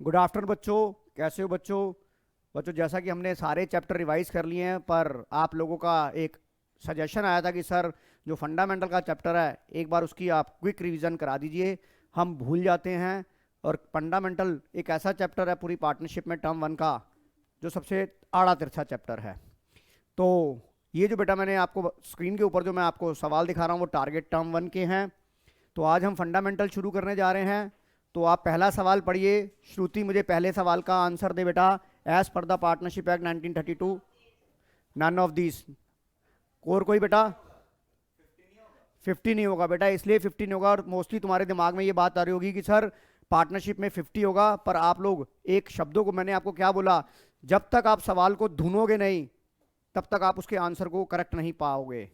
Good afternoon बच्चों, कैसे हो बच्चों? बच्चों जैसा कि हमने सारे चैप्टर रिवाइज कर लिए हैं, पर आप लोगों का एक सजेशन आया था कि सर जो फंडामेंटल का चैप्टर है एक बार उसकी आप क्विक रिवीजन करा दीजिए, हम भूल जाते हैं। और फंडामेंटल एक ऐसा चैप्टर है पूरी पार्टनरशिप में टर्म वन का जो सबसे आड़ा तिरछा चैप्टर है। तो ये जो बेटा मैंने आपको स्क्रीन के ऊपर जो मैं आपको सवाल दिखा रहा हूँ वो टारगेट टर्म वन के हैं। तो आज हम फंडामेंटल शुरू करने जा रहे हैं। तो आप पहला सवाल पढ़िए। श्रुति मुझे पहले सवाल का आंसर दे बेटा। As per the partnership act 1932 none of this. और कोई बेटा 50 नहीं होगा बेटा, इसलिए 50 नहीं होगा। और मोस्टली तुम्हारे दिमाग में ये बात आ रही होगी कि सर पार्टनरशिप में 50 होगा, पर आप लोग एक शब्दों को मैंने आपको क्या बोला, जब तक आप सवाल को ढूंढोगे नहीं तब तक आप उसके आंसर को करेक्ट नहीं पाओगे।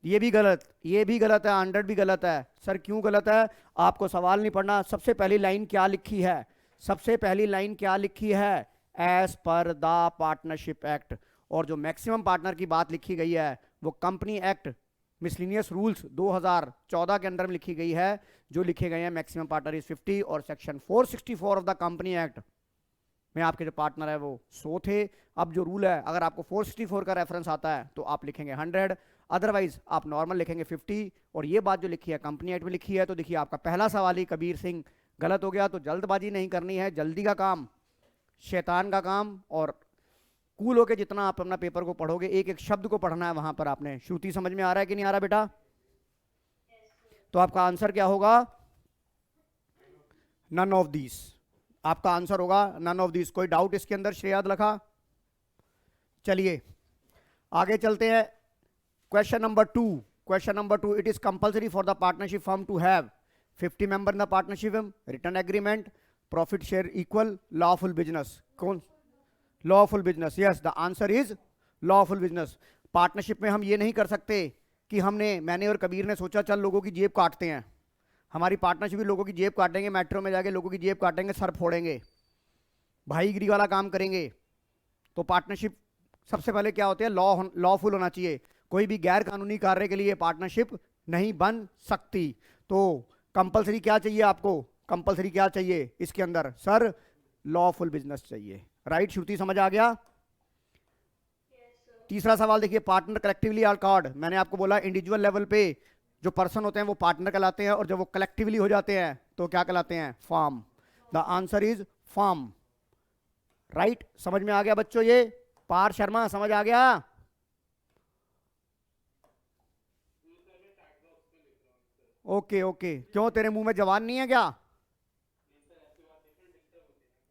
ये भी गलत, ये भी गलत है, 100 भी गलत है। सर क्यों गलत है? आपको सवाल नहीं पढ़ना, सबसे पहली लाइन क्या लिखी है? सबसे पहली लाइन क्या लिखी है? As per the partnership act. और जो मैक्सिमम पार्टनर की बात लिखी गई है वो कंपनी एक्ट मिसलिनियस रूल्स 2014 के अंदर में लिखी गई है, जो लिखे गए हैं मैक्सिमम पार्टनर इज 50। और section 464 of the company act में आपके जो पार्टनर है वो 100 थे। अब जो रूल है, अगर आपको 464 का रेफरेंस आता है तो आप लिखेंगे 100, अदरवाइज आप नॉर्मल लिखेंगे 50। और ये बात जो लिखी है कंपनी एक्ट में लिखी है। तो देखिए आपका पहला सवाल ही कबीर सिंह गलत हो गया। तो जल्दबाजी नहीं करनी है, जल्दी का काम शैतान का काम। और कूल होके जितना आप अपना पेपर को पढ़ोगे, एक एक शब्द को पढ़ना है वहां पर आपने। श्रुति समझ में आ रहा है कि नहीं आ रहा बेटा? तो आपका आंसर क्या होगा? None of these. आपका आंसर होगा नन ऑफ दीज। कोई डाउट इसके अंदर श्रेयाद लखा? चलिए आगे चलते हैं। Question number 2। Question number 2, it is compulsory for the partnership firm to have 50 member in the partnership, return agreement, profit share equal, lawful business. कौन? Lawful business. Yes, the answer is lawful business. Partnership में हम ये नहीं कर सकते कि मैंने और कबीर ने सोचा चल लोगों की जेब काटते हैं। हमारी पार्टनरशिप भी लोगों की जेब काटेंगे, मेट्रो में जाके लोगों की जेब काटेंगे, सर फोड़ेंगे, भाईगिरी वाला काम करेंगे। तो पार्टनरशिप सबसे पहले क्या होते हैं? लॉफुल होना चाहिए। कोई भी गैर कानूनी कार्य के लिए पार्टनरशिप नहीं बन सकती। तो कंपलसरी क्या चाहिए आपको? कंपलसरी क्या चाहिए इसके अंदर? सर लॉफुल बिजनेस चाहिए। राइट, श्रुति समझ आ गया? तीसरा सवाल देखिए, पार्टनर कलेक्टिवली आर कॉल्ड। मैंने आपको बोला इंडिविजुअल लेवल पे जो पर्सन होते हैं वो पार्टनर कहलाते हैं, और जब वो कलेक्टिवली हो जाते हैं तो क्या कहलाते हैं? Firm. The answer is firm. Right, समझ में आ गया बच्चों? ये पार शर्मा समझ आ गया? Okay okay. क्यों, तेरे मुंह में जवान नहीं है क्या?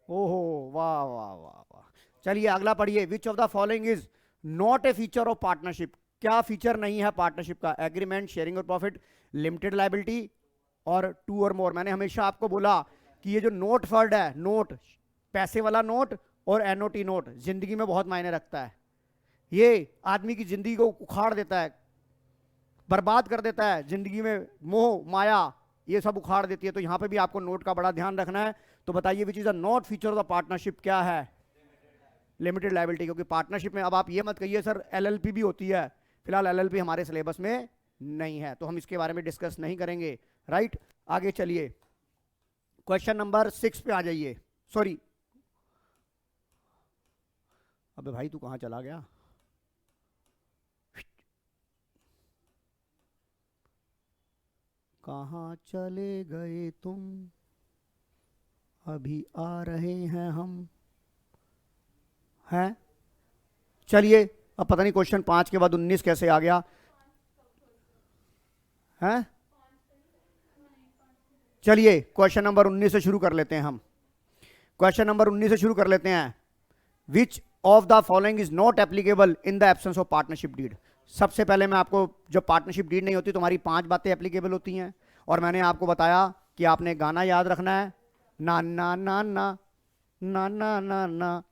ओहो, वाह वाह वाह वाह। चलिए अगला पढ़िए। विच of the following is not a feature of partnership. क्या फीचर नहीं है पार्टनरशिप का? एग्रीमेंट, शेयरिंग और प्रॉफिट, लिमिटेड लायबिलिटी, और टू और मोर। मैंने हमेशा आपको बोला कि ये जो नोट वर्ड है, नोट पैसे वाला नोट और एनओटी नोट जिंदगी में बहुत मायने रखता है। ये आदमी की जिंदगी को उखाड़ देता है, बर्बाद कर देता है। जिंदगी में मोह माया ये सब उखाड़ देती है। तो यहां पे भी आपको नोट का बड़ा ध्यान रखना है। तो बताइए which is a not feature of the partnership क्या है? Limited liability. क्योंकि पार्टनरशिप में अब आप ये मत कहिए सर एलएलपी भी होती है। फिलहाल एलएलपी हमारे सिलेबस में नहीं है, तो हम इसके बारे में डिस्कस नहीं करेंगे। राइट, आगे चलिए। क्वेश्चन नंबर 6 पे आ जाइए। सॉरी, अबे भाई तू कहां चला गया? कहां चले गए तुम? अभी आ रहे हैं हम। हैं? चलिए, अब पता नहीं क्वेश्चन 5 के बाद 19 कैसे आ गया। हैं? चलिए क्वेश्चन नंबर 19 से शुरू कर लेते हैं हम। क्वेश्चन नंबर 19 से शुरू कर लेते हैं। Which of the following is not applicable in the absence of partnership deed. सबसे पहले मैं आपको, जब पार्टनरशिप डीड नहीं होती तो हमारी 5 बातें एप्लीकेबल होती हैं। और मैंने आपको बताया कि आपने गाना याद रखना है, ना ना ना ना ना ना ना ना,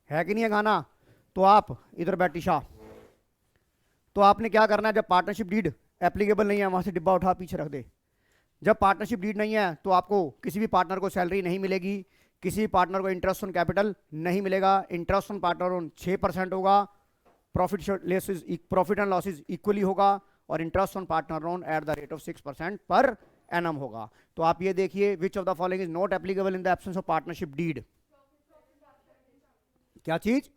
है कि नहीं है गाना? तो आप इधर बैठी शाह। तो आपने क्या करना है, जब पार्टनरशिप डीड एप्लीकेबल नहीं है वहां से डिब्बा उठा पीछे रख दे। जब पार्टनरशिप डीड नहीं है तो आपको किसी भी पार्टनर को सैलरी नहीं मिलेगी, किसी पार्टनर को इंटरेस्ट ऑन कैपिटल नहीं मिलेगा। इंटरेस्ट ऑन पार्टनर ऑन 6% होगा, प्रॉफिट एंड लॉसेज इक्वली होगा, और interest on partner loan at the rate of 6% per annum होगा। तो आप ये देखिए, which of the following is not applicable in the absence of partnership deed. क्या चीज?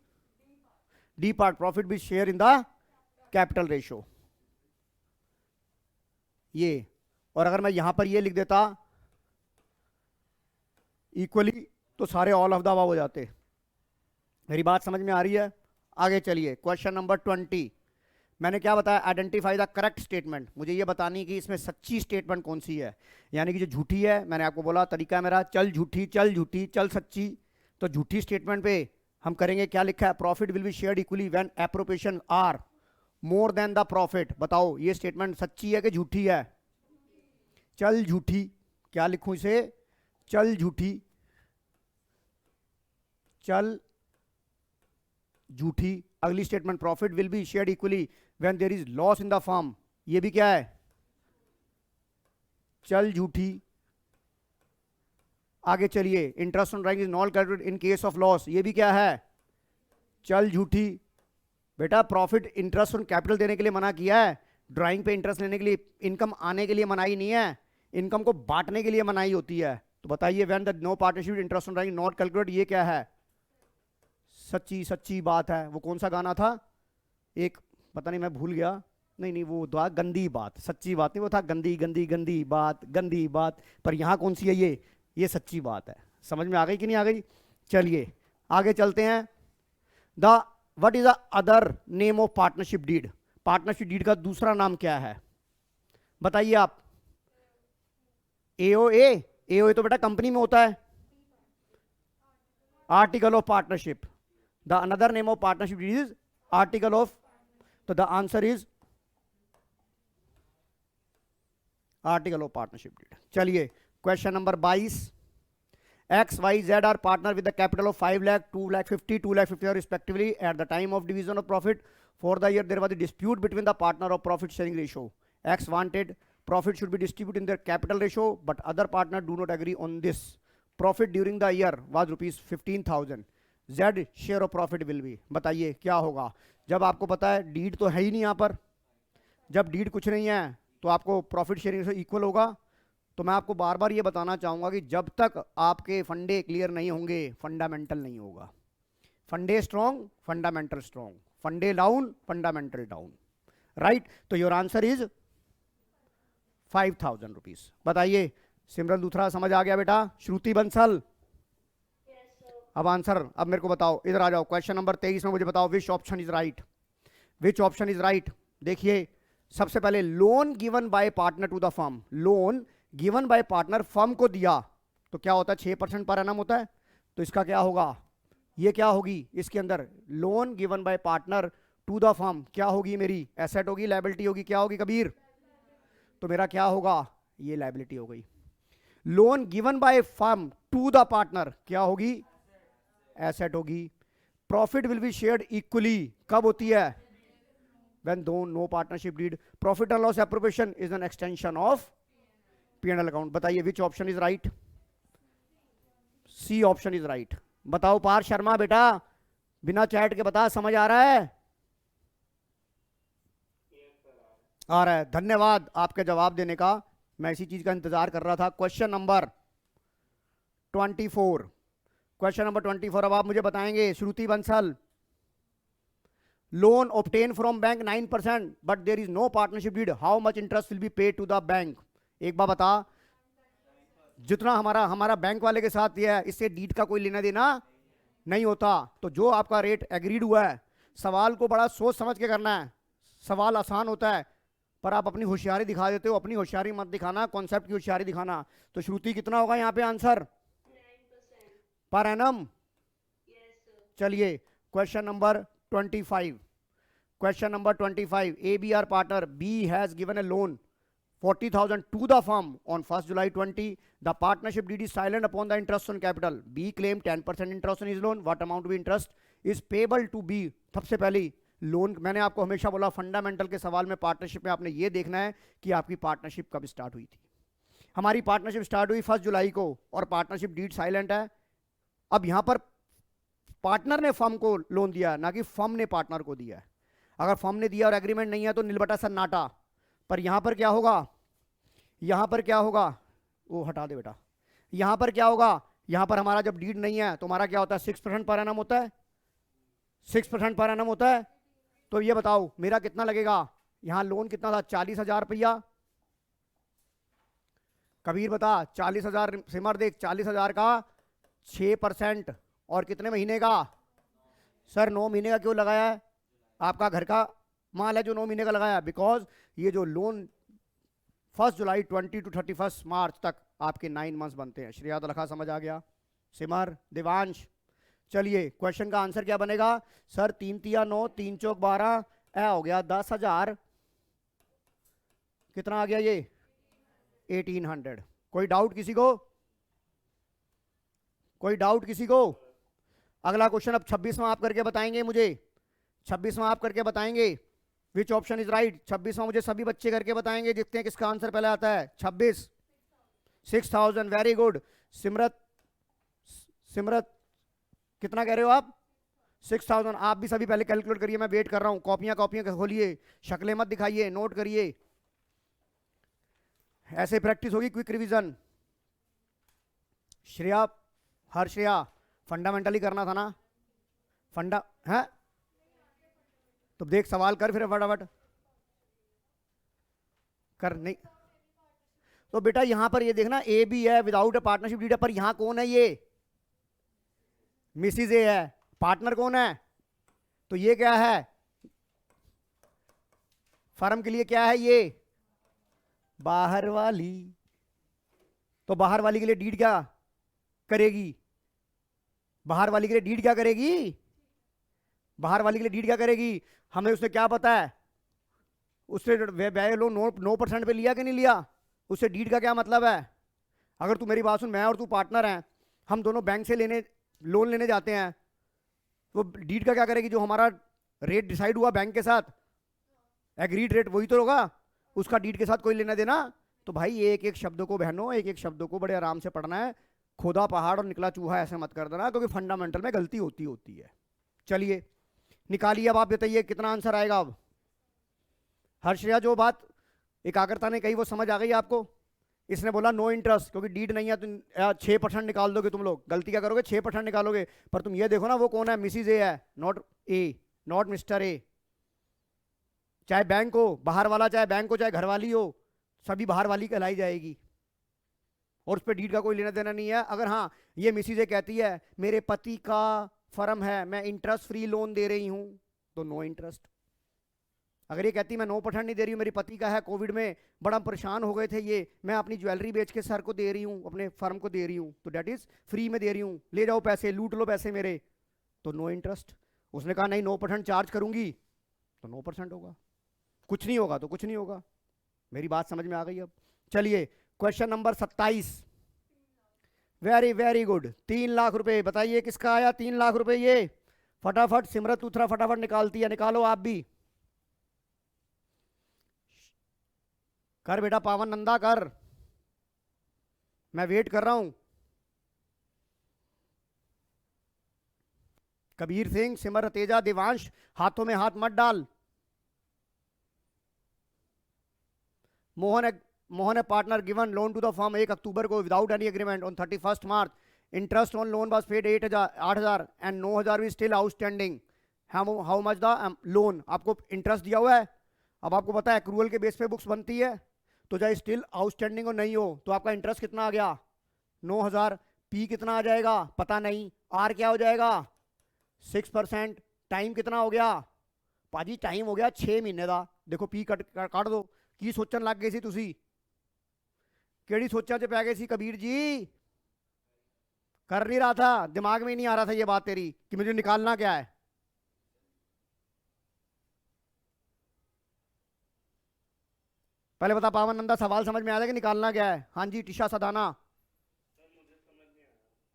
D part, profit be share in the capital ratio. ये, और अगर मैं यहां पर ये लिख देता इक्वली, तो सारे ऑल ऑफ द अबव हो जाते। मेरी बात समझ में आ रही है? आगे चलिए, क्वेश्चन नंबर 20। मैंने क्या बताया? Identify the correct statement. मुझे ये बतानी कि इसमें सच्ची स्टेटमेंट कौन सी है, यानी कि जो झूठी है। मैंने आपको बोला तरीका मेरा, चल झूठी, चल झूठी, चल सच्ची। तो झूठी स्टेटमेंट पे हम करेंगे, क्या लिखा है? Profit will be shared equally when appropriation are more than the profit. बताओ ये स्टेटमेंट सच्ची है कि झूठी है? चल झूठी। क्या लिखूं इसे? चल झूठी, चल झूठी। अगली statement, profit will be shared equally when there is loss in the firm. ये भी क्या है? चल झूठी। आगे चलिए, interest on drawing is not calculated in case of loss. ये भी क्या है? चल झूठी। बेटा प्रॉफिट इंटरेस्ट ऑन कैपिटल देने के लिए मना किया है, ड्राइंग पे इंटरेस्ट लेने के लिए, इनकम आने के लिए मनाही नहीं है, इनकम को बांटने के लिए मनाही होती है। तो बताइए, when the no partnership interest on drawing not calculated, ये क्या है? सच्ची, सच्ची बात है। वो कौन सा गाना था? एक, पता नहीं, मैं भूल गया। नहीं नहीं, वो था गंदी बात, सच्ची बात नहीं, वो था गंदी गंदी गंदी बात, गंदी बात। पर यहां कौन सी है? ये सच्ची बात है। समझ में आ गई कि नहीं आ गई? चलिए आगे चलते हैं। The what is the other name of partnership deed? Partnership deed का दूसरा नाम क्या है? बताइए आप। एओए। एओए तो बेटा कंपनी में होता है, article of partnership. The another name of partnership deed is article of, तो the answer is article of partnership deed. चलिए question number 22। X, Y, Z are partner with the capital of 5 lakh, 2 lakh 50, 2 lakh 50 respectively. At the time of division of profit for the year, there was a dispute between the partner of profit sharing ratio. X wanted profit should be distributed in their capital ratio, but other partner do not agree on this. Profit during the year was rupees 15,000. Z share of profit will be. बताइए क्या होगा? जब आपको पता है deed तो है ही नहीं यहाँ पर, जब डीड कुछ नहीं है तो आपको प्रॉफिट शेयरिंग से इक्वल होगा। तो मैं आपको बार बार ये बताना चाहूंगा कि जब तक आपके फंडे क्लियर नहीं होंगे, फंडामेंटल नहीं होगा। फंडे स्ट्रॉन्ग, फंडामेंटल स्ट्रॉन्ग, फंडे डाउन, फंडामेंटल डाउन। राइट? तो योर आंसर इज 5,000 रुपीज। बताइए सिमरन दूसरा समझ आ गया बेटा? श्रुति बंसल, अब आंसर, अब मेरे को बताओ, इधर आ जाओ। क्वेश्चन नंबर 23 में मुझे बताओ which option is right? Which option is right? देखिए सबसे पहले, loan given by partner to the firm. Loan given by partner firm को दिया तो क्या होता है? 6% पर एनम होता है। तो इसका क्या होगा? ये क्या होगी इसके अंदर? Loan given by partner to the firm क्या होगी? मेरी एसेट होगी, लायबिलिटी होगी? क्या होगी कबीर? तो मेरा क्या होगा? ये लायबिलिटी हो गई। Loan given by firm to the partner क्या होगी? एसेट होगी। Profit will be shared equally कब होती है? When no partnership deed. Profit and loss appropriation is an extension of P&L account. बताइए which option is right? C option is right. बताओ पार्थ शर्मा बेटा, बिना चैट के बता, समझ आ रहा है? आ रहा है। धन्यवाद आपके जवाब देने का, मैं इसी चीज का इंतजार कर रहा था। Question number 24। क्वेश्चन नंबर 24 अब आप मुझे बताएंगे Shruti Bansal. Loan obtain from bank 9%, but there is no partnership deed, how much interest will be paid to the bank? एक बार बता। जितना हमारा बैंक वाले के साथ दिया है, इससे डीड का कोई लेना देना नहीं होता। तो जो आपका रेट एग्रीड हुआ है, सवाल को बड़ा सोच समझ के करना है। सवाल आसान होता है पर आप अपनी होशियारी दिखा देते हो। अपनी होशियारी मत दिखाना, कॉन्सेप्ट की होशियारी दिखाना। तो श्रुति कितना होगा यहाँ पे आंसर? 9% per annum. चलिए question number 25। Question number 25, ABR partner B has given a loan 40,000 to the firm on 1st July 20. The partnership deed is silent upon the interest on capital. B claimed 10% interest on his loan. What amount of interest is payable to B? सबसे पहले loan, मैंने आपको हमेशा बोला fundamental के सवाल में, partnership में आपने ये देखना है कि आपकी पार्टनरशिप कब स्टार्ट हुई थी। हमारी पार्टनरशिप स्टार्ट हुई 1 जुलाई को और पार्टनरशिप डीड साइलेंट है। अब यहां पर पार्टनर ने फर्म को लोन दिया, ना कि फर्म ने पार्टनर को दिया। अगर फर्म ने दिया और एग्रीमेंट नहीं है तो नीलबटा सन्नाटा। पर यहां पर क्या होगा? यहां पर क्या होगा, वो हटा दे बेटा, यहां पर क्या होगा, यहां पर हमारा जब डीड नहीं है तो हमारा क्या होता है, 6% पर एनम होता है, 6% पर एनम होता है। तो ये बताओ मेरा कितना लगेगा, यहां लोन कितना था, 40,000 रुपया। कबीर बता, 40,000, सिमर देख, 40,000 का 6% और कितने महीने का, सर 9 महीने का क्यों लगाया है, आपका घर का माल है जो 9 महीने का लगाया, बिकॉज ये जो लोन 1 जुलाई 20 टू 31 मार्च तक आपके 9 मंथ्स बनते हैं। श्रेया तो लखा समझ आ गया, सिमर, देवांश। चलिए क्वेश्चन का आंसर क्या बनेगा, सर 3 तिया 9, 3 चौक 12, ऐ हो गया 10,000, कितना आ गया ये 1800। कोई डाउट किसी को, कोई डाउट किसी को। अगला क्वेश्चन अब 26वां आप करके बताएंगे मुझे, 26वां आप करके बताएंगे, विच ऑप्शन इज राइट। 26वां मुझे सभी बच्चे करके बताएंगे, देखते हैं किसका आंसर पहले आता है। 26, 6,000, वेरी गुड। सिमरत, सिमरत कितना कह रहे हो आप, 6,000। आप भी सभी पहले कैलकुलेट करिए, मैं वेट कर रहा हूं, कॉपियां कॉपियां खोलिए, शक्लें मत दिखाइए, नोट करिए, ऐसे प्रैक्टिस होगी, क्विक रिवीजन। श्रेया, हर श्रेया फंडामेंटली करना था ना, फंडा है तो देख सवाल कर फिर फटाफट कर, नहीं तो बेटा यहां पर ये देखना, ए बी है विदाउट अ पार्टनरशिप डीड है, पर यहां कौन है, ये मिसिज ए है, पार्टनर कौन है, तो ये क्या है, फर्म के लिए क्या है ये, बाहर वाली। तो बाहर वाली के लिए डीड क्या करेगी, बाहर वाली के लिए डीड क्या करेगी, बाहर वाली के लिए डीड क्या करेगी, हमें उसने क्या पता है, उससे व्यय लोन 9% पे लिया कि नहीं लिया, उससे डीड का क्या मतलब है। अगर तू मेरी बात सुन, मैं और तू पार्टनर हैं, हम दोनों बैंक से लोन लेने जाते हैं, तो डीड का क्या करेगी, जो हमारा रेट डिसाइड हुआ बैंक के साथ, एग्रीड रेट वही तो होगा, उसका डीड के साथ कोई लेना देना। तो भाई एक एक शब्दों को बहनों, एक एक शब्दों को बड़े आराम से पढ़ना है, खोदा पहाड़ और निकला चूहा ऐसे मत कर देना, क्योंकि फंडामेंटल में गलती होती है। चलिए निकालिए, अब आप बताइए कितना आंसर आएगा। अब हर्षया जो बात एकाग्रता ने कही वो समझ आ गई आपको, इसने बोला नो इंटरेस्ट, क्योंकि डीड नहीं है तो 6% निकाल दोगे तुम लोग, गलती क्या करोगे 6% निकालोगे, पर तुम ये देखो ना वो कौन है, मिसिज ए है, not a, not mister A. चाहे बैंक हो बाहर वाला, चाहे बैंक हो चाहे घर वाली हो, सभी बाहर वाली कहलाई जाएगी, और उस पर डीड का कोई लेना देना नहीं है। अगर हाँ ये मिसिज ए कहती है मेरे पति का फर्म है, मैं इंटरेस्ट फ्री लोन दे रही हूं, तो नो इंटरेस्ट। अगर ये कहती मैं 9% नहीं दे रही हूँ, मेरी पति का है, कोविड में बड़ा परेशान हो गए थे ये, मैं अपनी ज्वेलरी बेच के सर को दे रही हूँ, अपने फर्म को दे रही हूँ, तो डेट इज फ्री में दे रही हूँ, ले जाओ पैसे, लूट लो पैसे मेरे, तो नो इंटरेस्ट। उसने कहा नहीं 9% चार्ज करूंगी, तो 9% होगा, कुछ नहीं होगा तो कुछ नहीं होगा। मेरी बात समझ में आ गई अब। चलिए question number 27, very very good. 3 lakh रुपए, बताइए किसका आया 3 लाख रुपए, ये फटाफट सिमरत उथरा फटाफट निकालती है, निकालो आप भी, कर बेटा पावन नंदा कर, मैं वेट कर रहा हूं। कबीर सिंह, सिमर, तेजा, देवांश, हाथों में हाथ मत डाल। Mohan a partner given loan to the firm 1 October को without any agreement, on 31 March interest on loan was paid 8,000 and 9,000 is still outstanding. How much the loan, आपको इंटरेस्ट दिया हुआ है, अब आपको पता है एक्रूअल के बेस पे बुक्स बनती है, तो चाहे स्टिल आउटस्टैंडिंग हो नहीं हो, तो आपका इंटरेस्ट कितना आ गया 9,000, पी कितना आ जाएगा पता नहीं, आर क्या हो जाएगा 6%, टाइम कितना हो गया पाजी, टाइम हो गया 6 महीने का, देखो पी ਕੱਢ दो। की सोचन लग गए सी तुसी, केड़ी सोचा च पै गए सी कबीर जी, कर नहीं रहा था, दिमाग में ही नहीं आ रहा था ये बात तेरी कि मुझे निकालना क्या है। पहले बता पावन नंदा, सवाल समझ में आया कि निकालना क्या है। हाँ जी टिशा सदाना,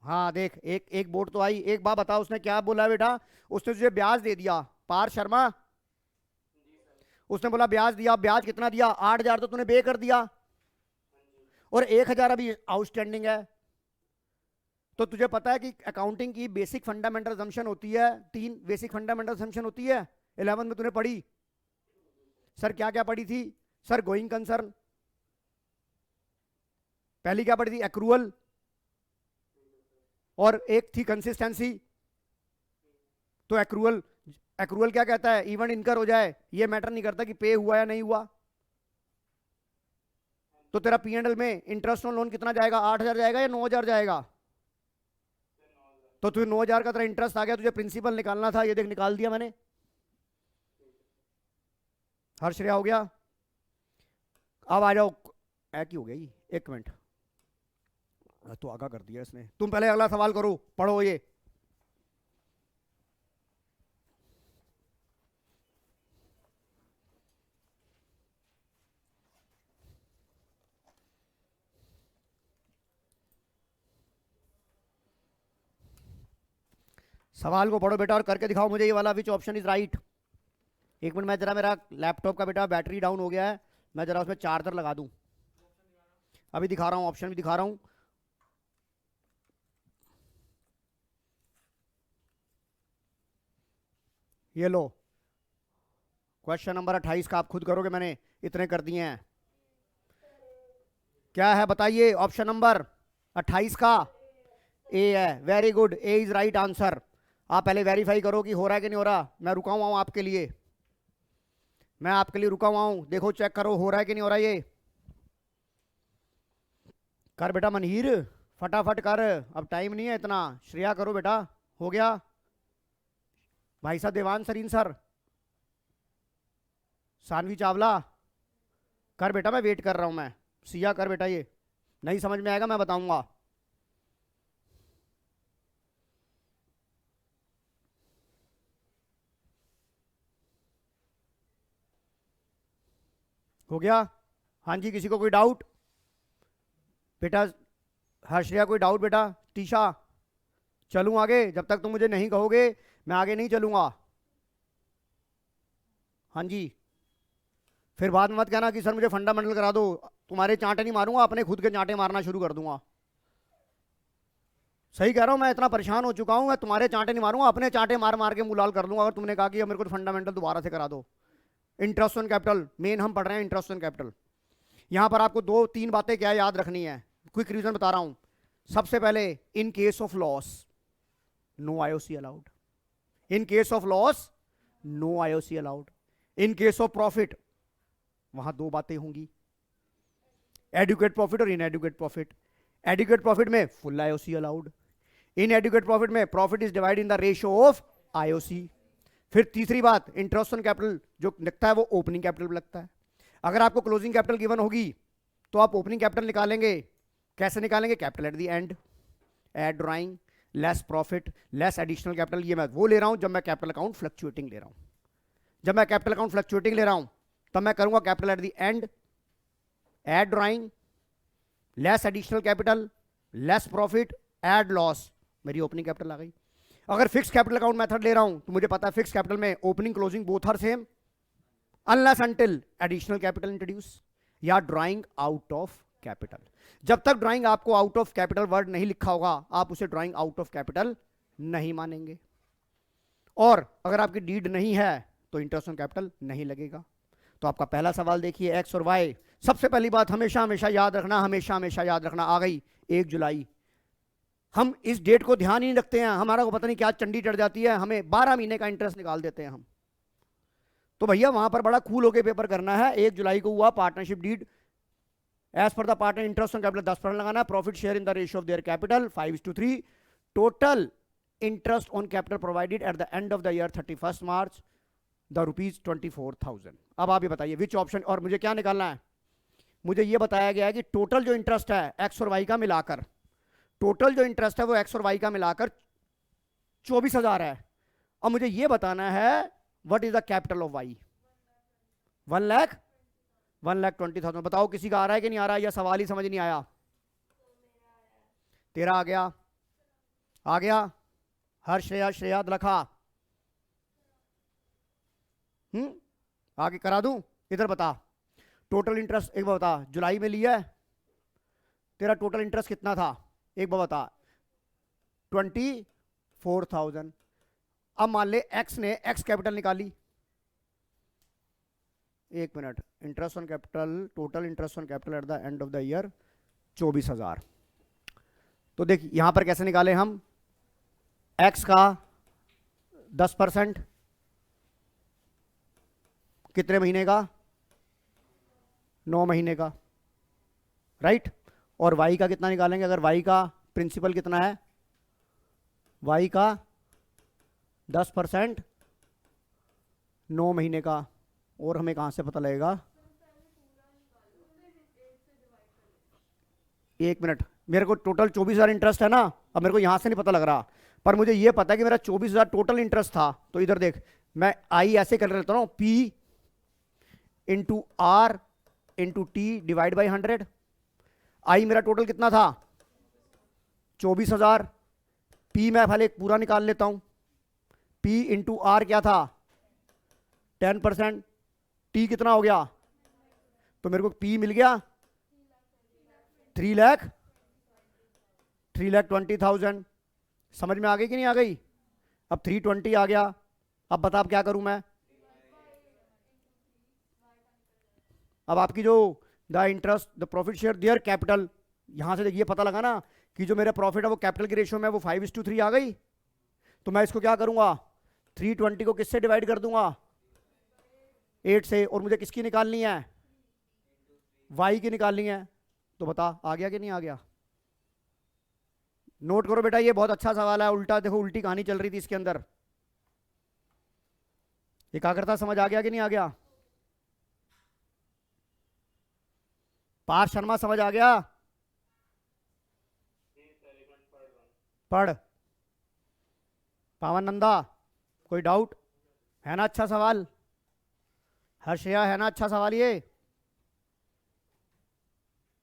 हाँ देख एक एक बोर्ड तो आई, एक बात बता उसने क्या बोला बेटा, उसने तुझे ब्याज दे दिया, पार शर्मा, उसने बोला ब्याज दिया, ब्याज कितना दिया 8,000 तो तूने पे कर दिया, और 1,000 अभी आउटस्टैंडिंग है। तो तुझे पता है कि अकाउंटिंग की बेसिक फंडामेंटल असम्पशन होती है, 3 बेसिक फंडामेंटल असम्पशन होती है, 11 में तूने पढ़ी। सर क्या क्या पढ़ी थी, सर गोइंग कंसर्न, पहली क्या पड़ी थी? एक्रूअल, और एक थी कंसिस्टेंसी। तो एक्रूअल, एक्रूअल क्या कहता है? इवन इनकर हो जाए, ये मैटर नहीं करता कि पे हुआ या नहीं हुआ। तो तेरा P&L में इंटरेस्ट ऑन लोन कितना जाएगा? 8,000 जाएगा या 9,000 जाएगा? तो तुझे 9,000 का तेरा इंटरेस्ट आ गया, तुझे प्रिंसिपल निकालना था, ये देख निकाल दिया मैंने। हर श्रेया हो गया। अब आ जाओ, की हो गई, एक मिनट, तो आगा कर दिया इसने। तुम पहले अगला सवाल करो, पढ़ो ये। सवाल को पढ़ो बेटा और करके दिखाओ मुझे ये वाला, विच ऑप्शन इज राइट। एक मिनट, मैं जरा, मेरा लैपटॉप का बेटा बैटरी डाउन हो गया है, मैं जरा उसमें चार्जर लगा दूं। अभी दिखा रहा हूं, ऑप्शन भी दिखा रहा हूं। ये लो, क्वेश्चन नंबर 28 का आप खुद करोगे, मैंने इतने कर दिए हैं। क्या है बताइए? ऑप्शन नंबर 28 का ए है। Very good, A is right answer. आप पहले वेरीफाई करो कि हो रहा है कि नहीं हो रहा। मैं रुका हुआ हूं आपके लिए, मैं आपके लिए रुका हुआ हूं। देखो, चेक करो हो रहा है कि नहीं हो रहा। ये कर बेटा मनहीर, फटाफट कर, अब टाइम नहीं है इतना। श्रेया करो बेटा, हो गया। भाई साहब देवान सरीन सर, सानवी चावला कर बेटा, मैं वेट कर रहा हूं। मैं सिया कर बेटा, ये नहीं समझ में आएगा मैं बताऊंगा। हो गया? हाँ जी, किसी को कोई डाउट बेटा? हर्षिया कोई डाउट बेटा? टीशा चलूं आगे? जब तक तुम मुझे नहीं कहोगे मैं आगे नहीं चलूंगा। हाँ जी, फिर बाद में मत कहना कि सर मुझे फंडामेंटल करा दो। तुम्हारे चांटे नहीं मारूंगा, अपने खुद के चांटे मारना शुरू कर दूंगा। सही कह रहा हूं, मैं इतना परेशान हो चुका हूं। मैं तुम्हारे चांटे नहीं मारूंगा, अपने चांटे मार मार के मुंह लाल कर दूंगा अगर तुमने कहा कि मेरे को फंडामेंटल दोबारा से करा दो। इंटरेस्ट ऑन कैपिटल मेन हम पढ़ रहे हैं, इंटरेस्ट ऑन कैपिटल। यहां पर आपको 2-3 बातें क्या याद रखनी है, क्विक रीजन बता रहा हूं। सबसे पहले, in case of loss no IOC allowed. In case of loss no IOC allowed. In case of profit वहां 2 बातें होंगी, एडुकेट प्रॉफिट और इनएडुकेट प्रॉफिट। एडुकेट प्रॉफिट में full IOC allowed, inadequate profit में profit is divide in the ratio of IOC. फिर तीसरी बात, interest on capital जो लगता है वो ओपनिंग कैपिटल पे लगता है। अगर आपको क्लोजिंग कैपिटल गिवन होगी तो आप ओपनिंग कैपिटल निकालेंगे। कैसे निकालेंगे? Capital at the end, add drawing, less profit, less additional capital. ये मैं वो ले रहा हूं जब मैं कैपिटल अकाउंट फ्लक्चुएटिंग ले रहा हूं। जब मैं कैपिटल अकाउंट फ्लक्चुएटिंग ले रहा हूं तब मैं करूंगा capital at the end, add drawing, less additional capital, less profit, add loss, मेरी ओपनिंग कैपिटल आ गई। अगर फिक्स कैपिटल अकाउंट मेथड ले रहा हूं तो मुझे पता है फिक्स कैपिटल में opening closing both are same, unless until additional capital introduce या ड्राइंग आउट ऑफ कैपिटल। जब तक ड्राइंग आपको आउट ऑफ कैपिटल वर्ड नहीं लिखा होगा आप उसे ड्राइंग आउट ऑफ कैपिटल नहीं मानेंगे। और अगर आपकी डीड नहीं है तो इंटरेस्ट ऑन कैपिटल नहीं लगेगा। तो आपका पहला सवाल देखिए, एक्स और वाई। सबसे पहली बात हमेशा हमेशा याद रखना, हमेशा हमेशा याद रखना, आ गई 1 जुलाई। हम इस डेट को ध्यान ही नहीं रखते हैं, हमारा को पता नहीं क्या चंडी चढ़ जाती है, हमें 12 महीने का इंटरेस्ट निकाल देते हैं हम। तो भैया वहां पर बड़ा कूल होके पेपर करना है। 1 जुलाई को हुआ partnership deed, as per the partner interest on capital 10% लगाना, profit share in the ratio of their capital 5:3, total interest on capital provided at the end of the year 31 March the ₹24,000। अब आप ये बताइए विच ऑप्शन, और मुझे क्या निकालना है? मुझे ये बताया गया है कि टोटल जो इंटरेस्ट है एक्स और वाई का मिलाकर, टोटल जो इंटरेस्ट है वो एक्स और वाई का मिलाकर 24,000 है। अब मुझे ये बताना है what is the capital of Y? 1,20,000। बताओ किसी का आ रहा है कि नहीं आ रहा है, या सवाल ही समझ नहीं आया? तेरा आ गया? आ गया? हर श्रेया, श्रेया लखा, आगे करा दूं? इधर बता, टोटल इंटरेस्ट एक बार बता, जुलाई में लिया है तेरा टोटल इंटरेस्ट कितना था? एक बार बता। 24,000। अब मान ले एक्स ने एक्स कैपिटल निकाली, एक minute, interest on capital, total interest on capital at the end of the year 24,000। तो देख यहां पर कैसे निकालें हम, एक्स का 10% कितने महीने का, 9 महीने का, राइट। और वाई का कितना निकालेंगे, अगर वाई का प्रिंसिपल कितना है, वाई का 10% 9 महीने का, और हमें कहां से पता लगेगा, एक मिनट, मेरे को टोटल 24,000 इंटरेस्ट है ना, अब मेरे को यहां से नहीं पता लग रहा, पर मुझे ये पता है कि मेरा 24,000 टोटल इंटरेस्ट था। तो इधर देख, मैं आई ऐसे कर लेता हूं, P into R into T divide by 100। आई मेरा टोटल कितना था, 24,000। पी मैं पहले पूरा निकाल लेता हूं, पी इंटू आर क्या था, 10%। टी कितना हो गया, तो मेरे को पी मिल गया 3,20,000। समझ में आ गई कि नहीं आ गई, अब 320 आ गया। अब बता अब क्या करूं मैं, अब आपकी जो the interest the profit share their capital, यहां से देखिए पता लगा ना कि जो मेरा प्रॉफिट है वो कैपिटल की रेशियो में वो 5:3 आ गई। तो मैं इसको क्या करूंगा, 320 को किससे डिवाइड कर दूंगा, 8 से, और मुझे किसकी निकालनी है, वाई की निकालनी है। तो बता आ गया कि नहीं आ गया, नोट करो बेटा, ये बहुत अच्छा सवाल है, उल्टा देखो उल्टी कहानी चल रही थी इसके अंदर। एकाग्रता समझ आ गया कि नहीं आ गया, पार्थ शर्मा समझ आ गया, पढ़। पावन नंदा कोई डाउट है ना, अच्छा सवाल, हर्षया है ना अच्छा सवाल ये,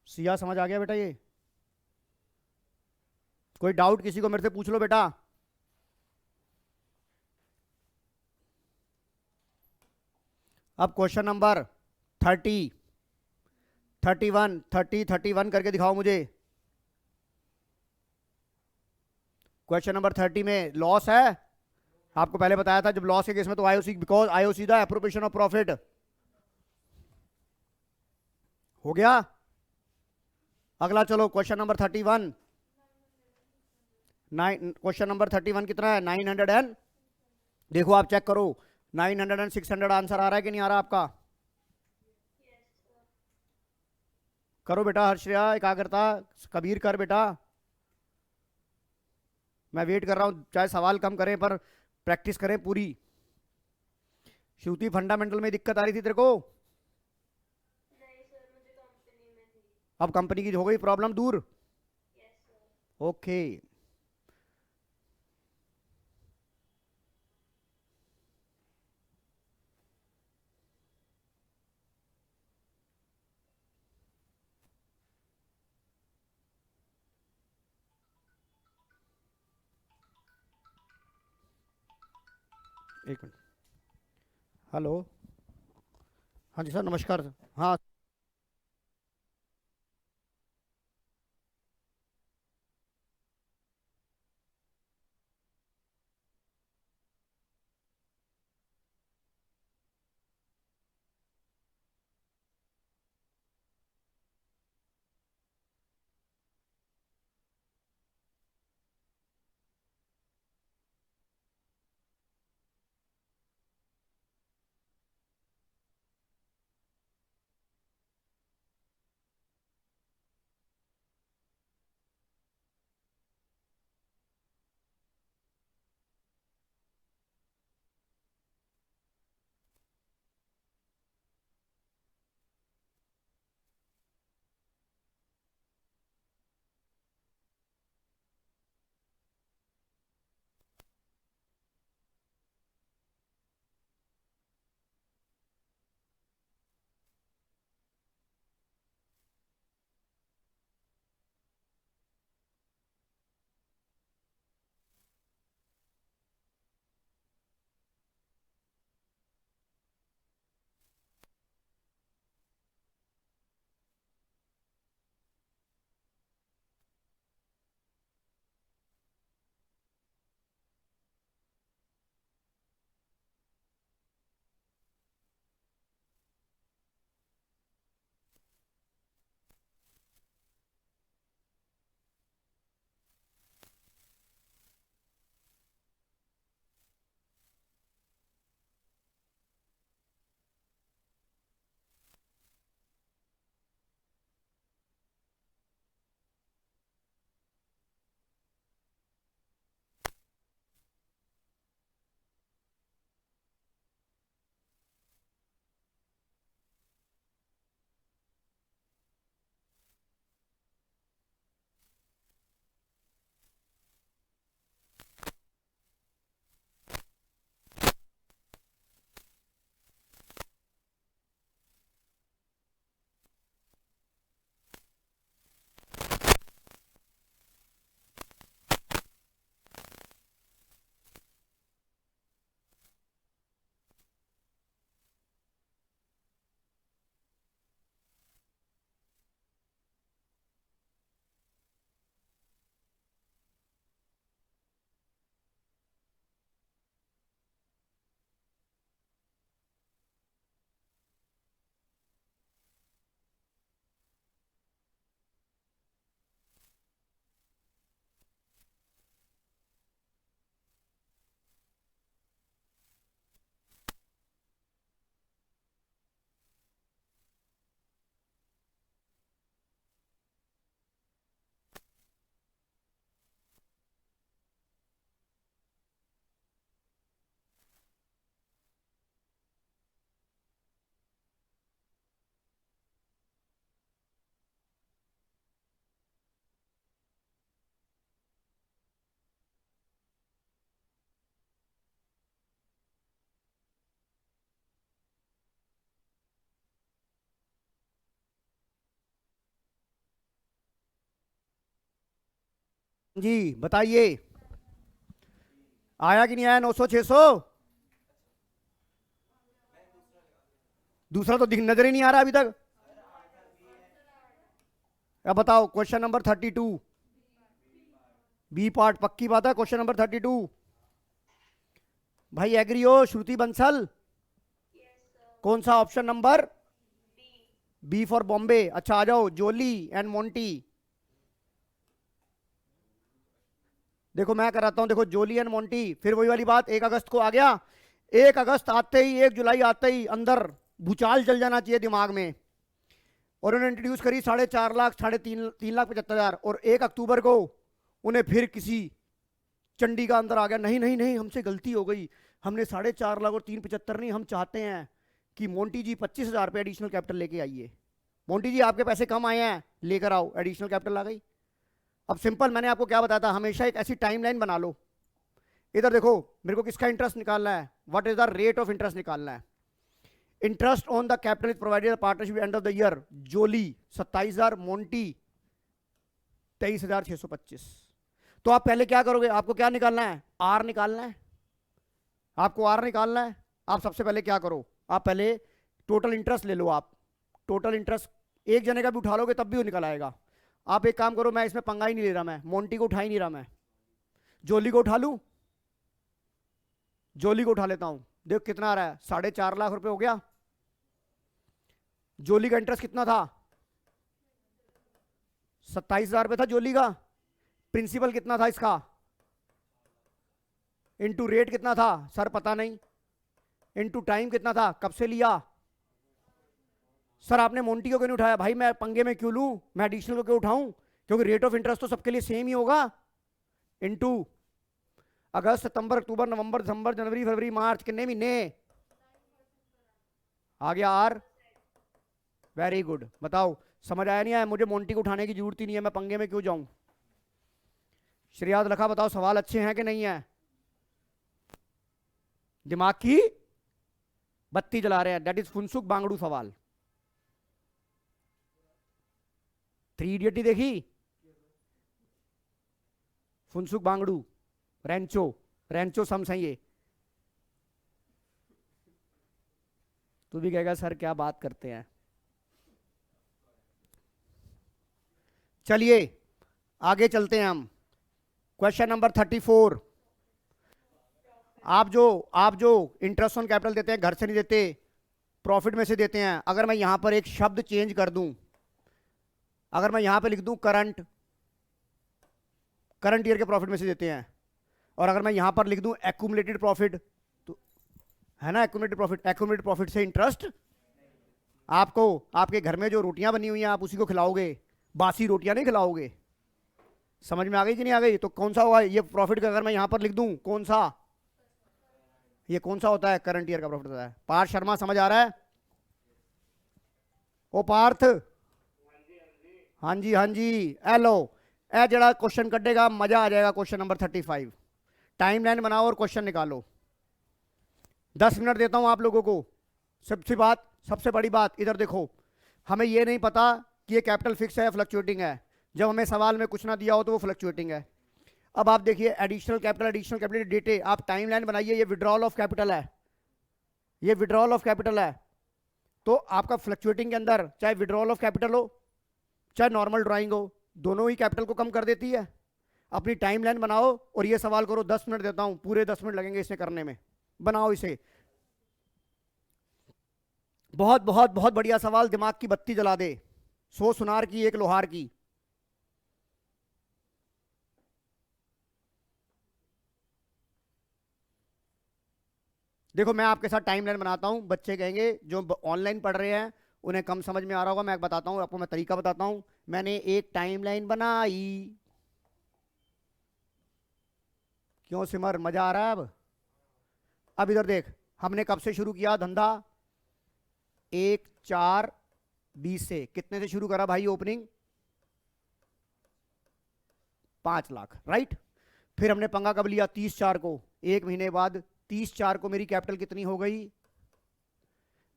सिया समझ आ गया बेटा ये, कोई डाउट किसी को मेरे से पूछ लो बेटा। अब क्वेश्चन नंबर 30, 31, 30, 31 करके दिखाओ मुझे। क्वेश्चन नंबर 30 में लॉस है, आपको पहले बताया था जब लॉस के केस में तो IOC, because IOC the appropriation of profit. हो गया, अगला चलो क्वेश्चन नंबर 31। क्वेश्चन नंबर 31 कितना है, 900 एंड, देखो आप चेक करो, 900 एंड 600 आंसर आ रहा है कि नहीं आ रहा आपका, करो बेटा हर्षया, एकाग्रता, कबीर कर बेटा, मैं वेट कर रहा हूं, चाहे सवाल कम करें पर प्रैक्टिस करें पूरी। श्रुति फंडामेंटल में दिक्कत आ रही थी तेरे को, अब कंपनी की हो गई प्रॉब्लम दूर, ओके। एक मिनट, हेलो, हाँ जी सर नमस्कार सर। हाँ जी बताइए, आया कि नहीं आया 900 600? दूसरा तो दिख नजर ही नहीं आ रहा अभी तक। अब बताओ क्वेश्चन नंबर 32, बी पार्ट, पक्की बात है क्वेश्चन नंबर 32। भाई एग्री हो श्रुति बंसल? कौन सा option number? B for Bombay. अच्छा आ जाओ, जोली एंड मोंटी। देखो मैं कराता हूं, देखो जोली एंड मोंटी, फिर वही वाली बात, 1 अगस्त को आ गया। 1 अगस्त आते ही, 1 जुलाई आते ही अंदर भूचाल चल जाना चाहिए दिमाग में। और उन्होंने इंट्रोड्यूस करी 4.5 लाख, 3.75 लाख, और 1 अक्टूबर को उन्हें फिर किसी चंडी का अंदर आ गया, नहीं नहीं नहीं हमसे गलती हो गई, हमने 4.5 लाख और 3.75 नहीं, हम चाहते हैं कि मोंटी जी 25,000 रुपये एडिशनल कैपिटल लेके आइए। मोंटी जी आपके पैसे कम आए हैं, लेकर आओ, एडिशनल कैपिटल आ गई। अब सिंपल, मैंने आपको क्या बताया था, हमेशा एक ऐसी टाइमलाइन बना लो। इधर देखो, मेरे को किसका इंटरेस्ट निकालना है, what is the rate of interest निकालना है। Interest on the capital is provided partnership end of the year, Jolly 27,000, Monty 23,625। तो आप पहले क्या करोगे, आपको क्या निकालना है, आर निकालना है, आपको आर निकालना है। आप सबसे पहले क्या करो, आप पहले टोटल इंटरेस्ट ले लो। आप टोटल इंटरेस्ट एक जने का भी उठा लोगे तब भी वो निकल आएगा। आप एक काम करो, मैं इसमें पंगा ही नहीं ले रहा, मैं मोंटी को उठा ही नहीं रहा, मैं जोली को उठा लूं, जोली को उठा लेता हूं। देखो कितना आ रहा है, 4.5 लाख रुपए हो गया। जोली का इंटरेस्ट कितना था, 27,000 रुपए था जोली का। प्रिंसिपल कितना था इसका, इनटू रेट कितना था सर पता नहीं, इनटू टाइम कितना था, कब से लिया सर आपने मोंटी को क्यों नहीं उठाया, भाई मैं पंगे में क्यों लूं, मैं एडिशनल को क्यों उठाऊं, क्योंकि रेट ऑफ इंटरेस्ट तो सबके लिए सेम ही होगा। इनटू अगस्त सितंबर अक्टूबर नवंबर दिसंबर जनवरी फरवरी मार्च, कितने महीने आ गया आर। वेरी गुड, बताओ समझ आया नहीं आया, मुझे मोंटी को उठाने की जरूरत ही नहीं है, मैं पंगे में क्यों जाऊं। श्रेयाद लखा बताओ सवाल अच्छे हैं कि नहीं है, दिमाग की बत्ती जला रहे हैं, दैट इज फुनसुक बांगड़ू सवाल। 3 इडियट ही देखी, फुनसुक बांगड़ू, रेंचो, रेंचो सम्स हैं ये। तू भी कहेगा सर क्या बात करते हैं। चलिए आगे चलते हैं हम, क्वेश्चन नंबर 34। आप जो इंटरेस्ट ऑन कैपिटल देते हैं घर से नहीं देते, प्रॉफिट में से देते हैं। अगर मैं यहां पर एक शब्द चेंज कर दूं, अगर मैं यहां पे लिख दूं करंट, करंट ईयर के प्रॉफिट में से देते हैं, और अगर मैं यहां पर लिख दूं एक्यूमुलेटेड प्रॉफिट, तो है ना एक्यूमुलेटेड प्रॉफिट, एक्यूमुलेटेड प्रॉफिट से इंटरेस्ट। आपको आपके घर में जो रोटियां बनी हुई हैं आप उसी को खिलाओगे, बासी रोटियां नहीं खिलाओगे। समझ में आ गई कि नहीं आ गई, तो कौन सा होगा ये प्रॉफिट का, अगर मैं यहां पर लिख दूं कौन सा, ये कौन सा होता है, करंट ईयर का प्रॉफिट होता है। पार्थ शर्मा समझ आ रहा है, ओ पार्थ, हाँ जी हाँ जी। एलो ए जरा क्वेश्चन कटेगा, मजा आ जाएगा। क्वेश्चन नंबर 35, टाइमलाइन बनाओ और क्वेश्चन निकालो। 10 मिनट देता हूं आप लोगों को। सबसे बड़ी बात इधर देखो, हमें यह नहीं पता कि ये कैपिटल फिक्स है या फ्लक्चुएटिंग है। जब हमें सवाल में कुछ ना दिया हो तो वो फ्लक्चुएटिंग है। अब आप देखिए एडिशनल कैपिटल डेटे, आप टाइमलाइन बनाइए, ये विड्रॉल ऑफ कैपिटल है, ये विड्रॉल ऑफ कैपिटल है। तो आपका फ्लक्चुएटिंग के अंदर चाहे विड्रॉल ऑफ कैपिटल हो चाहे नॉर्मल ड्राइंग हो, दोनों ही कैपिटल को कम कर देती है। अपनी टाइमलाइन बनाओ और ये सवाल करो। 10 मिनट देता हूं, पूरे 10 मिनट लगेंगे इसे करने में। बनाओ इसे, बहुत बहुत बहुत बढ़िया सवाल, दिमाग की बत्ती जला दे। 100 सुनार की एक लोहार की। देखो मैं आपके साथ टाइमलाइन बनाता हूं, बच्चे कहेंगे जो ऑनलाइन पढ़ रहे हैं उन्हें कम समझ में आ रहा होगा, मैं बताता हूं आपको, मैं तरीका बताता हूं। मैंने एक टाइमलाइन बनाई, क्यों सिमर मजा आ रहा है अब इधर देख, हमने कब से शुरू किया धंधा, 1/4/20 से। कितने से शुरू करा भाई ओपनिंग, 5 लाख, राइट। फिर हमने पंगा कब लिया, 30/4 को, एक महीने बाद। 30/4 को मेरी कैपिटल कितनी हो गई,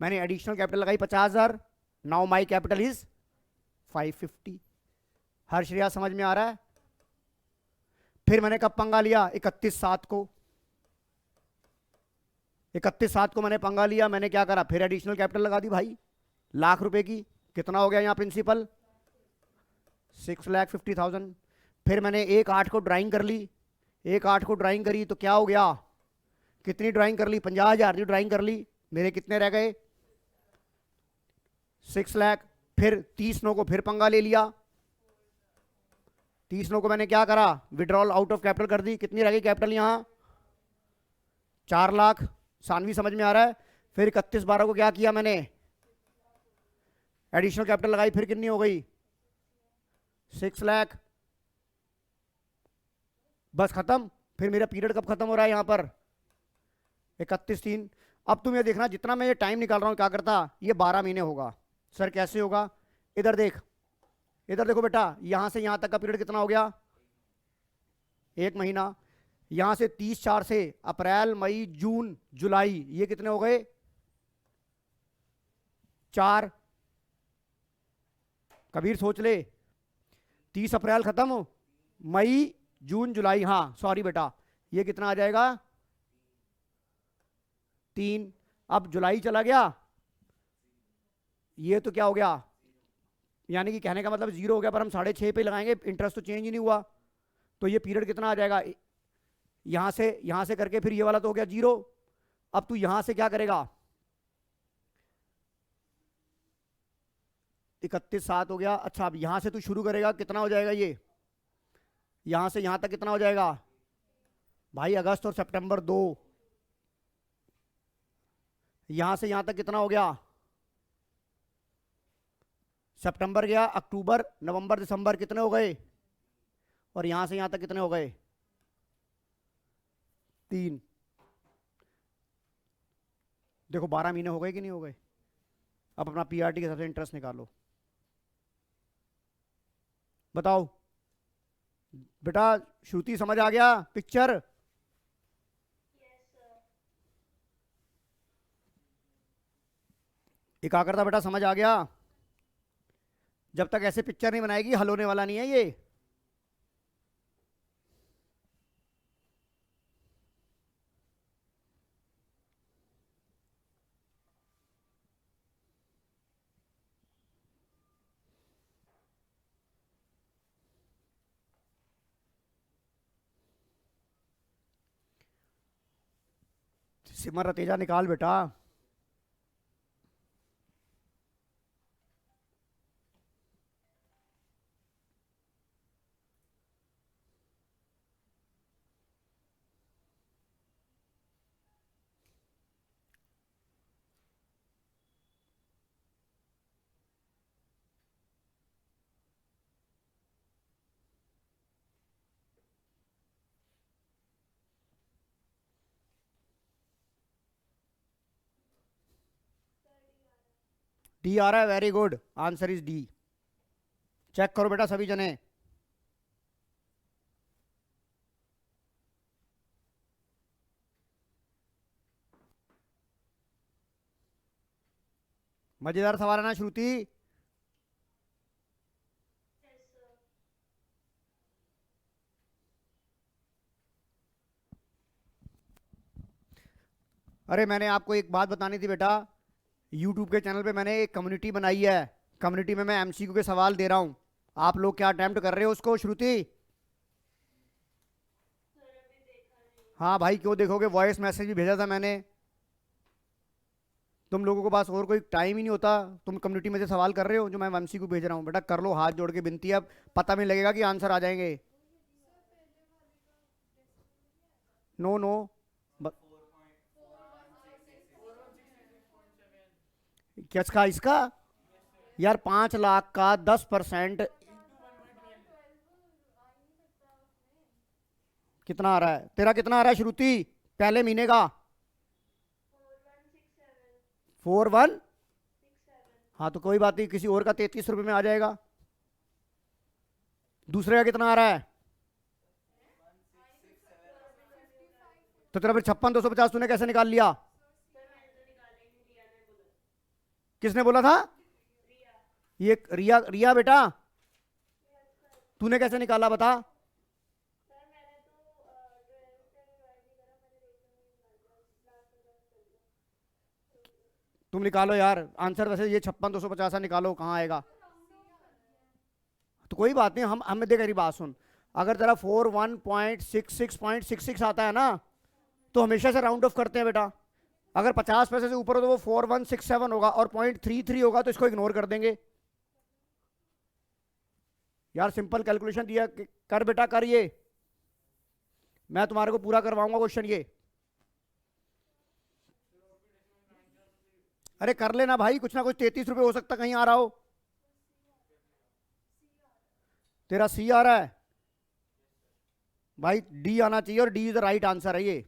मैंने एडिशनल कैपिटल लगाई 50,000। Now my capital is 550। हर्ष रिया समझ में आ रहा है। फिर मैंने कब पंगा लिया? 31/7 को। 31/7 को मैंने पंगा लिया, मैंने क्या करा? फिर एडिशनल कैपिटल लगा दी भाई, ₹1,00,000 की। कितना हो गया यहाँ प्रिंसिपल? 6,50,000। फिर मैंने 1/8 को ड्राइंग कर ली, 1/8 को ड्राइंग करी तो क्या हो गया? कितनी ड्राइंग कर ली? 50,000 की ड्राइंग कर ली। मेरे कितने रह गए? 6,00,000। फिर 30/9 को फिर पंगा ले लिया, 30/9 को मैंने क्या करा? विड्रॉल आउट ऑफ कैपिटल कर दी। कितनी रह गई कैपिटल यहाँ? 4,00,000। सानवी समझ में आ रहा है? फिर 31/12 को क्या किया मैंने? एडिशनल कैपिटल लगाई, फिर कितनी हो गई? 6,00,000। बस खत्म। फिर मेरा पीरियड कब खत्म हो रहा है यहाँ पर? 31/3। अब तुम ये देखना, जितना मैं ये टाइम निकाल रहा हूं क्या करता, ये 12 महीने होगा। सर कैसे होगा? इधर देख, इधर देखो बेटा, यहां से यहां तक का पीरियड कितना हो गया? 1 महीना। यहां से 30/4 से अप्रैल मई जून जुलाई, ये कितने हो गए? 4। कबीर सोच ले, 30 अप्रैल खत्म, मई जून जुलाई, हाँ सॉरी बेटा, ये कितना आ जाएगा? 3। अब जुलाई चला गया, ये तो क्या हो गया? यानी कि कहने का मतलब 0 हो गया, पर हम 6.5 पे लगाएंगे, इंटरेस्ट तो चेंज ही नहीं हुआ। तो ये पीरियड कितना आ जाएगा? यहां से करके फिर ये वाला तो हो गया 0। अब तू यहां से क्या करेगा? 31/7 हो गया। अच्छा, अब यहां से तू शुरू करेगा, कितना हो जाएगा ये? यहां से यहां तक कितना हो जाएगा भाई? अगस्त और सितंबर 2। यहां से यहां तक कितना हो गया? सितंबर गया, अक्टूबर नवंबर दिसंबर, कितने हो गए? और यहां से यहां तक कितने हो गए? 3। देखो 12 महीने हो गए कि नहीं हो गए? अब अपना पीआरटी के हिसाब से इंटरेस्ट निकालो, बताओ बेटा। श्रुति समझ आ गया पिक्चर? एकाग्रता बेटा समझ आ गया? जब तक ऐसे पिक्चर नहीं बनाएगी हल होने वाला नहीं है ये। सिमर रतेजा निकाल बेटा। डी आ रहा है, very good, answer is D. Check करो बेटा सभी जने। मजेदार सवाल है ना श्रुति? अरे मैंने आपको एक बात बतानी थी बेटा, यूट्यूब के चैनल पे मैंने एक कम्युनिटी बनाई है, कम्युनिटी में मैं एमसीक्यू के सवाल दे रहा हूं। आप लोग क्या अटेम्प्ट कर रहे हो उसको श्रुति? हाँ भाई, क्यों देखोगे, वॉइस मैसेज भी भेजा था मैंने। तुम लोगों के पास और कोई टाइम ही नहीं होता, तुम कम्युनिटी में से सवाल कर रहे हो जो मैं एमसीक्यू भेज रहा हूँ। बेटा कर लो, हाथ जोड़ के विनती है, अब पता नहीं लगेगा कि आंसर आ जाएंगे। नो नो, किसका? इसका यार 5,00,000 का 10%। कितना आ रहा है तेरा? कितना आ रहा है श्रुति पहले महीने का? 41। हाँ तो कोई बात नहीं, किसी और का 33 रुपए में आ जाएगा। दूसरे का कितना आ रहा है? तो तेरा फिर 56,250 तूने कैसे निकाल लिया? किसने बोला था? ये रिया, रिया बेटा तूने कैसे निकाला बता? तुम निकालो यार आंसर, वैसे ये 56,250 निकालो, कहाँ आएगा? तो कोई बात नहीं, हम हमें देख रही बात सुन, अगर तेरा 41.66.66 आता है ना, तो हमेशा से राउंड ऑफ करते हैं बेटा। अगर 50 पैसे से ऊपर हो तो वो 4167 होगा, और 0.33 होगा तो इसको इग्नोर कर देंगे। यार सिंपल कैलकुलेशन दिया, कर बेटा कर, ये मैं तुम्हारे को पूरा करवाऊंगा क्वेश्चन ये। अरे कर लेना भाई, कुछ ना कुछ 33 रुपए हो सकता कहीं आ रहा हो। तेरा सी आ रहा है भाई, डी आना चाहिए, और D is the right answer है ये।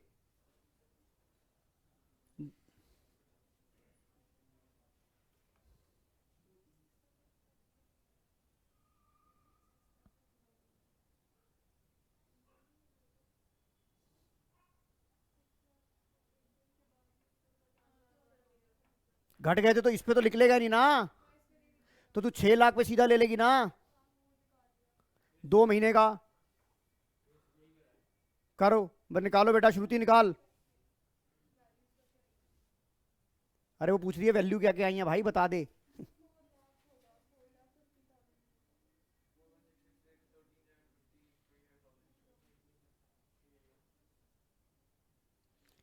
घट गए थे तो इस पे तो लिख लेगा नहीं ना, तो तू 6 लाख पे सीधा ले लेगी ना, 2 महीने का। करो, बस निकालो बेटा, श्रुति निकाल। अरे वो पूछ रही है वैल्यू क्या क्या आई है भाई, बता दे।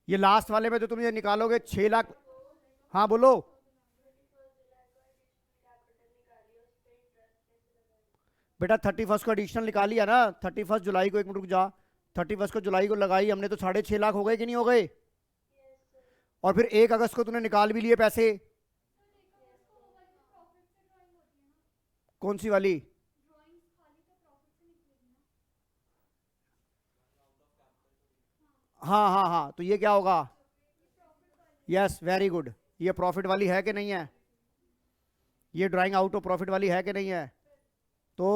ये लास्ट वाले में तो तुम ये निकालोगे 6 लाख। हाँ बोलो। बेटा 31 को एडिशनल निकाली है ना, 31 जुलाई को, एक मिनट रुक जा, 31 को जुलाई को लगाई हमने तो 6.5 लाख हो गए कि नहीं हो गए? और फिर 1 अगस्त को तूने निकाल भी लिए पैसे। कौन सी वाली? हाँ हाँ हाँ, तो ये क्या होगा? यस वेरी गुड, ये प्रॉफिट वाली है कि नहीं है? ये ड्राइंग आउट ऑफ प्रॉफिट वाली है कि नहीं है? तो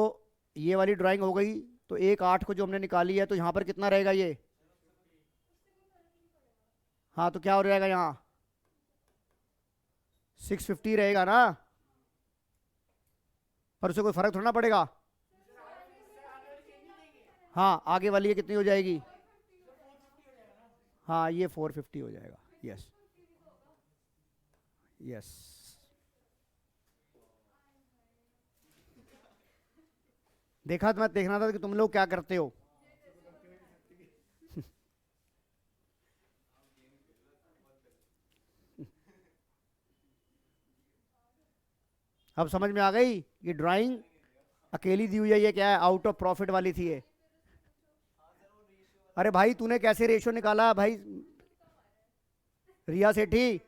ये वाली ड्राइंग हो गई। तो 1/8 को जो हमने निकाली है, तो यहाँ पर कितना रहेगा ये? हाँ तो क्या हो जाएगा यहाँ? 650 रहेगा ना, पर उससे कोई फर्क थोड़ा ना पड़ेगा। हाँ आगे वाली ये कितनी हो जाएगी? हाँ ये 450 हो जाएगा। Yes yes. देखा तो मैं देखना था कि तुम लोग क्या करते हो। अब समझ में आ गई, ये ड्राइंग अकेली दी हुई है, ये क्या है? आउट ऑफ प्रॉफिट वाली थी ये। अरे भाई तूने कैसे रेशो निकाला भाई? रिया सेठी,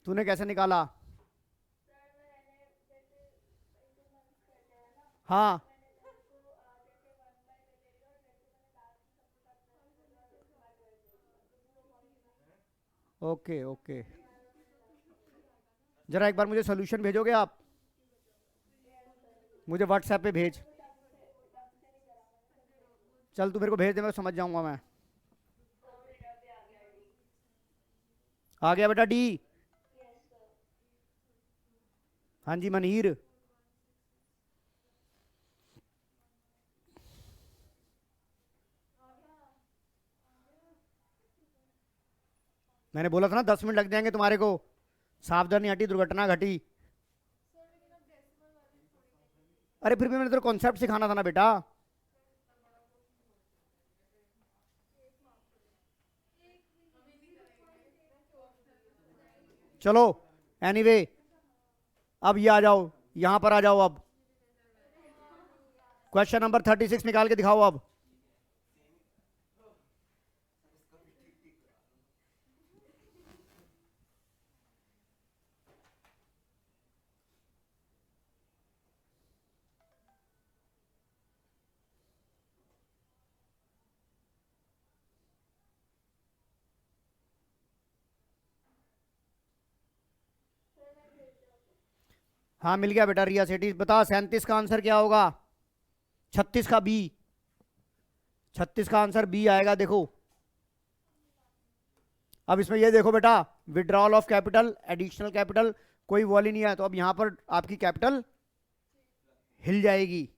तूने कैसे निकाला? हाँ ओके ओके, जरा एक बार मुझे सोल्यूशन भेजोगे आप? मुझे व्हाट्सएप पे भेज। चल तू मेरे को भेज दे, मैं समझ जाऊंगा मैं। आ गया बेटा डी। हाँ जी मनहीर। मैंने बोला था ना 10 मिनट लग जाएंगे तुम्हारे को। सावधानी हटी, दुर्घटना घटी। अरे फिर भी मैंने तेरे कॉन्सेप्ट सिखाना था ना बेटा। चलो एनीवे, अब ये आ जाओ, यहां पर आ जाओ अब। क्वेश्चन नंबर 36 निकाल के दिखाओ अब। हाँ मिल गया बेटा रिया सेठी, बता 37 का आंसर क्या होगा? 36 का बी, 36 का आंसर बी आएगा देखो। अब इसमें ये देखो बेटा, withdrawal of capital, additional capital, कोई वॉल ही नहीं है, तो अब यहां पर आपकी कैपिटल हिल जाएगी।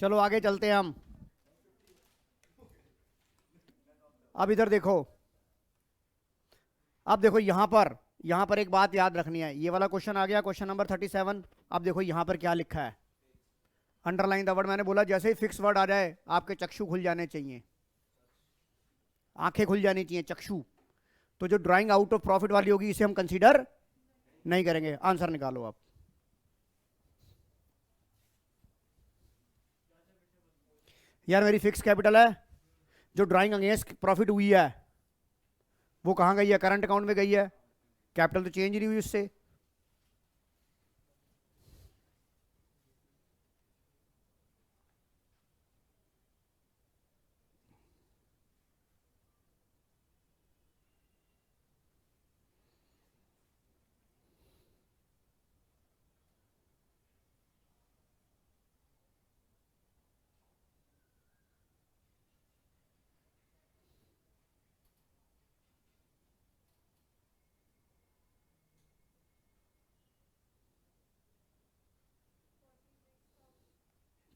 चलो आगे चलते हैं हम। अब इधर देखो, अब देखो यहां पर एक बात याद रखनी है। ये वाला क्वेश्चन आ गया, क्वेश्चन नंबर 37। अब देखो यहां पर क्या लिखा है, अंडरलाइन द वर्ड। मैंने बोला जैसे ही फिक्स वर्ड आ जाए आपके चक्षु खुल जाने चाहिए, आंखें खुल जानी चाहिए, चक्षु। तो जो ड्राइंग आउट ऑफ प्रॉफिट वाली होगी इसे हम कंसीडर नहीं करेंगे। आंसर निकालो आप। यार मेरी फिक्स कैपिटल है, जो ड्राइंग अगेंस्ट प्रॉफिट हुई है वो कहां गई है? करंट अकाउंट में गई है। कैपिटल तो चेंज नहीं हुई उससे।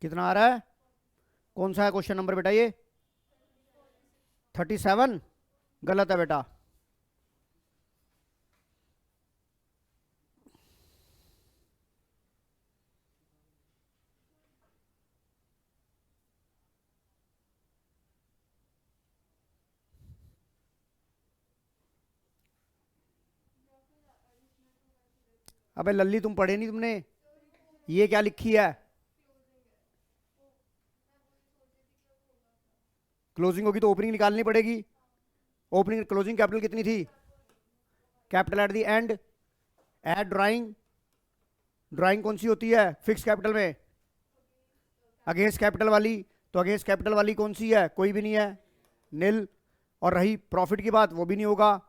कितना आ रहा है? कौन सा है क्वेश्चन नंबर बेटा ये? 37। गलत है बेटा। अबे लल्ली तुम पढ़े नहीं तुमने? ये क्या लिखी है? क्लोजिंग होगी तो ओपनिंग निकालनी पड़ेगी। ओपनिंग क्लोजिंग कैपिटल कितनी थी? Capital at the end. Add drawing. Drawing कौन सी होती है फिक्स कैपिटल में? अगेंस्ट कैपिटल वाली। तो अगेंस्ट कैपिटल वाली कौन सी है? कोई भी नहीं है, नील। और रही प्रॉफिट की बात, वो भी नहीं होगा।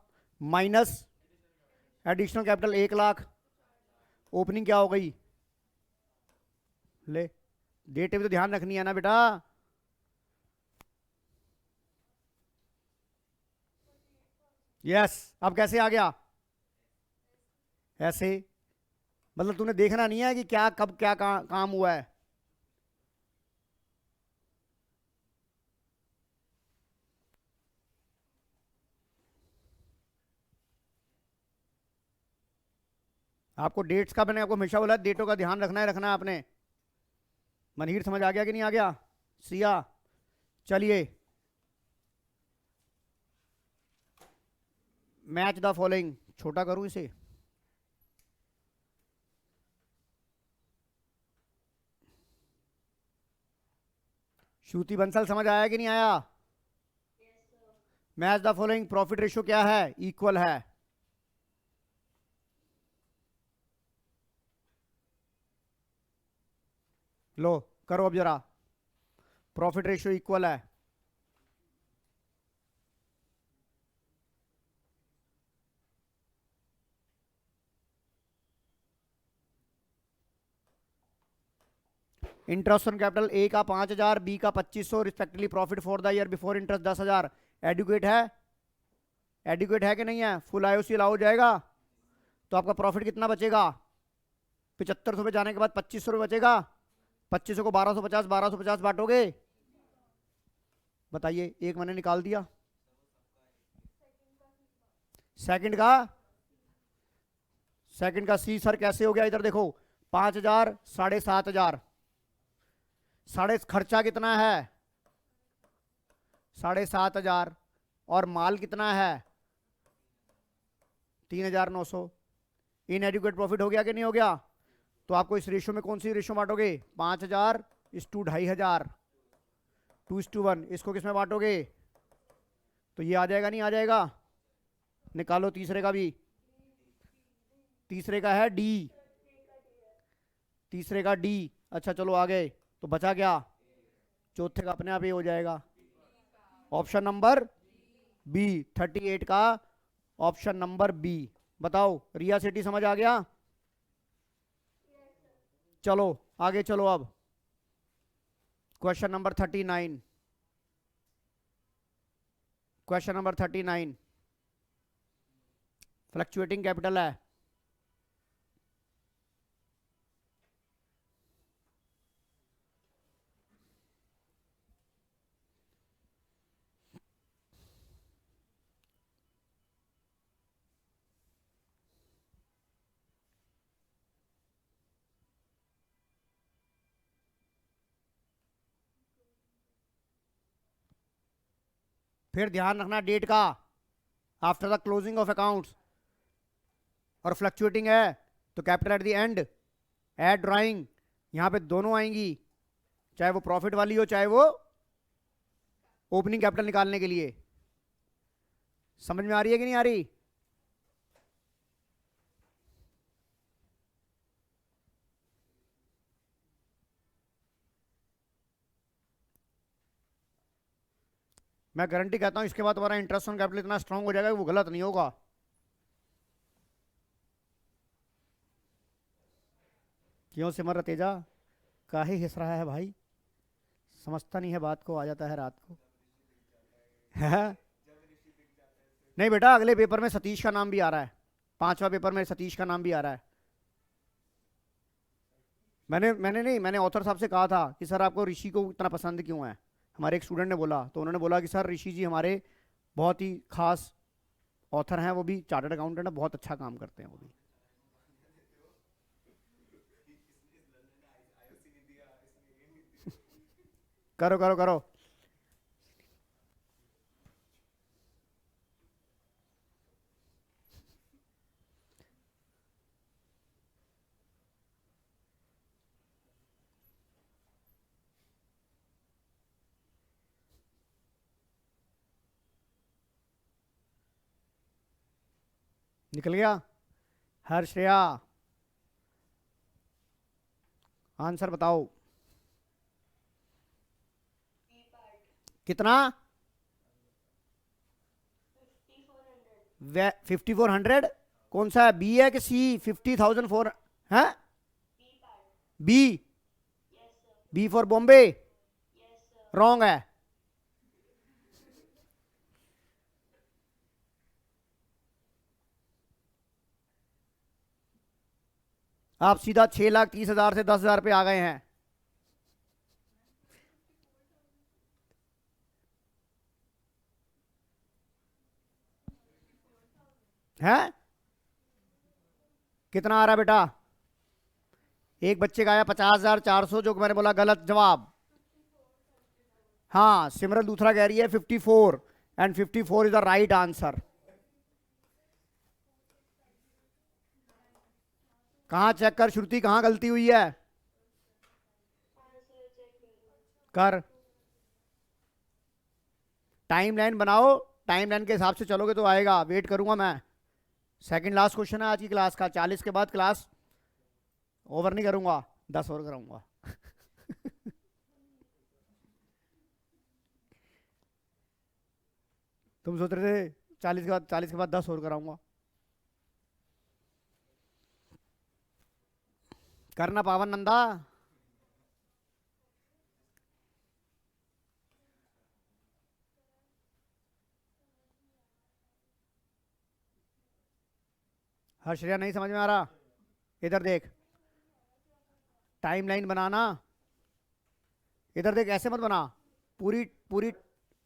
Minus additional capital 1 lakh. Opening क्या हो गई? ले, डेट भी तो ध्यान रखनी है ना बेटा। यस। अब कैसे आ गया? ऐसे। मतलब तूने देखना नहीं है कि क्या कब क्या काम हुआ है। आपको डेट्स का मैंने आपको हमेशा बोला, डेटों का ध्यान रखना है आपने। मनहीर समझ आ गया कि नहीं आ गया? सिया, चलिए। मैच द फॉलोइंग, छोटा करूं इसे? श्रुति बंसल समझ आया कि नहीं आया? Match the following, profit ratio क्या है? इक्वल है। लो करो अब जरा। प्रॉफिट रेशियो इक्वल है। इंटरेस्ट ऑन कैपिटल, ए का 5,000, बी का 2,500 respectively. Profit for the year before interest 10,000। Adequate है? एडुकेट है कि नहीं है? फुल आईओसी अलाउ हो जाएगा। तो आपका प्रॉफिट कितना बचेगा? 75 पे जाने के बाद 2,500 बचेगा। 2,500 को 1,250, 1,250 बांटोगे? बताइए, एक मैंने निकाल दिया। सेकंड का? सेकंड का सी सर कैसे हो गया? इधर देखो, 5,000, 7,500। साढ़े खर्चा कितना है? 7,500। और माल कितना है? 3,900। इनएडिक्वेट प्रॉफिट हो गया कि नहीं हो गया? तो आपको इस रेशियो में कौन सी रेशियो बांटोगे? 5,000 इस टू 2,500, 2:1। इसको किस में बांटोगे? तो ये आ जाएगा नहीं आ जाएगा? निकालो तीसरे का भी। तीसरे का है डी। तीसरे का डी। अच्छा चलो आ गए। तो बचा क्या? चौथे का अपने आप ही हो जाएगा। ऑप्शन नंबर बी, 38 का ऑप्शन नंबर बी। बताओ रिया सिटी समझ आ गया? चलो आगे चलो अब। Question number 39। Question number 39 fluctuating capital है। फिर ध्यान रखना डेट का, after the closing of accounts. और फ्लक्चुएटिंग है तो capital at the end, add drawing, यहां पे दोनों आएंगी, चाहे वो प्रॉफिट वाली हो चाहे वो ओपनिंग कैपिटल निकालने के लिए। समझ में आ रही है कि नहीं आ रही? मैं गारंटी कहता हूं इसके बाद तुम्हारा इंटरेस्ट ऑन कैपिटल इतना स्ट्रांग हो जाएगा कि वो गलत नहीं होगा। क्यों सिमर तेजा, काहे हिस रहा है भाई? समझता नहीं है बात को, आ जाता है रात को। है? नहीं बेटा, अगले पेपर में सतीश का नाम भी आ रहा है, 5वां पेपर में सतीश का नाम भी आ रहा है। मैंने ऑथर साहब से कहा था कि सर आपको ऋषि को इतना पसंद क्यों है। हमारे एक स्टूडेंट ने बोला, तो उन्होंने बोला कि सर ऋषि जी हमारे बहुत ही खास ऑथर हैं, वो भी चार्टर्ड अकाउंटेंट है, बहुत अच्छा काम करते हैं वो भी। करो करो करो। निकल गया? हर्षया आंसर बताओ कितना? 5400। कौन सा है, बी है कि सी? 50,004 है? B, B for Bombay. Wrong है। आप सीधा 6,30,000 से 10,000 पे आ गए हैं। हैं? कितना आ रहा है बेटा? एक बच्चे का आया 50,400, जो मैंने बोला गलत जवाब। हाँ, सिमरन दूसरा कह रही है 54, and 54 is the right answer. कहां चेक कर श्रुति, कहां गलती हुई है? कर, टाइमलाइन बनाओ, टाइमलाइन के हिसाब से चलोगे तो आएगा। वेट करूंगा मैं। सेकंड लास्ट क्वेश्चन है आज की क्लास का, 40 के बाद क्लास ओवर नहीं करूंगा, 10 और कराऊंगा। तुम सोच रहे थे 40 के बाद 10 और कराऊंगा। करना पावन नंदा। हर्षया नहीं समझ में आ रहा? इधर देख, टाइमलाइन बनाना, इधर देख, ऐसे मत बना, पूरी पूरी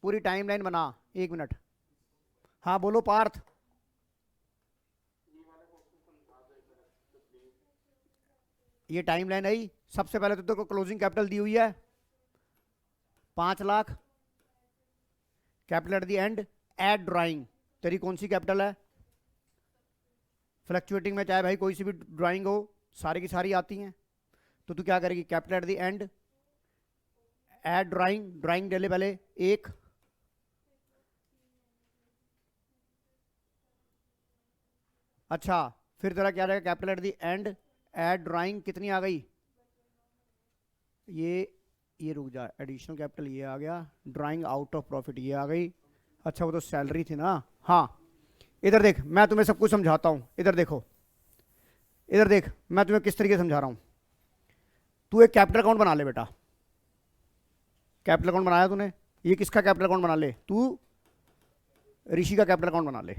पूरी टाइमलाइन बना। 1 मिनट। हाँ बोलो पार्थ। ये टाइमलाइन आई, सबसे पहले तो तेरे को क्लोजिंग कैपिटल दी हुई है 5 lakh, capital at the end, add drawing. तेरी कौन सी कैपिटल है? फ्लक्चुएटिंग में चाहे भाई कोई सी भी ड्राइंग हो, सारी की सारी आती हैं। तो तू क्या करेगी, capital at the end, add drawing, drawing डेले पहले 1, अच्छा फिर तेरा क्या रहेगा, capital at the end, add drawing, कितनी आ गई? ये रुक जा, एडिशनल कैपिटल ये आ गया, ड्राइंग आउट ऑफ प्रॉफिट ये आ गई। अच्छा वो तो सैलरी थी ना। हाँ इधर देख, मैं तुम्हें सब कुछ समझाता हूं, इधर देखो, इधर देख, मैं तुम्हें किस तरीके से समझा रहा हूं। तू एक कैपिटल अकाउंट बना ले बेटा, कैपिटल अकाउंट बनाया तूने, ये किसका कैपिटल अकाउंट बना ले? तू ऋषि का कैपिटल अकाउंट बना ले।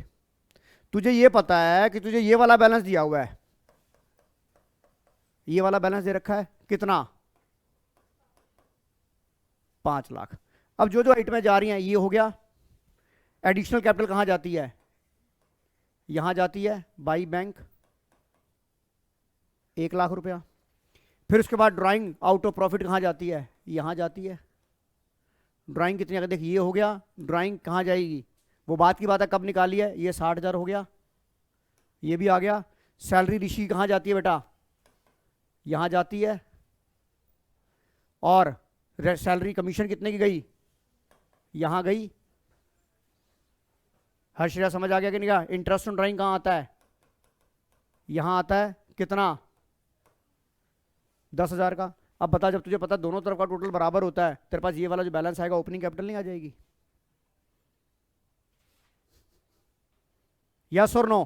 तुझे ये पता है कि तुझे ये वाला बैलेंस दिया हुआ है, ये वाला बैलेंस दे रखा है कितना? 5 लाख। अब जो जो आइटमें जा रही हैं ये हो गया। एडिशनल कैपिटल कहां जाती है? यहां जाती है, बाई बैंक 1 लाख रुपया। फिर उसके बाद ड्राइंग आउट ऑफ प्रॉफिट कहां जाती है? यहां जाती है, ड्राइंग कितनी आ गई, देखिए ये हो गया, ड्राइंग कहाँ जाएगी, वो बात की बात है, कब निकाली है, ये 60,000 हो गया, ये भी आ गया। सैलरी ऋषि कहाँ जाती है बेटा, यहाँ जाती है। और सैलरी कमीशन कितने की गई, यहाँ गई। हर्षिया समझ आ गया कि नहीं गया। इंटरेस्ट ऑन ड्राइंग कहाँ आता है, यहाँ आता है, कितना, 10,000 का। अब बता, जब तुझे पता दोनों तरफ का टोटल बराबर होता है, तेरे पास ये वाला जो बैलेंस आएगा ओपनिंग कैपिटल नहीं आ जाएगी, यस और नो।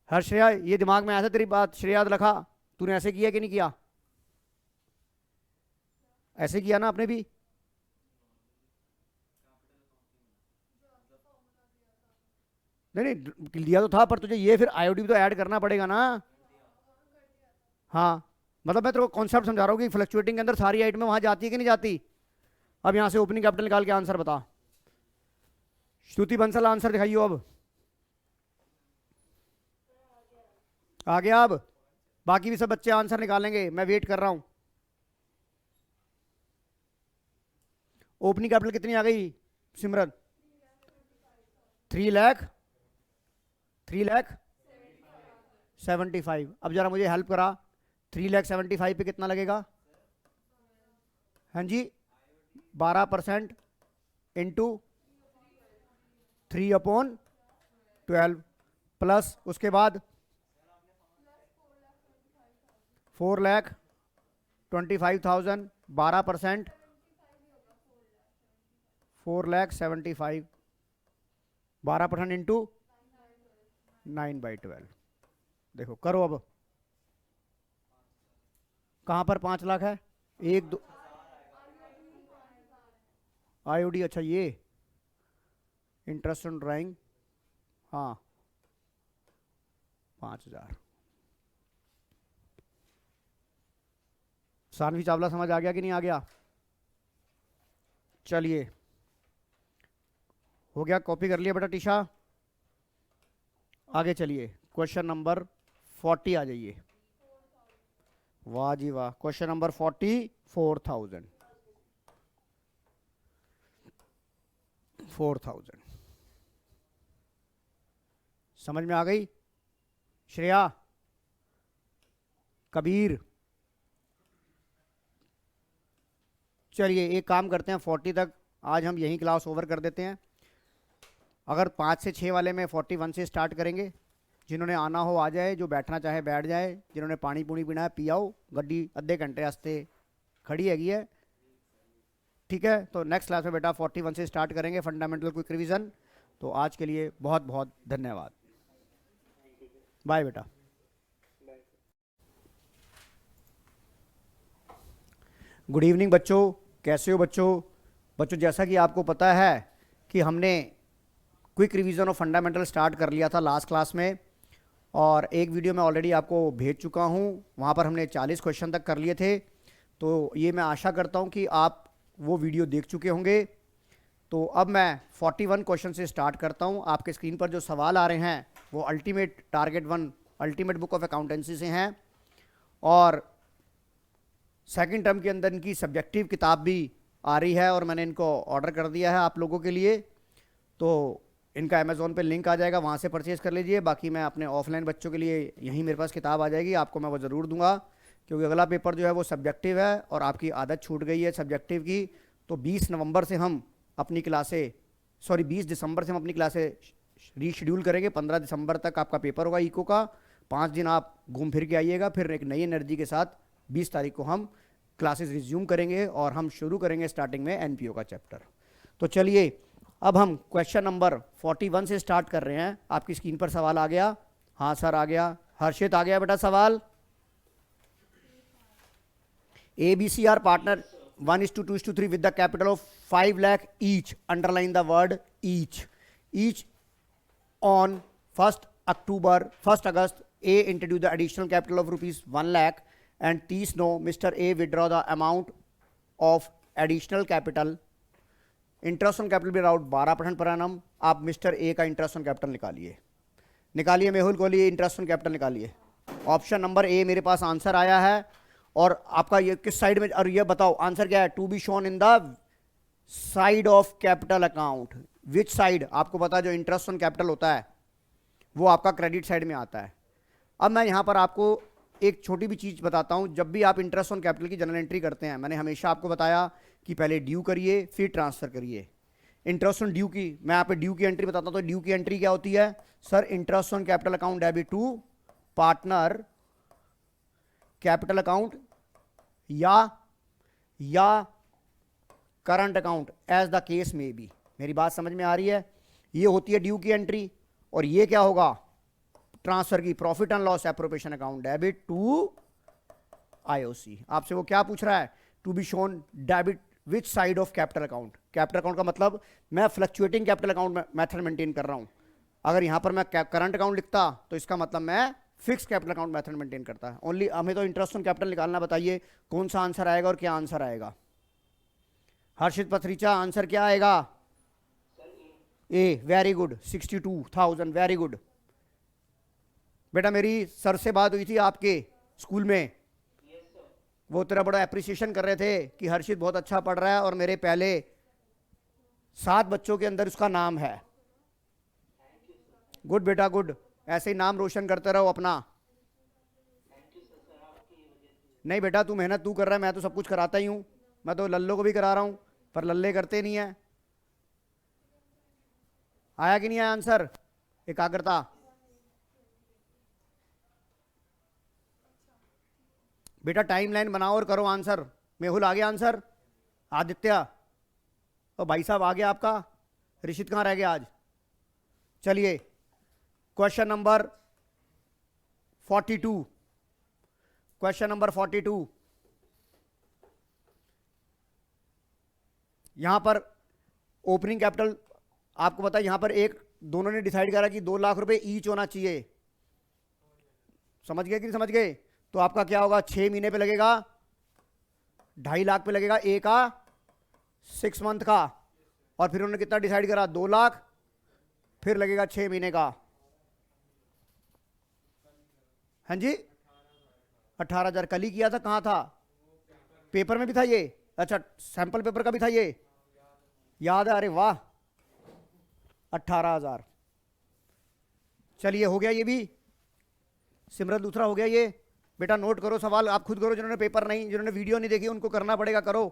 हर श्रेया ये दिमाग में ऐसा तेरी बात श्रेया लखा, तूने ऐसे किया कि नहीं किया, ऐसे किया ना आपने भी। नहीं नहीं लिया तो था, पर तुझे ये फिर आईओडी भी तो ऐड करना पड़ेगा ना। हाँ मतलब मैं तेरे को कॉन्सेप्ट समझा रहा हूँ कि फ्लक्चुएटिंग के अंदर सारी आइटमें वहां जाती है कि नहीं जाती। अब यहां से ओपनिंग कैपिटल निकाल के आंसर बता। श्रुति बंसल आंसर दिखाइयो अब, आ गया। अब बाकी भी सब बच्चे आंसर निकालेंगे, मैं वेट कर रहा हूं। ओपनिंग कैपिटल कितनी आ गई सिमरन, 3,75,000। अब जरा मुझे हेल्प करा, 3,75,000 पे कितना लगेगा, हाँ जी 12% इंटू 3/12 प्लस उसके बाद 4,25,000, 12%, 4,75,000, 12% इंटू 9/12। देखो करो अब, कहां पर 5 लाख है, एक दो आईओडी, अच्छा ये इंटरेस्ट ऑन ड्राइंग, हाँ 5,000। सानवी चावला समझ आ गया कि नहीं आ गया। चलिए हो गया, कॉपी कर लिया बेटा टीशा। आगे चलिए क्वेश्चन नंबर 40 आ जाइए। वाह जी वाह, क्वेश्चन नंबर 44,000। समझ में आ गई श्रेया, कबीर। चलिए एक काम करते हैं, 40 तक आज हम यहीं क्लास ओवर कर देते हैं। अगर 5 से 6 वाले में 41 से स्टार्ट करेंगे। जिन्होंने आना हो आ जाए, जो बैठना चाहे बैठ जाए, जिन्होंने पानी पूनी पीना है पी आओ, गड्डी अद्धे घंटे वास्ते खड़ी हैगी है, ठीक है। तो नेक्स्ट क्लास में बेटा 41 से स्टार्ट करेंगे फंडामेंटल क्विक रिवीजन। तो आज के लिए बहुत बहुत धन्यवाद, बाय बेटा। गुड इवनिंग बच्चों, कैसे हो बच्चों। बच्चों जैसा कि आपको पता है कि हमने quick revision of fundamental start कर लिया था लास्ट क्लास में, और एक वीडियो मैं ऑलरेडी आपको भेज चुका हूं, वहां पर हमने 40 क्वेश्चन तक कर लिए थे। तो ये मैं आशा करता हूं कि आप वो वीडियो देख चुके होंगे। तो अब मैं 41 क्वेश्चन से स्टार्ट करता हूं। आपके स्क्रीन पर जो सवाल आ रहे हैं वो ultimate target 1 ultimate book of accountancy से हैं, और सेकंड टर्म के अंदर इनकी सब्जेक्टिव किताब भी आ रही है और मैंने इनको ऑर्डर कर दिया है आप लोगों के लिए। तो इनका अमेज़ॉन पे लिंक आ जाएगा, वहाँ से परचेज़ कर लीजिए। बाकी मैं अपने ऑफलाइन बच्चों के लिए यहीं मेरे पास किताब आ जाएगी, आपको मैं वो ज़रूर दूंगा, क्योंकि अगला पेपर जो है वो सब्जेक्टिव है और आपकी आदत छूट गई है सब्जेक्टिव की। तो 20 नवंबर से हम अपनी क्लासें 20 दिसंबर से हम अपनी क्लासें रीशेड्यूल करेंगे। 15 दिसंबर तक आपका पेपर होगा इको का। 5 दिन आप घूम फिर के आइएगा, फिर एक नई एनर्जी के साथ 20 तारीख को हम क्लासेस रिज्यूम करेंगे और हम शुरू करेंगे स्टार्टिंग में एनपीओ का चैप्टर। तो चलिए अब हम क्वेश्चन नंबर 41 से स्टार्ट कर रहे हैं। आपकी स्क्रीन पर सवाल आ गया, हाँ सर आ गया। हर्षित आ गया बेटा सवाल। ABCR partner 1:2:3 with the capital of 5 lakh each. Underline the word each. Each on 1st August, A introduced the additional capital of rupees 1 lakh and T know Mr. A withdraw the amount of additional capital. Interest on capital भी around 12% per annum. आप mister A का interest on capital निकालिए Mehul Kohli, interest on capital निकालिए। Option number A मेरे पास answer आया है, और आपका ये किस साइड में, और ये बताओ आंसर क्या है। To be shown in the side of capital account. Which side? आपको पता है जो इंटरेस्ट ऑन कैपिटल होता है वो आपका क्रेडिट साइड में आता है। अब मैं यहां पर आपको एक छोटी भी चीज बताता हूं। जब भी आप इंटरेस्ट ऑन कैपिटल की जनरल एंट्री करते हैं, मैंने हमेशा आपको बताया कि पहले ड्यू करिए फिर ट्रांसफर करिए। इंटरेस्ट ऑन ड्यू की मैं यहाँ पे ड्यू की एंट्री बताता हूं। तो ड्यू की एंट्री क्या होती है sir? Interest on capital account debit to partner capital account या current account as the case may be. मेरी बात समझ में आ रही है? ये होती है ड्यू की एंट्री। और ये क्या होगा? ट्रांसफर की profit and loss appropriation account debit to IOC. आपसे वो क्या पूछ रहा है? To be shown debit which side of capital account. Capital account का मतलब मैं fluctuating capital account method maintain कर रहा हूं। अगर यहां पर मैं करंट अकाउंट लिखता तो इसका मतलब मैं fix capital account method maintain करता है। ओनली हमें तो इंटरेस्ट ऑन कैपिटल निकालना। बताइए कौन सा आंसर आएगा और क्या आंसर आएगा? हर्षित पथरीचा आंसर क्या आएगा? A. Very good, 62,000। Very good बेटा। मेरी सर से बात हुई थी आपके स्कूल में, वो तेरा बड़ा एप्रिसिएशन कर रहे थे कि हर्षित बहुत अच्छा पढ़ रहा है और मेरे पहले 7 बच्चों के अंदर उसका नाम है। गुड बेटा गुड, ऐसे ही नाम रोशन करते रहो अपना। नहीं बेटा, तू मेहनत तू कर रहा है, मैं तो सब कुछ कराता ही हूं। मैं तो लल्लो को भी करा रहा हूं, पर लल्ले करते नहीं है। आया कि नहीं आया आंसर? एकाग्रता। बेटा टाइमलाइन बनाओ और करो आंसर। मेहुल आ गया आंसर? आदित्य और भाई साहब आ गया आपका? ऋषित कहाँ रह गया आज? चलिए क्वेश्चन नंबर 42। Question number 42। यहां पर ओपनिंग कैपिटल आपको पता है, यहां पर एक दोनों ने डिसाइड करा कि 2 लाख रुपए ईच होना चाहिए। समझ गए कि नहीं समझ गए? तो आपका क्या होगा? 6 महीने पे लगेगा 2.5 लाख पे लगेगा ए का 6 मंथ का। और फिर उन्होंने कितना डिसाइड करा? 2 लाख। फिर लगेगा 6 महीने का। हाँ जी 18,000 कल ही किया था। कहां था? पेपर में भी था ये? अच्छा सैंपल पेपर का भी था ये? याद है? अरे वाह 18,000। चलिए हो गया ये भी। सिमरत दूसरा हो गया ये। बेटा नोट करो सवाल, आप खुद करो। जिन्होंने पेपर नहीं, जिन्होंने वीडियो नहीं देखी उनको करना पड़ेगा, करो।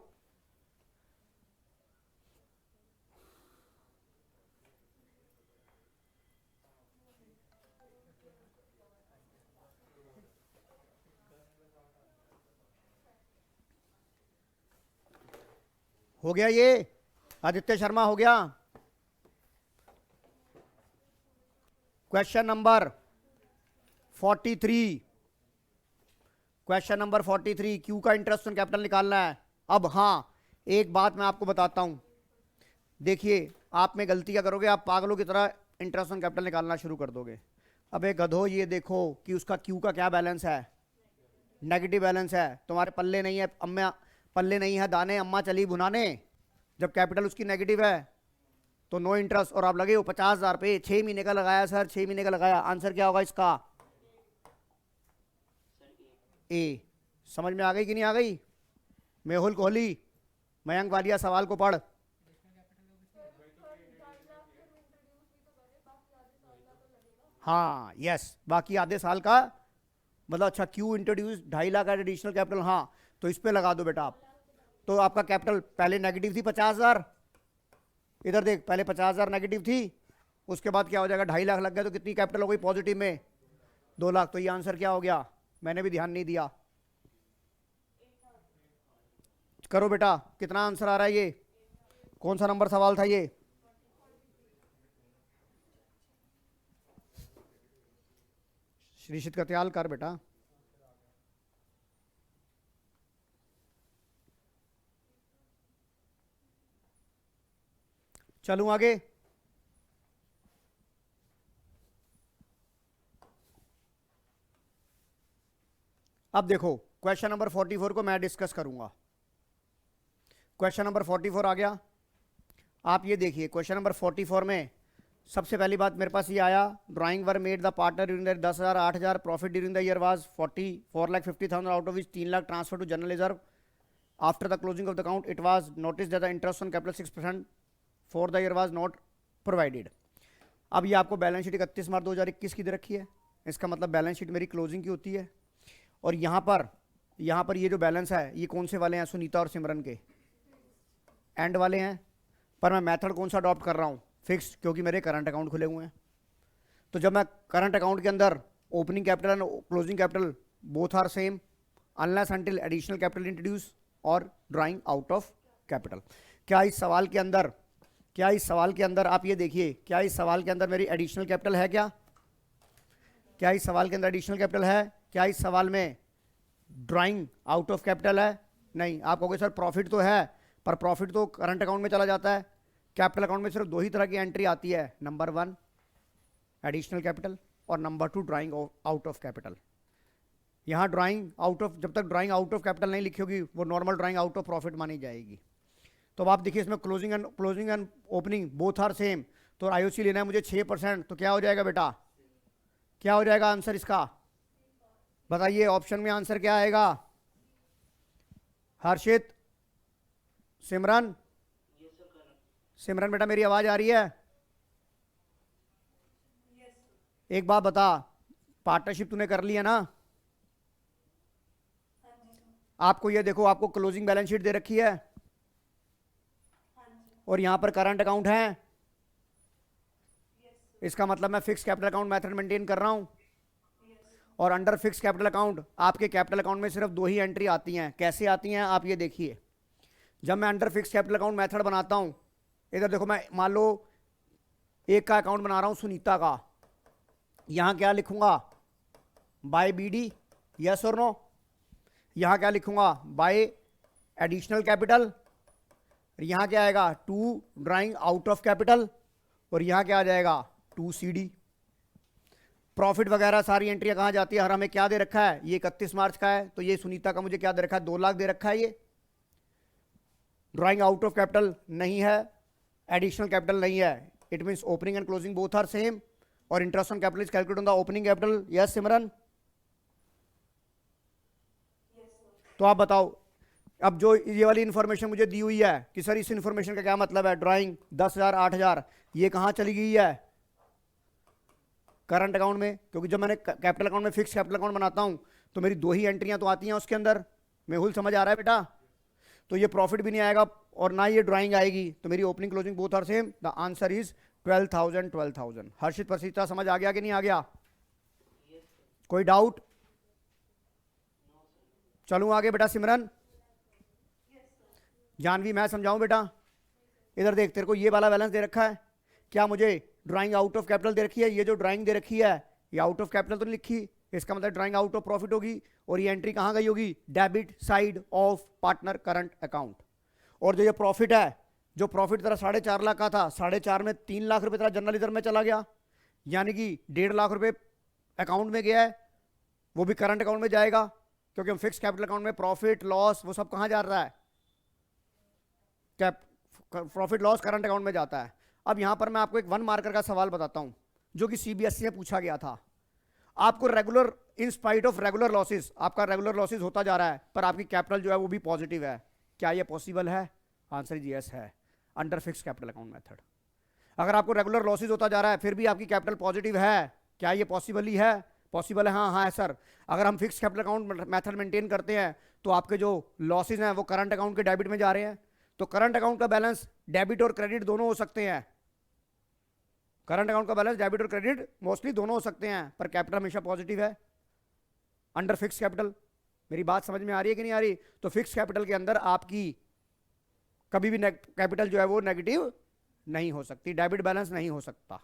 हो गया ये? आदित्य शर्मा हो गया? Question number 43। Question number 43 Q का इंटरेस्ट ऑन कैपिटल निकालना है। अब हाँ एक बात मैं आपको बताता हूं। देखिए आप में गलती क्या करोगे? आप पागलों की तरह इंटरेस्ट ऑन कैपिटल निकालना शुरू कर दोगे। अब एक गधो ये देखो कि उसका क्यू का क्या बैलेंस है? नेगेटिव बैलेंस है। तुम्हारे पल्ले नहीं है अम्मा, पल्ले नहीं है दाने अम्मा चली भुनाने। जब कैपिटल उसकी नेगेटिव है तो नो इंटरेस्ट। और आप लगे हो 50,000 पे। 6 महीने का लगाया सर, 6 महीने का लगाया। आंसर क्या होगा इसका? ए। समझ में आ गई कि नहीं आ गई? मेहुल कोहली, मयंक वालिया सवाल को पढ़। हाँ यस, बाकी आधे साल का मतलब। अच्छा Q introduce 2.5 lakh additional capital. हाँ तो इस पे लगा दो बेटा आप। तो आपका कैपिटल पहले नेगेटिव थी 50,000। इधर देख, पहले 50,000 नेगेटिव थी, उसके बाद क्या हो जाएगा? 2.5 लाख लग गया तो कितनी कैपिटल हो गई पॉजिटिव में? 2 लाख। तो ये आंसर क्या हो गया? मैंने भी ध्यान नहीं दिया। करो बेटा, कितना आंसर आ रहा है ये? कौन सा नंबर सवाल था ये? श्रीशित कत्याल कर बेटा। चलूं आगे? अब देखो क्वेश्चन नंबर 44 को मैं डिस्कस करूंगा। क्वेश्चन नंबर 44 आ गया। आप ये देखिए क्वेश्चन नंबर 44 में सबसे पहली बात मेरे पास ये आया, drawing were made the partner during the 10,000 8,000 profit during the year was 44,50,000 out of which 3 lakh transfer to general reserve after the closing of the account it was notice that the interest on capital 6% for the year was not provided. अब ये आपको balance sheet 31 March 2021 की दे रखी है, इसका मतलब balance sheet मेरी closing की होती है। और यहाँ पर ये जो बैलेंस है ये कौन से वाले हैं, सुनीता और सिमरन के एंड वाले हैं। पर मैं मेथड कौन सा अडॉप्ट कर रहा हूँ, फिक्स्ड, क्योंकि मेरे करंट अकाउंट खुले हुए हैं। तो जब मैं करंट अकाउंट के अंदर opening capital and closing capital both are same unless until additional capital introduce और ड्राइंग आउट ऑफ कैपिटल। क्या इस सवाल के अंदर आप ये देखिए, क्या इस सवाल के अंदर मेरी एडिशनल कैपिटल है? क्या इस सवाल के अंदर एडिशनल कैपिटल है? क्या इस सवाल में ड्राइंग आउट ऑफ कैपिटल है? नहीं। आप कहोगे सर प्रॉफिट तो है, पर प्रॉफिट तो करंट अकाउंट में चला जाता है। कैपिटल अकाउंट में सिर्फ दो ही तरह की एंट्री आती है, नंबर 1 एडिशनल कैपिटल और number 2 drawing out of capital. यहाँ ड्राइंग आउट ऑफ, जब तक ड्राइंग आउट ऑफ कैपिटल नहीं लिखी होगी वो normal drawing out of profit मानी जाएगी। तो अब आप देखिए इसमें closing and opening both are same, तो आईओसी लेना है मुझे 6%, तो क्या हो जाएगा बेटा, क्या हो जाएगा आंसर इसका? बताइए ऑप्शन में आंसर क्या आएगा? हर्षित, सिमरन, सिमरन बेटा मेरी आवाज आ रही है? एक बात बता, पार्टनरशिप तूने कर ली है ना? आपको ये देखो, आपको क्लोजिंग बैलेंस शीट दे रखी है और यहां पर करंट अकाउंट है। इसका मतलब मैं fix capital account method maintain कर रहा हूं। और अंडर फिक्स कैपिटल अकाउंट आपके कैपिटल अकाउंट में सिर्फ 2 ही एंट्री आती हैं। कैसे आती हैं आप ये देखिए। जब मैं under fix capital account method बनाता हूं, इधर देखो, मैं मान लो एक का अकाउंट बना रहा हूं सुनीता का, यहां क्या लिखूंगा? बाय बीडी, यस और नो। यहां क्या लिखूंगा? Bye additional capital. यहां क्या आएगा? 2 ड्राइंग आउट ऑफ कैपिटल। और यहां क्या आ जाएगा? 2 CD। प्रॉफिट वगैरह सारी एंट्रियां कहां जाती है? हर हमें क्या दे रखा है? ये 31 मार्च का है, तो ये सुनीता का मुझे क्या दे रखा है? 2 लाख दे रखा है। ये ड्राइंग आउट ऑफ कैपिटल नहीं है, एडिशनल कैपिटल नहीं है। It means opening and closing both are same और interest on capital is calculated on the opening capital. Yes Simran? तो आप बताओ, अब जो ये वाली इंफॉर्मेशन मुझे दी हुई है कि सर इस इंफॉर्मेशन का क्या मतलब है? ड्राइंग 10,000 8,000 ये कहां चली गई है? करंट अकाउंट में। क्योंकि जब मैंने कैपिटल अकाउंट में फिक्स कैपिटल अकाउंट बनाता हूं तो मेरी 2 ही एंट्रियां तो आती हैं उसके अंदर। मेहुल समझ आ रहा है बेटा? तो ये प्रॉफिट भी नहीं आएगा और ना ये ड्राइंग आएगी, तो मेरी opening closing both are same. The answer is 12,000। Harshit Prasiddha समझ आ गया कि नहीं आ गया? कोई डाउट? चलूं आगे बेटा? सिमरन, जानवी, मैं समझाऊं बेटा? इधर देख, तेरे को ये वाला बैलेंस दे रखा है, क्या मुझे ड्राइंग आउट ऑफ कैपिटल दे रखी है? ये जो ड्राइंग दे रखी है ये आउट ऑफ कैपिटल तो नहीं लिखी, इसका मतलब ड्राइंग आउट ऑफ प्रॉफिट होगी। और ये एंट्री कहां गई होगी? Debit side of partner current account. और जो ये प्रॉफिट है, जो प्रॉफिट तेरा 4.5 लाख का था, 4.5 में 3 लाख रुपए तेरा जनरल रिजर्व में चला गया, यानी कि 1.5 लाख रुपए अकाउंट में गया है, वो भी करंट अकाउंट में जाएगा। क्योंकि हम फिक्स कैपिटल अकाउंट में प्रॉफिट लॉस वो सब कहां जा रहा है? प्रॉफिट लॉस करंट अकाउंट में जाता है। अब यहां पर मैं आपको एक 1 मार्कर का सवाल बताता हूं जो कि CBSE में पूछा गया था। आपको regular, in spite of regular losses, आपका रेगुलर लॉसेस होता जा रहा है पर आपकी कैपिटल जो है वो भी पॉजिटिव है। क्या ये पॉसिबल है? आंसर इज यस है, under fix capital account method. अगर आपको रेगुलर लॉसेस होता जा रहा है फिर भी आपकी कैपिटल पॉजिटिव है, क्या ये पॉसिबल है? पॉसिबल है, हाँ हाँ है सर। अगर हम fix capital account method maintain करते हैं तो आपके जो लॉसेज हैं वो करंट अकाउंट के डेबिट में जा रहे हैं। तो करंट अकाउंट का बैलेंस डेबिट और क्रेडिट दोनों हो सकते हैं। करंट अकाउंट का बैलेंस डेबिट और क्रेडिट मोस्टली दोनों हो सकते हैं, पर कैपिटल हमेशा पॉजिटिव है अंडर फिक्स कैपिटल। मेरी बात समझ में आ रही है कि नहीं आ रही? तो फिक्स कैपिटल के अंदर आपकी कभी भी कैपिटल जो है वो नेगेटिव नहीं हो सकती, डेबिट बैलेंस नहीं हो सकता,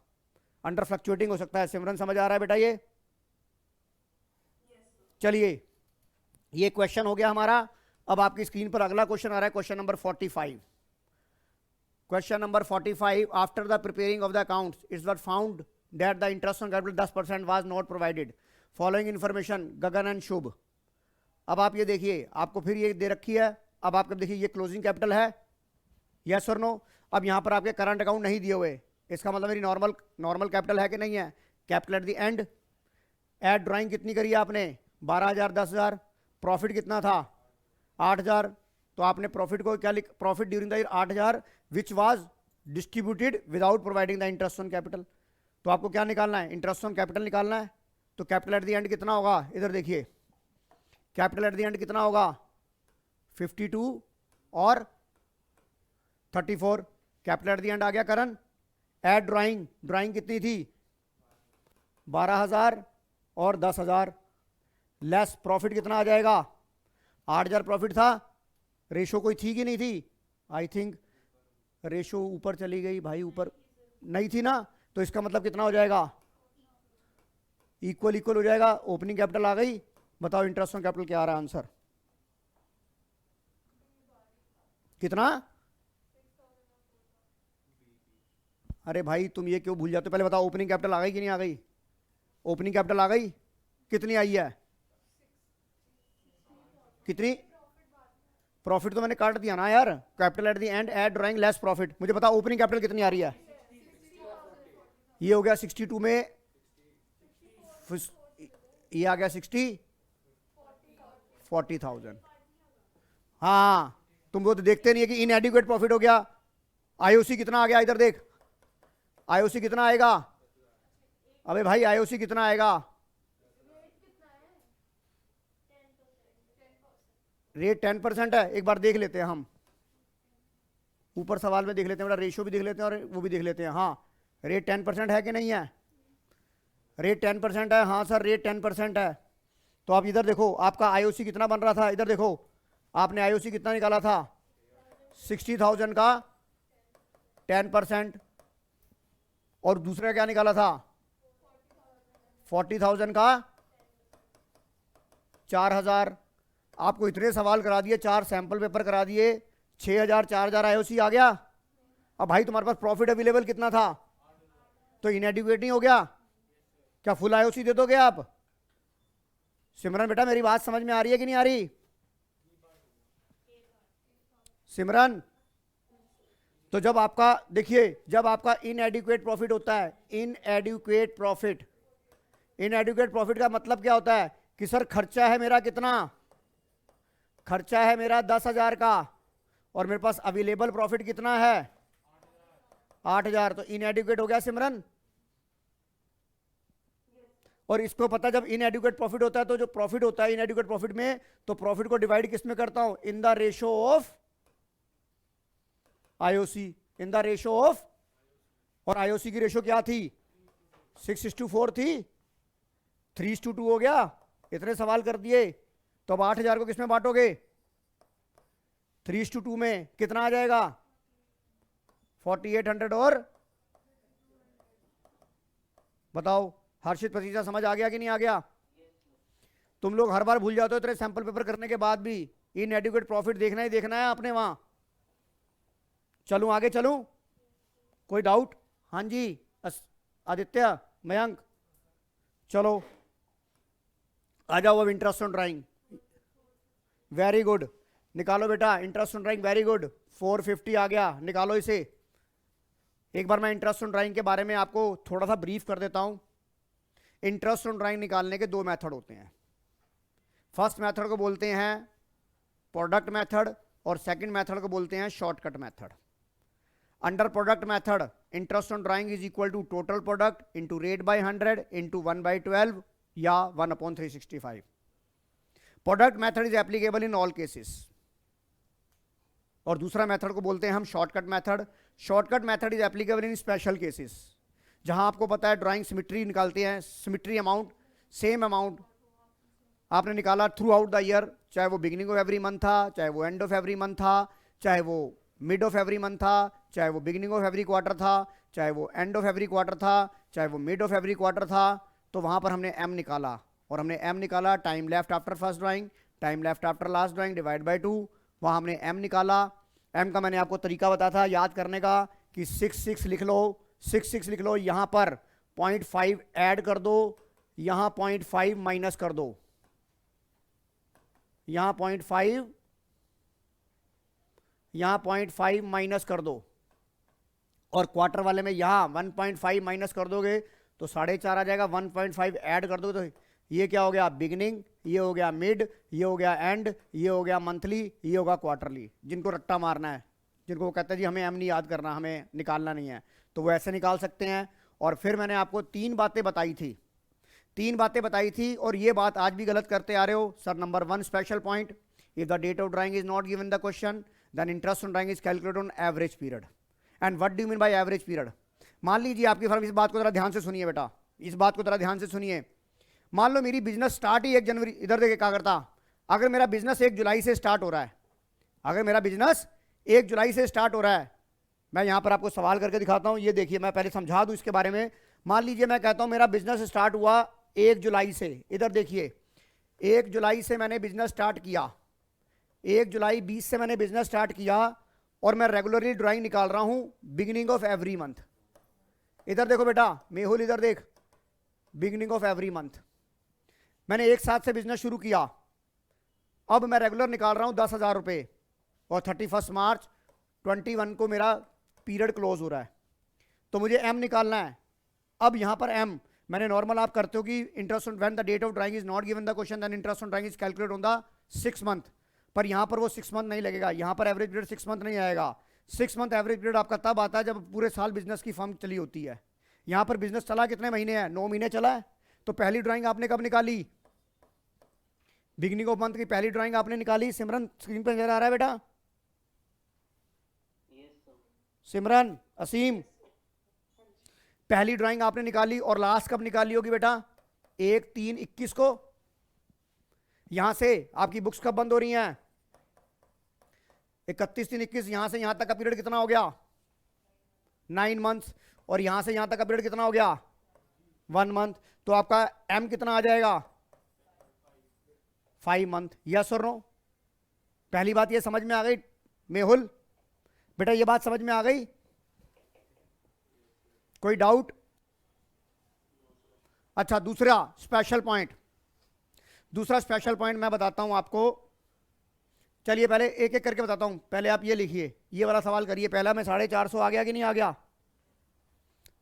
अंडर फ्लक्चुएटिंग हो सकता है। सिमरन समझ आ रहा है बेटा ये? चलिए ये क्वेश्चन हो गया हमारा। अब आपकी स्क्रीन पर अगला क्वेश्चन आ रहा है, question number 45। Question number 45, after the preparing of the accounts it's was found that the interest on capital 10% was not provided. Following information Gagan and Shubh. अब आप ये देखिए, आपको फिर ये दे रखी है। अब आप देखिए ये क्लोजिंग कैपिटल है, यस और नो। अब यहां पर आपके करंट अकाउंट नहीं दिए हुए, इसका मतलब मेरी नॉर्मल कैपिटल है कि नहीं है? Capital at the end. Add drawing कितनी करी है आपने? 12,000 10,000। प्रॉफिट कितना था? 8,000। तो आपने प्रॉफिट को क्या लिख, profit during the year 8,000 which was distributed without providing the interest on capital. तो आपको क्या निकालना है, इंटरेस्ट ऑन कैपिटल निकालना है। तो कैपिटल एट द एंड कितना होगा, इधर देखिए कैपिटल एट द एंड कितना होगा 52 और 34। कैपिटल एट द एंड आ गया करण। एड ड्राइंग, ड्राइंग कितनी थी 12,000 और 10,000। लेस प्रॉफिट कितना आ जाएगा 8,000 प्रॉफिट था। रेशो कोई थी कि नहीं थी, आई थिंक रेशो ऊपर चली गई भाई, ऊपर नहीं थी ना, तो इसका मतलब कितना हो जाएगा इक्वल इक्वल हो जाएगा। ओपनिंग कैपिटल आ गई, बताओ इंटरेस्ट ऑन कैपिटल क्या आ रहा है आंसर कितना। अरे भाई तुम ये क्यों भूल जाते हो, पहले बताओ ओपनिंग कैपिटल आ गई कि नहीं आ गई। ओपनिंग कैपिटल आ गई, कितनी आई है, कितनी। प्रॉफिट तो मैंने काट दिया ना यार, capital at the end add drawing less profit. मुझे बताओ ओपनिंग कैपिटल कितनी आ रही है, ये हो गया 62 में, ये आ गया 40,000। हाँ तुम वो तो देखते नहीं है कि इनएडिक्वेट प्रॉफिट हो गया। आईओसी कितना आ गया, इधर देख आईओसी कितना आएगा। अबे भाई आईओसी कितना आएगा, रेट 10% है। एक बार देख लेते हैं हम, ऊपर सवाल में देख लेते हैं, बड़ा रेशियो भी देख लेते हैं और वो भी देख लेते हैं। हाँ रेट 10% है कि नहीं है, रेट 10% है। हाँ सर रेट 10% है। तो आप इधर देखो आपका आईओसी कितना बन रहा था, इधर देखो आपने आईओसी कितना निकाला था 60,000 का 10%, और दूसरा क्या निकाला था 40,000 का 4,000। आपको इतने सवाल करा दिए, 4 सैंपल पेपर करा दिए, 6,000 4,000 आईओसी आ गया। अब भाई तुम्हारे पास प्रॉफिट अवेलेबल कितना था, तो इनएडिक्वेट नहीं हो गया, क्या फुल आईओसी दे दोगे आप। सिमरन बेटा मेरी बात समझ में आ रही है कि नहीं आ रही सिमरन। तो जब आपका देखिए, जब आपका इनएडिक्वेट प्रॉफिट होता है, इनएडिक्वेट प्रॉफिट, इनएडिक्वेट प्रॉफिट का मतलब क्या होता है कि सर खर्चा है मेरा कितना, खर्चा है मेरा 10,000 का और मेरे पास अवेलेबल प्रॉफिट कितना है 8,000, तो इनएडिक्वेट हो गया सिमरन। और इसको पता जब इनएडिक्वेट प्रॉफिट होता है तो जो प्रॉफिट होता है इनएडिक्वेट प्रॉफिट में, तो प्रॉफिट को डिवाइड किस में करता हूं, in the ratio of IOC, in the ratio of. और आईओसी की रेशो क्या थी 6:4 थी, 3:2 हो गया। इतने सवाल कर दिए, तो अब 8,000 को किसमें बांटोगे 3:2 में, कितना आ जाएगा 4800। और बताओ हर्षित प्रतीक्षा समझ आ गया कि नहीं आ गया। तुम लोग हर बार भूल जाते हो इतने सैंपल पेपर करने के बाद भी, इनएडिक्वेट प्रॉफिट देखना ही देखना है आपने वहां। चलूं आगे चलूं, कोई डाउट। हाँ जी आदित्य मयंक, चलो आ जाओ अब interest on drawing. Very good, निकालो बेटा interest on drawing, very good. 450 आ गया, निकालो इसे। एक बार मैं इंटरेस्ट ऑन ड्राइंग के बारे में आपको थोड़ा सा ब्रीफ कर देता हूं। इंटरेस्ट ऑन ड्राइंग निकालने के 2 मेथड होते हैं। फर्स्ट मेथड को बोलते हैं प्रोडक्ट मेथड और सेकंड मेथड को बोलते हैं shortcut method. Under product method interest on drawing is equal to total product into rate by 100 into 1/12 या 1/365। Product method is applicable in all cases. और दूसरा मेथड को बोलते हैं हम shortcut method. Shortcut method is applicable in special cases, जहां आपको पता है ड्राइंग सिमिट्री निकालते हैं, सिमिट्री अमाउंट सेम अमाउंट आपने निकाला थ्रू आउट द ईयर, चाहे वो बिगिनिंग ऑफ एवरी मंथ था, चाहे वो एंड ऑफ एवरी मंथ था, चाहे वो मिड ऑफ एवरी मंथ था, चाहे वो बिगिनिंग ऑफ एवरी क्वार्टर था, चाहे वो एंड ऑफ एवरी क्वार्टर था, चाहे वो मिड ऑफ एवरी क्वार्टर था। तो वहां पर हमने एम निकाला, और हमने एम निकाला time left after first drawing, time left after last drawing divide by 2। वहां हमने एम निकाला। एम का मैंने आपको तरीका बताया था याद करने का कि 6 लिख लो, 6 लिख लो, यहां पर 0.5 ऐड कर दो, यहां 0.5 माइनस कर दो, यहां 0.5, यहां 0.5 माइनस कर दो, और क्वार्टर वाले में यहां 1.5 माइनस कर दोगे तो 4.5 आ जाएगा। 1.5 ऐड कर दो तो ये क्या हो गया बिगिनिंग, ये हो गया मिड, ये हो गया एंड, ये हो गया मंथली, ये होगा क्वार्टरली। जिनको रट्टा मारना है, जिनको वो कहता है जी हमें एम नहीं याद करना, हमें निकालना नहीं है, तो वो ऐसे निकाल सकते हैं। और फिर मैंने आपको 3 बातें बताई थी, 3 बातें बताई थी, और ये बात आज भी गलत करते आ रहे हो sir. Number 1 special point, if the date of drawing is not given the question then interest on drawing is calculated on average period. And what do you mean by average period? मान लीजिए आपकी firm, इस बात को जरा ध्यान से सुनिए बेटा, इस बात को जरा ध्यान से सुनिए। मान लो मेरी बिजनेस स्टार्ट ही 1 जनवरी, इधर देखिए क्या करता, अगर मेरा बिजनेस 1 जुलाई से स्टार्ट हो रहा है, अगर मेरा बिजनेस 1 जुलाई से स्टार्ट हो रहा है, मैं यहां पर आपको सवाल करके दिखाता हूं, ये देखिए, मैं पहले समझा दूं इसके बारे में। मान लीजिए मैं कहता हूं मेरा बिजनेस स्टार्ट हुआ 1 जुलाई से, इधर देखिए 1 जुलाई से मैंने बिजनेस स्टार्ट किया, 1 जुलाई 20 से मैंने बिजनेस स्टार्ट किया, और मैं रेगुलरली ड्राइंग निकाल रहा हूं बिगिनिंग ऑफ एवरी मंथ। इधर देखो बेटा मेहुल, इधर देख, बिगिनिंग ऑफ एवरी मंथ मैंने एक साथ से बिजनेस शुरू किया, अब मैं रेगुलर निकाल रहा हूं 10,000 रुपए, और 31 मार्च 21 को मेरा पीरियड क्लोज हो रहा है, तो मुझे एम निकालना है। अब यहां पर एम मैंने नॉर्मल आप करते हो कि interest on when the date of drawing is not given the question then interest on drawing is calculate on the 6 month, पर यहां पर वो 6 मंथ नहीं लगेगा, यहां पर एवरेज पीरियड 6 मंथ नहीं आएगा। 6 मंथ एवरेज पीरियड आपका तब आता है जब पूरे साल बिजनेस की फर्म चली होती है। यहां पर बिजनेस चला कितने महीने है? 9 महीने चला है, तो पहली ड्राइंग आपने कब निकाली? बिगिनिंग ऑफ मंथ की पहली ड्राइंग आपने निकाली। सिमरन स्क्रीन पर नजर आ रहा है बेटा? सिमरन, असीम, पहली ड्राइंग आपने निकाली, और लास्ट कब निकाली होगी बेटा? 1/3/21 को। यहां से आपकी बुक्स कब बंद हो रही हैं? 31/3/21। यहां से यहां तक का पीरियड कितना हो गया? 9 मंथ्स। और यहां से यहां तक का पीरियड कितना हो गया? 1 मंथ। तो आपका एम कितना आ जाएगा? 5 मंथ। यस और नो? पहली बात ये समझ में आ गई मेहुल? बेटा ये बात समझ में आ गई? कोई डाउट? अच्छा, दूसरा स्पेशल पॉइंट, दूसरा स्पेशल पॉइंट मैं बताता हूं आपको। चलिए पहले एक एक करके बताता हूं। पहले आप ये लिखिए, ये वाला सवाल करिए। पहला में 450 आ गया कि नहीं आ गया?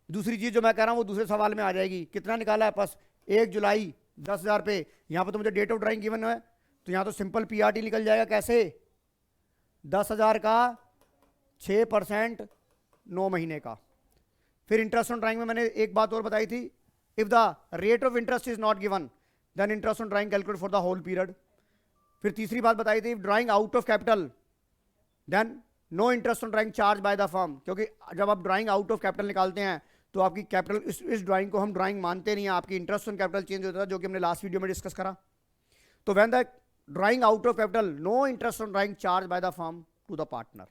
दूसरी चीज जो मैं कह रहा हूं वो दूसरे सवाल में आ जाएगी। कितना निकाला है? बस 1 जुलाई 10,000 पे। यहां पर तो मुझे डेट ऑफ ड्राइंग गिवन है, तो यहां तो सिंपल पीआरटी निकल जाएगा। कैसे? 10,000 का 6% 9 महीने का। फिर इंटरेस्ट ऑन ड्राइंग में मैंने एक बात और बताई थी, if the rate of interest is not given then interest on drawing calculate for the whole period. फिर तीसरी बात बताई थी, drawing out of capital then no interest on drawing charge by the firm. क्योंकि जब आप ड्राइंग आउट ऑफ कैपिटल निकालते हैं तो आपकी कैपिटल, इस ड्राइंग को हम ड्राइंग मानते नहीं है, आपकी इंटरेस्ट ऑन कैपिटल चेंज होता है, जो कि हमने लास्ट वीडियो में डिस्कस करा। तो when the drawing out of capital no interest on drawing charge by the firm to the partner.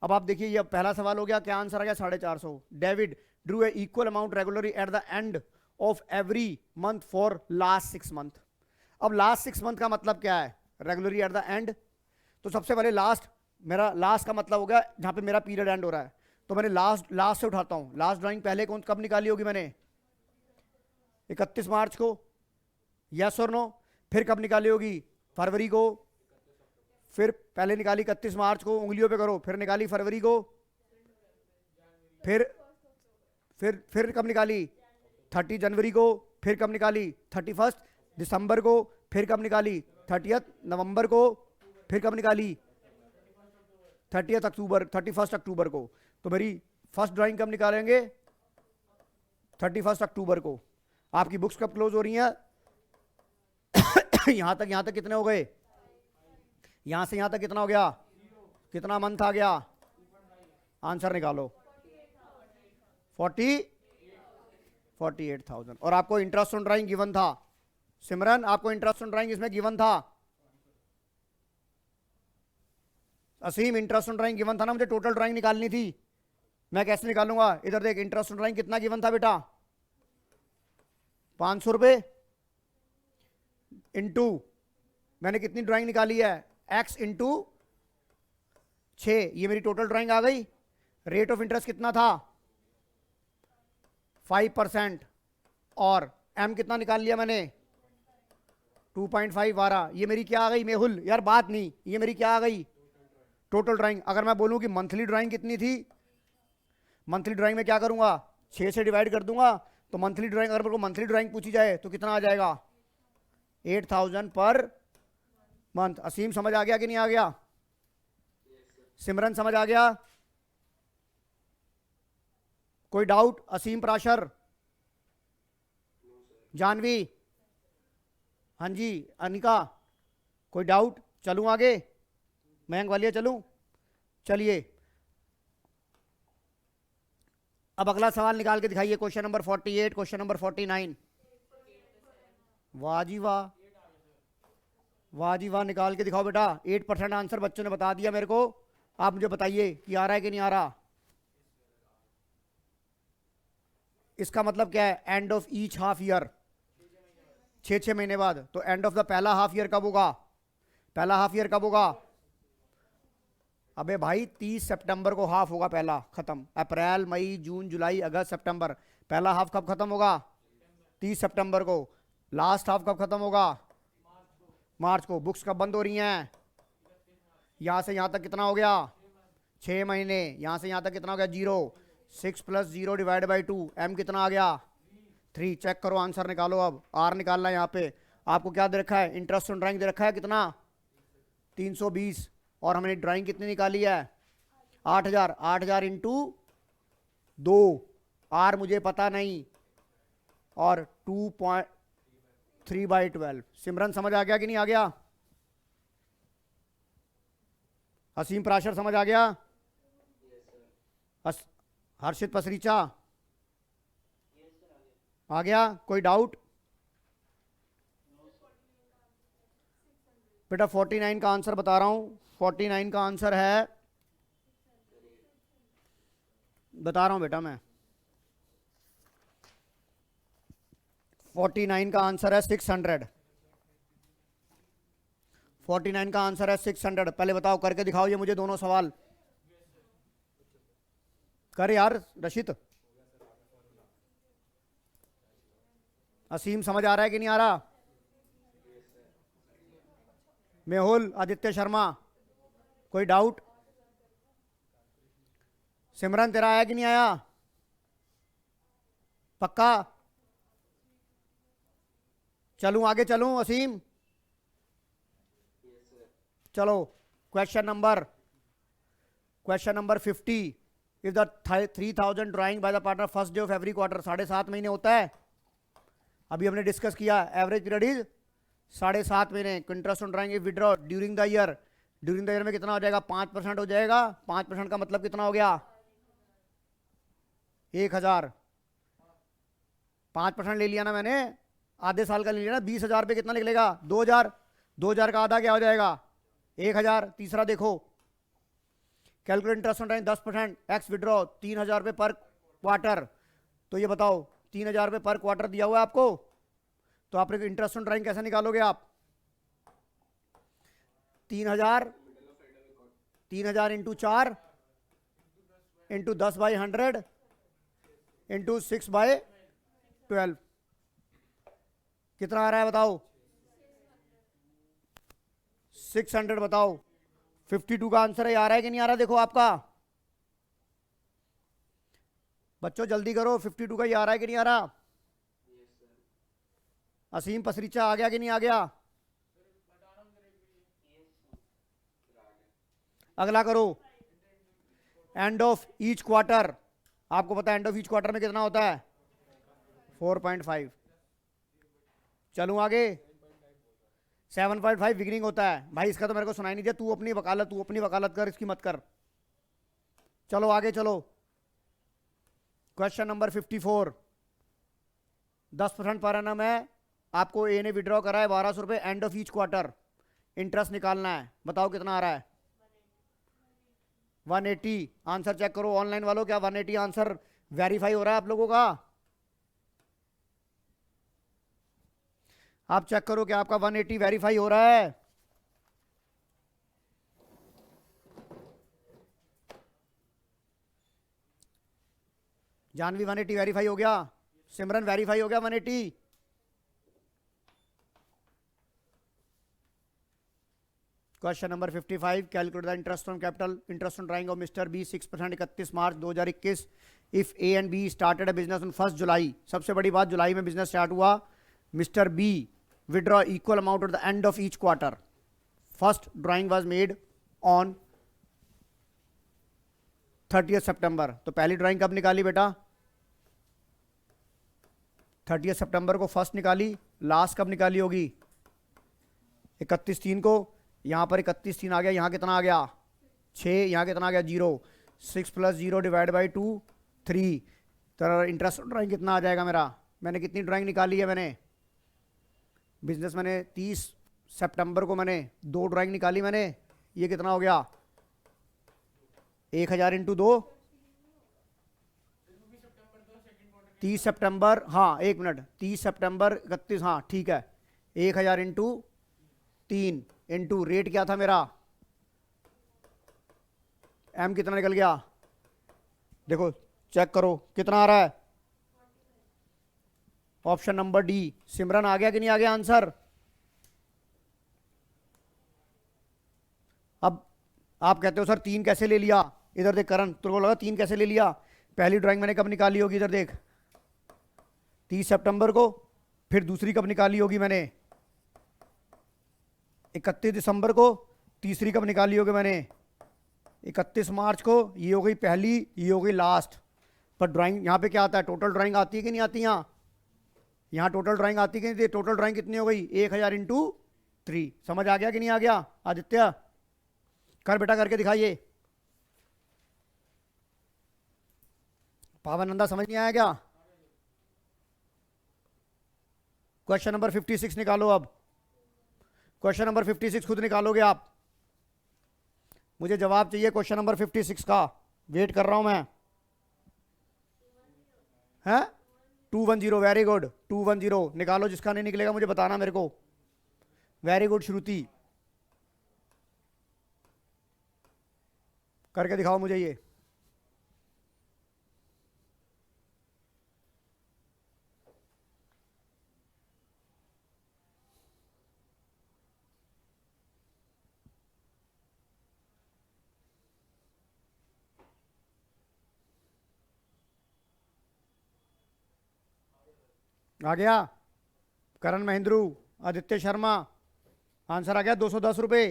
अब आप देखिए, ये पहला सवाल हो गया, क्या आंसर आ गया? 450। David Drew A equal amount regularly eight the end of every month for last 6 month. अब लास्ट 6 मंथ का मतलब क्या है? Regularly eight the and. तो सबसे पहले लास्ट, मेरा लास्ट का मतलब हो गया जहां पे मेरा पीरियड एंड हो रहा है, तो मैंने लास्ट से उठाता हूं। लास्ट ड्राइंग पहले कौन कब निकाली होगी मैंने? 31 मार्च को। यस और नो? फिर कब निकाली होगी? फरवरी को। फिर पहले निकाली 31 मार्च को, उंगलियों पे करो, फिर निकाली फरवरी को। फिर कब निकाली? 30 जनवरी को। फिर कब निकाली? 31 दिसंबर को। फिर कब निकाली? 30 नवंबर को। फिर कब निकाली? 31 अक्टूबर को। तो मेरी फर्स्ट ड्राइंग कब निकालेंगे? 31 अक्टूबर को। आपकी बुक्स कब क्लोज हो रही हैं? यहां तक कितने हो गए? यहां से यहां तक कितना हो गया? कितना मंथ आ गया? आंसर निकालो। 48,000। और आपको इंटरेस्ट ऑन ड्राइंग गिवन था। सिमरन, आपको इंटरेस्ट ऑन ड्राइंग इसमें गिवन था। असीम, इंटरेस्ट ऑन ड्राइंग गिवन था ना, मुझे टोटल ड्राइंग निकालनी थी। मैं कैसे निकालूंगा? इधर देख, इंटरेस्ट ऑन ड्राइंग कितना गिवन था बेटा? 500 रुपए इंटू, मैंने कितनी ड्राइंग निकाली है? x into 6। ये मेरी टोटल ड्राइंग आ गई। रेट ऑफ इंटरेस्ट कितना था? 5%। और m कितना निकाल लिया मैंने? 2.5 आ रहा। ये मेरी क्या आ गई मेहुल? यार बात नहीं, ये मेरी क्या आ गई? Total drawing. अगर मैं बोलूं कि मंथली ड्राइंग कितनी थी, मंथली ड्राइंग में क्या करूंगा? 6 से डिवाइड कर दूंगा। तो मंथली ड्राइंग, अगर मेरे को मंथली ड्राइंग पूछी जाए तो कितना आ जाएगा? 8,000 पर मंथ। असीम समझ आ गया कि नहीं आ गया? सिमरन समझ आ गया? कोई डाउट? असीम, प्राशर, जानवी, हाँ जी, अनिका, कोई डाउट? चलूं आगे? मयंक वालिया चलूं? चलिए अब अगला सवाल निकाल के दिखाइए। Question number 48, question number 49। वाह जी वाह, वाह जी वाह, निकाल के दिखाओ बेटा। 8% आंसर बच्चों ने बता दिया मेरे को। आप मुझे बताइए कि आ रहा है कि नहीं आ रहा। इसका मतलब क्या है? End of each half year, 6 महीने बाद। तो एंड ऑफ द पहला हाफ ईयर कब होगा? पहला हाफ ईयर कब होगा? अबे भाई 30 सितंबर को हाफ होगा पहला, खत्म। अप्रैल, मई, जून, जुलाई, अगस्त, सितंबर। पहला हाफ कब खत्म होगा? 30 सितंबर को। लास्ट हाफ कब खत्म होगा? मार्च को। बुक्स कब बंद हो रही हैं? यहां से यहां तक कितना हो गया? 6 महीने। यहां से यहां तक कितना हो गया? 0। 6 + 0 डिवाइड बाई 2। एम कितना आ गया? 3। चेक करो, आंसर निकालो। अब आर निकालना है। यहाँ पे आपको क्या दे रखा है? इंटरेस्ट ऑन ड्राइंग दे रखा है कितना? 320। और हमने ड्राइंग कितनी निकाली है? 8,000। 8,000 इंटू 2। आर मुझे पता नहीं। और 2.3/12। सिमरन समझ आ गया कि नहीं आ गया? असीम, प्राशर समझ आ गया? हर्षित, पसरीचा आ गया? कोई डाउट? बेटा 49 का आंसर बता रहा हूं। 49 का आंसर है, बता रहा हूं बेटा मैं। 49 का आंसर है 600। 49 का आंसर है 600। पहले बताओ, करके दिखाओ ये मुझे दोनों सवाल। कर यार रशिद। असीम समझ आ रहा है कि नहीं आ रहा? मेहुल, आदित्य शर्मा, कोई डाउट? सिमरन तेरा आया कि नहीं आया? पक्का? चलूं आगे? चलूं असीम? चलो question number 50। If the 3,000 drawing by the partner first day of every quarter. 7.5 महीने होता है। अभी हमने डिस्कस किया एवरेज पीरियड इज 7.5 महीने। Interest on drawing withdraw during the year. During the year में कितना हो जाएगा? 5% हो जाएगा। 5% का मतलब कितना हो गया? 1,000। 5% ले लिया ना मैंने, आधे साल का ले लिया ना। 20,000 पे कितना निकलेगा? 2,000। 2,000 का आधा क्या हो जाएगा? 1,000। तीसरा देखो, calculate interest on drawing 10%। X withdraw 3,000 रुपये पर क्वार्टर। तो ये बताओ 3,000 रुपये पर क्वार्टर दिया हुआ है आपको, तो आप इंटरेस्ट ऑन ड्राइंग कैसे निकालोगे आप? 3,000 इंटू 4 इंटू 10/100 इंटू 6/12। कितना आ रहा है बताओ? 600। बताओ 52 का आंसर है। आ रहा है कि नहीं आ रहा? देखो आपका बच्चों जल्दी करो, 52 का ही आ रहा है कि नहीं आ रहा? असीम, पसरीचा आ गया कि नहीं आ गया? अगला करो, एंड ऑफ ईच क्वार्टर। आपको पता है एंड ऑफ ईच क्वार्टर में कितना होता है? 4.5। चलूं आगे? 7.5 बिगिनिंग होता है। भाई इसका तो मेरे को सुनाई नहीं दिया। तू अपनी वकालत कर, इसकी मत कर। चलो आगे चलो। Question number 54। 10% पर एनम है। आपको ए ने विड्रॉ करा है 1,200 रुपये। End of each quarter interest निकालना है। बताओ कितना आ रहा है? 180। आंसर चेक करो ऑनलाइन वालों, क्या 180 आंसर वेरीफाई हो रहा है आप लोगों का? आप चेक करो क्या आपका 180 वेरीफाई हो रहा है? जानवी 180 वेरीफाई हो गया? सिमरन वेरीफाई हो गया 180? Question number 55। Calculate the interest on capital interest on drawing of mister B 6%। 31 March 2021। If A and B started a business on 1 July. सबसे बड़ी बात, जुलाई में बिजनेस स्टार्ट हुआ। Mister B withdraw equal amount at the end of each quarter. First drawing was made on 30th September. तो पहली drawing कब निकाली बेटा? 30th सितंबर को फर्स्ट निकाली. लास्ट कब निकाली होगी? 31/3 को. यहां पर 31/3 आ गया. यहां कितना आ गया? 6. यहां कितना आ गया? 0. 6 + 0 डिवाइड बाई 2 3. तो इंटरेस्ट ड्राइंग कितना आ जाएगा मेरा? मैंने कितनी ड्राइंग निकाली है? मैंने बिजनेस मैंने 30 सितंबर को मैंने 2 ड्राइंग निकाली मैंने. ये कितना हो गया? 1000 इंटू 2. 30 सितंबर, हाँ 1 मिनट, 30 सितंबर 31, हाँ ठीक है. 1000 इंटू 3 इंटू रेट क्या था मेरा? एम कितना निकल गया? देखो चेक करो कितना आ रहा है. Option number D. सिमरन आ गया कि नहीं आ गया आंसर? अब आप कहते हो सर 3 कैसे ले लिया? इधर देख करण, तुमको लगा 3 कैसे ले लिया? पहली ड्राइंग मैंने कब निकाली होगी? इधर देख, 30 सितंबर को. फिर दूसरी कब निकाली होगी मैंने? 31 दिसंबर को. तीसरी कब निकाली होगी मैंने? 31 मार्च को. ये हो गई पहली, ये हो गई लास्ट. पर ड्राइंग यहाँ पे क्या आता है? टोटल ड्राइंग आती है कि नहीं आती? यहाँ टोटल ड्राइंग आती है कि नहीं? टोटल ड्राइंग कितनी हो गई? 1000 इंटू 3. समझ आ गया कि नहीं आ गया? आदित्य कर बेटा, करके दिखाइए. पावनंदा समझ नहीं आया क्या? क्वेश्चन नंबर 56 निकालो. अब क्वेश्चन नंबर 56 खुद निकालोगे आप. मुझे जवाब चाहिए क्वेश्चन नंबर 56 का. वेट कर रहा हूं मैं. है 210. Very good. 210 निकालो. जिसका नहीं निकलेगा मुझे बताना मेरे को. वेरी गुड श्रुति, करके दिखाओ मुझे ये. आ गया? करण महेंद्रू, आदित्य शर्मा, आंसर आ गया 210 रुपए.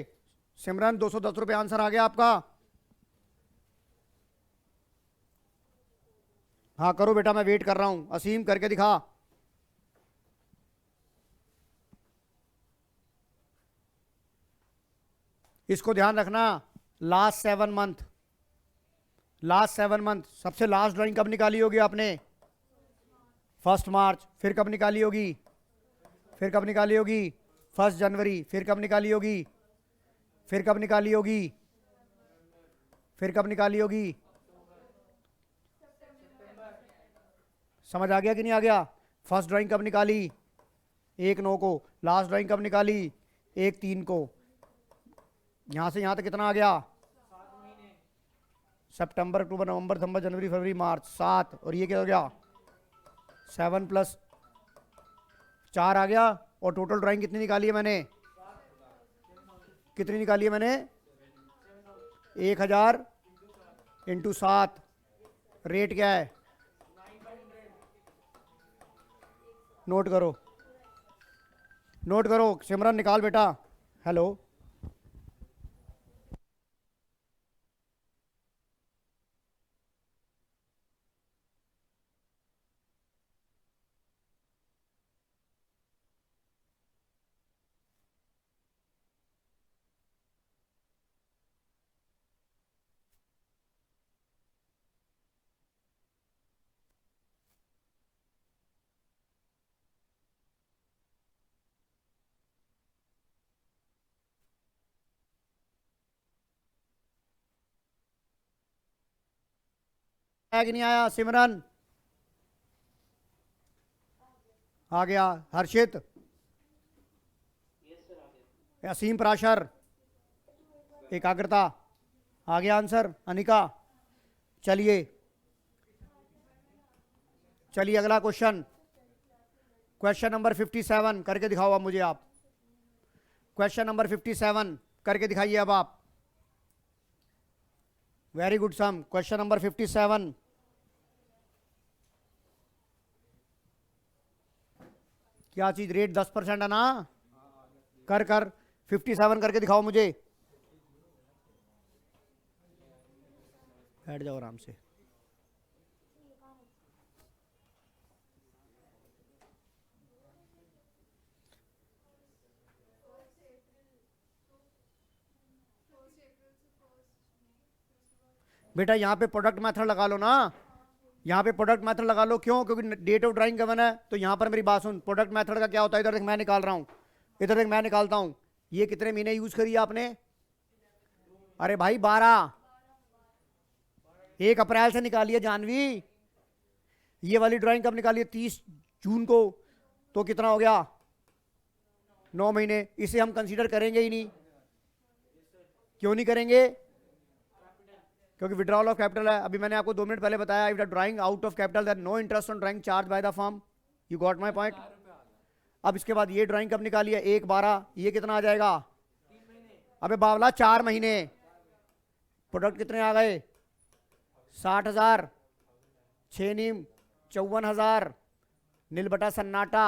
सिमरन 210 रुपए आंसर आ गया आपका. हाँ करो बेटा, मैं वेट कर रहा हूं. असीम करके दिखा. इसको ध्यान रखना. Last 7 month, last 7 month. सबसे लास्ट ड्राइंग कब निकाली होगी आपने? 1 मार्च. फिर कब निकाली होगी? फिर कब निकाली होगी? 1 जनवरी. फिर कब निकाली होगी? फिर कब निकाली होगी? फिर कब निकाली होगी? समझ आ गया कि नहीं आ गया? फर्स्ट ड्राइंग कब निकाली? 1/9 को. लास्ट ड्राइंग कब निकाली? 1/3 को. यहां से यहां तक कितना आ गया? सितंबर, अक्टूबर, नवंबर, दिसंबर, जनवरी, फरवरी, मार्च. 7. और ये क्या हो गया? 7 + 4 आ गया. और टोटल ड्राइंग कितनी निकाली है मैंने? कितनी निकाली है मैंने? 1000 इंटू 7. रेट क्या है? नोट करो, नोट करो. सिमरन निकाल बेटा. हेलो, आया कि नहीं आया? सिमरन आ गया. हर्षित, असीम, पराशर, एकाग्रता आ गया आंसर. अनिका, चलिए चलिए अगला क्वेश्चन. क्वेश्चन नंबर 57 करके दिखाओ अब मुझे आप. क्वेश्चन नंबर 57 करके दिखाइए अब आप. वेरी गुड सम. क्वेश्चन नंबर 57 क्या चीज? रेट 10% है ना? कर कर 57 करके दिखाओ मुझे। बैठ जाओ आराम से। बेटा यहाँ पे प्रोडक्ट मेथड लगा लो ना, यहाँ पे प्रोडक्ट मेथड लगा लो। क्यों? क्योंकि डेट ऑफ ड्राइंग गिवन है। तो यहाँ पर मेरी बात सुन, प्रोडक्ट मेथड का क्या होता है? इधर देख मैं निकाल रहा हूँ, इधर देख मैं निकालता हूँ। ये कितने महीने यूज करी आपने? अरे भाई 12। 1 अप्रैल से निकाली है जानवी। ये वाली ड्राइंग कब निकाली है? 30 जून को। तो कितना हो गया? 9 महीने। इसे हम कंसीडर करेंगे ही नहीं। क्यों नहीं करेंगे? क्योंकि विड्रॉल ऑफ कैपिटल है। अभी मैंने आपको 2 मिनट पहले बताया, if the drawing out of capital there no interest on drawing charge by the firm. You got my point? अब इसके बाद ये ड्राइंग कब निकाली है? 1/12। ये कितना आ जाएगा? अबे बावला 4 महीने। प्रोडक्ट कितने आ गए? 60,000। 6 नीम 54,000। नील बटा सन्नाटा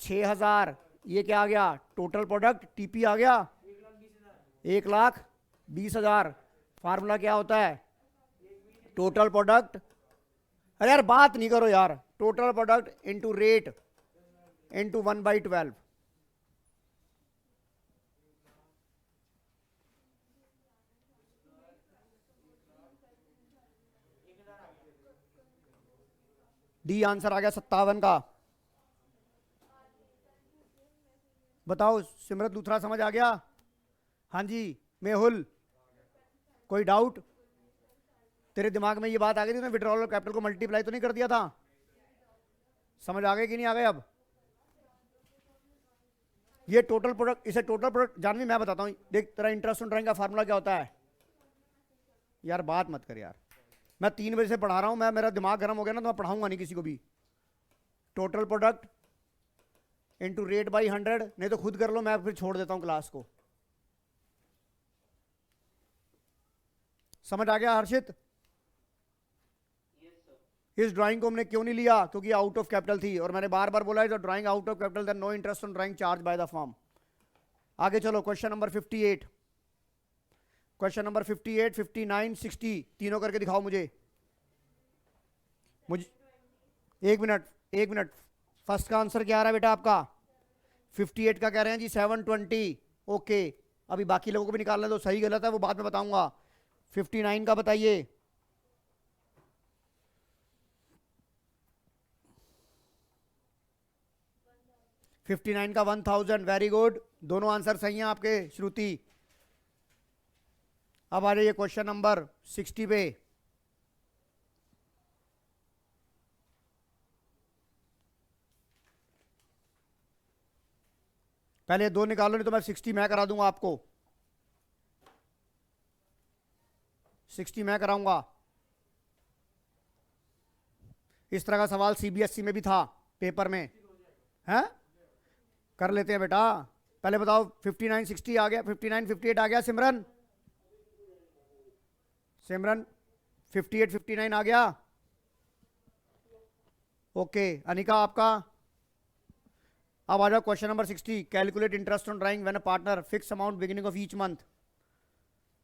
6,000। ये क्या आ गया? टोटल प्रोडक्ट टीपी आ गया 1,20,000। फार्मूला क्या होता है? Total product. अरे यार बात नहीं करो यार। Total product into rate into 1/12। D answer आ गया 57 का। बताओ सिमरत, दूसरा समझ आ गया? हाँ जी मेहुल, कोई डाउट? तेरे दिमाग में ये बात आ गई थी ना, विड्रॉल कैपिटल को मल्टीप्लाई तो नहीं कर दिया था? समझ आ गए कि नहीं आ गए? अब ये टोटल प्रोडक्ट, इसे टोटल प्रोडक्ट जानवी मैं बताता हूँ। देख तेरा इंटरेस्ट ऑन ड्राइंग का फार्मूला क्या होता है? यार बात मत कर यार, मैं 3 बजे से पढ़ा रहा हूँ। मैं, मेरा दिमाग गर्म हो गया ना तो मैं पढ़ाऊंगा नहीं किसी को भी। Total product into rate by 100। नहीं तो खुद कर लो, मैं फिर छोड़ देता हूँ क्लास को। समझ आ गया हर्षित? इस ड्राइंग को हमने क्यों नहीं लिया? क्योंकि आउट ऑफ कैपिटल थी, और मैंने बार बार बोला है drawing out of capital there no interest on drawing charge by the firm. आगे चलो, क्वेश्चन नंबर 58। क्वेश्चन नंबर 58, 59, 60 तीनों करके दिखाओ मुझे। एक मिनट, एक मिनट। फर्स्ट का आंसर क्या आ रहा है बेटा आपका? 58 का कह रहे हैं जी 720। ओके, अभी बाकी लोगों को भी निकालना दो, सही गलत है वो बाद में बताऊंगा। 59 का बताइए। 59 का 1000। वेरी गुड, दोनों आंसर सही हैं आपके श्रुति। अब आ जाइए क्वेश्चन नंबर 60 पे। पहले 2 निकालो, नहीं तो मैं 60 मैं करा दूंगा आपको। 60 मैं कराऊंगा। इस तरह का सवाल सीबीएसई में भी था पेपर में, है? कर लेते हैं बेटा। पहले बताओ 59 60 आ गया, 59 58 आ गया सिमरन? सिमरन 58 59 आ गया? ओके अनिका आपका? अब आ जाओ question number 60। Calculate interest on drawing when a partner fix amount beginning of each month.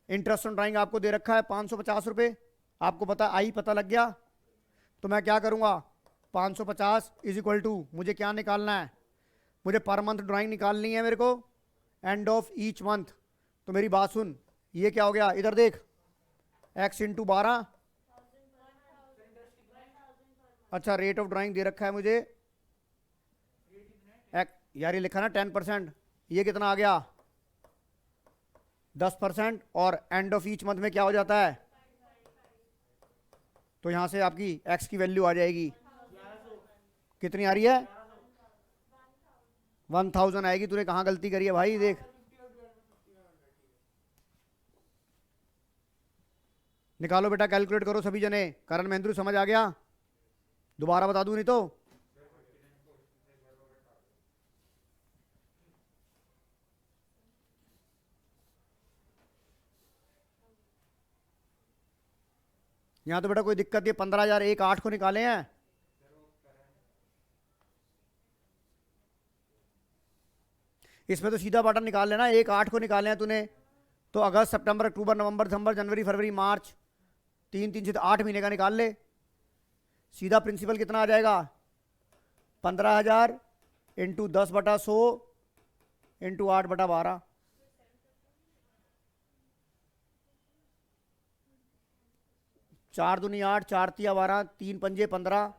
Interest on drawing आपको दे रखा है 550 रुपए। आपको पता आई, पता लग गया? तो मैं क्या करूंगा? 550 इज इक्वल टू, मुझे क्या निकालना है? मुझे पर मंथ ड्राइंग निकालनी है मेरे को, एंड ऑफ ईच मंथ। तो मेरी बात सुन, ये क्या हो गया? इधर देख, x इंटू 12। अच्छा रेट ऑफ ड्राइंग दे रखा है मुझे यार, ये लिखा ना 10%। ये कितना आ गया? 10%। और एंड ऑफ ईच मंथ में क्या हो जाता है? तो यहां से आपकी x की वैल्यू आ जाएगी। कितनी आ रही है? 1000 आएगी। तूने कहां गलती करी है भाई? देख निकालो बेटा, कैलकुलेट करो सभी जने। करण महेंद्रू समझ आ गया? दोबारा बता दूं नहीं तो? यहां तो बेटा कोई दिक्कत नहीं। 15,000 एक 8 को निकाले हैं। इसमें तो सीधा पार्ट निकाल लेना, 1 8 को निकालना है तूने, तो अगस्त सितंबर अक्टूबर नवंबर दिसंबर जनवरी फरवरी मार्च, 3 3 से 8 महीने का निकाल ले। सीधा प्रिंसिपल कितना आ जाएगा, 15,000 इंटू 10/100 इंटू 8/12, 4 दूनी 8, 4 तिया 12, 3 पंजे 15,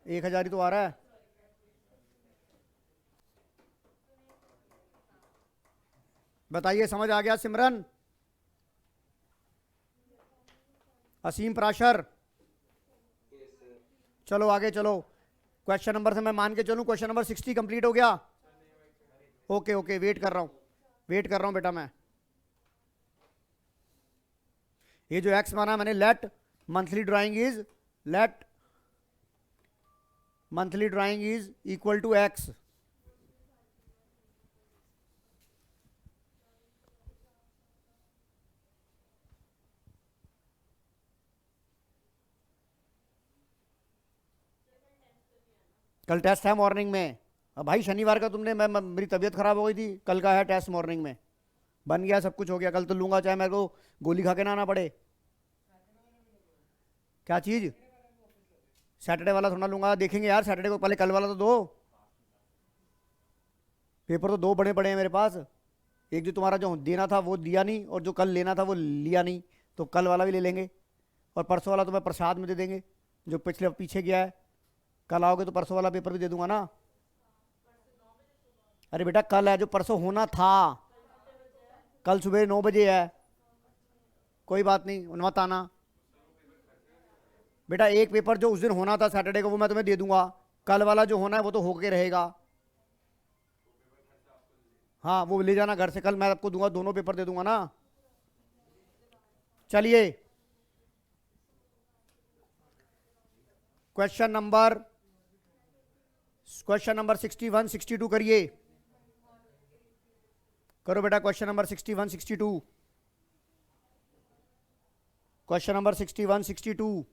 1,000 ही तो आ रहा है। बताइए समझ आ गया सिमरन? असीम प्राशर, चलो आगे चलो। क्वेश्चन नंबर से मैं मान के चलूं क्वेश्चन नंबर 60 कंप्लीट हो गया? ओके ओके, वेट कर रहा हूं, वेट कर रहा हूं बेटा मैं। ये जो एक्स माना मैंने, let monthly drawing is equal to x. कल टेस्ट है मॉर्निंग में। अब भाई शनिवार का तुमने, मेरी तबीयत खराब हो गई थी, कल का है टेस्ट मॉर्निंग में, बन गया सब कुछ हो गया। कल तो लूंगा चाहे मेरे को गोली खा के ना आना पड़े। क्या चीज? सैटरडे वाला थोड़ा लूंगा, देखेंगे यार सैटरडे को, पहले कल वाला तो दो। पेपर तो 2 बड़े बड़े हैं मेरे पास, एक जो तुम्हारा जो देना था वो दिया नहीं, और जो कल लेना था वो लिया नहीं, तो कल वाला भी ले लेंगे। और परसों वाला तो मैं प्रसाद में दे देंगे, जो पिछले पीछे गया है। कल आओगे तो परसों वाला पेपर भी दे दूंगा ना। अरे बेटा कल है, जो परसों होना था, कल सुबह 9 बजे है। कोई बात नहीं, मत आना बेटा। एक पेपर जो उस दिन होना था सैटरडे को, वो मैं तुम्हें दे दूंगा। कल वाला जो होना है वो तो होके रहेगा। हाँ वो ले जाना घर से, कल मैं आपको दूंगा, दोनों पेपर दे दूंगा ना। चलिए क्वेश्चन नंबर 61 62 करिए। करो बेटा क्वेश्चन नंबर 61 62, क्वेश्चन नंबर 61 62।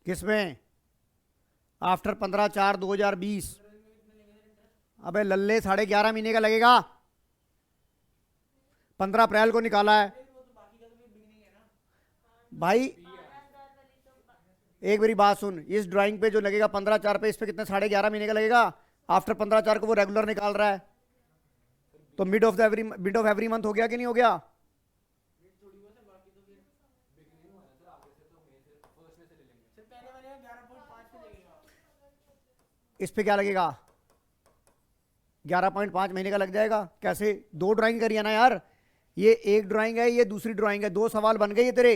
किसमें? आफ्टर 15/4/2020। अबे लल्ले 11.5 महीने का लगेगा। 15 अप्रैल को निकाला है भाई। एक मेरी बात सुन, इस ड्राइंग पे जो लगेगा 15/4 पे, इस पे कितने 11.5 महीने का लगेगा। आफ्टर 15/4 को वो रेगुलर निकाल रहा है, तो मिड ऑफ एवरी मंथ हो गया कि नहीं हो गया? इस पे क्या लगेगा? 11.5 महीने का लग जाएगा। कैसे? 2 ड्राइंग करी है ना यार, ये एक ड्राइंग है, ये दूसरी ड्राइंग है, 2 सवाल बन गए ये तेरे।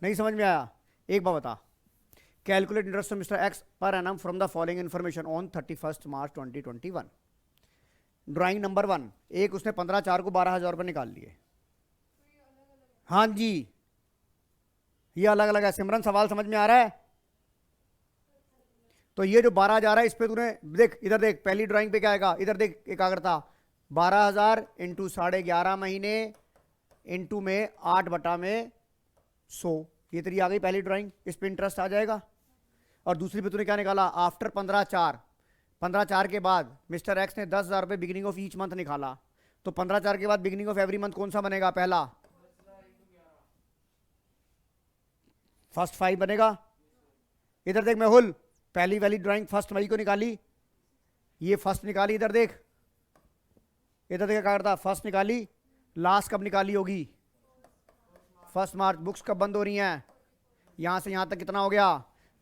नहीं समझ में आया? एक बात बता, calculate interest mister x per annum from the following information on 31 March 2021। Drawing number 1, एक उसने 15/4 को 12,000 रुपये निकाल लिए। हाँ जी, ये अलग अलग है। सिमरन सवाल समझ में आ रहा है? तो ये जो 12 जा रहा है, इस पे तूने देख, इधर देख, पहली ड्राइंग पे क्या आएगा, इधर देख एकाग्रता। 12,000 इंटू 11.5 महीने इंटू में 8/100, ये तेरी आ गई पहली ड्राइंग। इस पे इंटरेस्ट आ जाएगा। और दूसरी पे तूने क्या निकाला? आफ्टर 15/4, 15/4 के बाद मिस्टर एक्स ने 10,000 रुपये बिगिनिंग ऑफ ईच मंथ निकाला, तो 15/4 के बाद बिगिनिंग ऑफ एवरी मंथ कौन सा बनेगा? पहला फर्स्ट 5 बनेगा। इधर देख मेहुल, पहली वाली ड्राइंग 1 मई को निकाली, ये फर्स्ट निकाली। इधर देख, इधर देख क्या करता, फर्स्ट निकाली, लास्ट कब निकाली होगी? 1 मार्च। बुक्स कब बंद हो रही हैं? यहां से यहां तक कितना हो गया?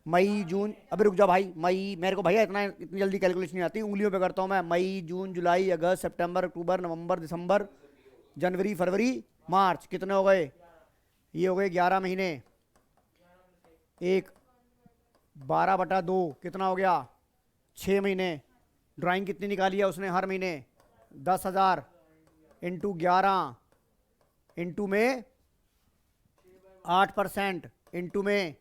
मई जून, अभी रुक जा भाई, मई, मेरे को भैया इतनी जल्दी कैलकुलेशन नहीं आती, उंगलियों पे करता हूं मैं। मई जून जुलाई अगस्त सितंबर अक्टूबर नवंबर दिसंबर जनवरी फरवरी मार्च, कितने हो गए? ये हो गए 11 महीने। एक 12/2 कितना हो गया? 6 महीने। ड्राइंग कितनी निकाली है उसने हर महीने? 10,000 इंटू 11 इंटू में 8%, इंटू में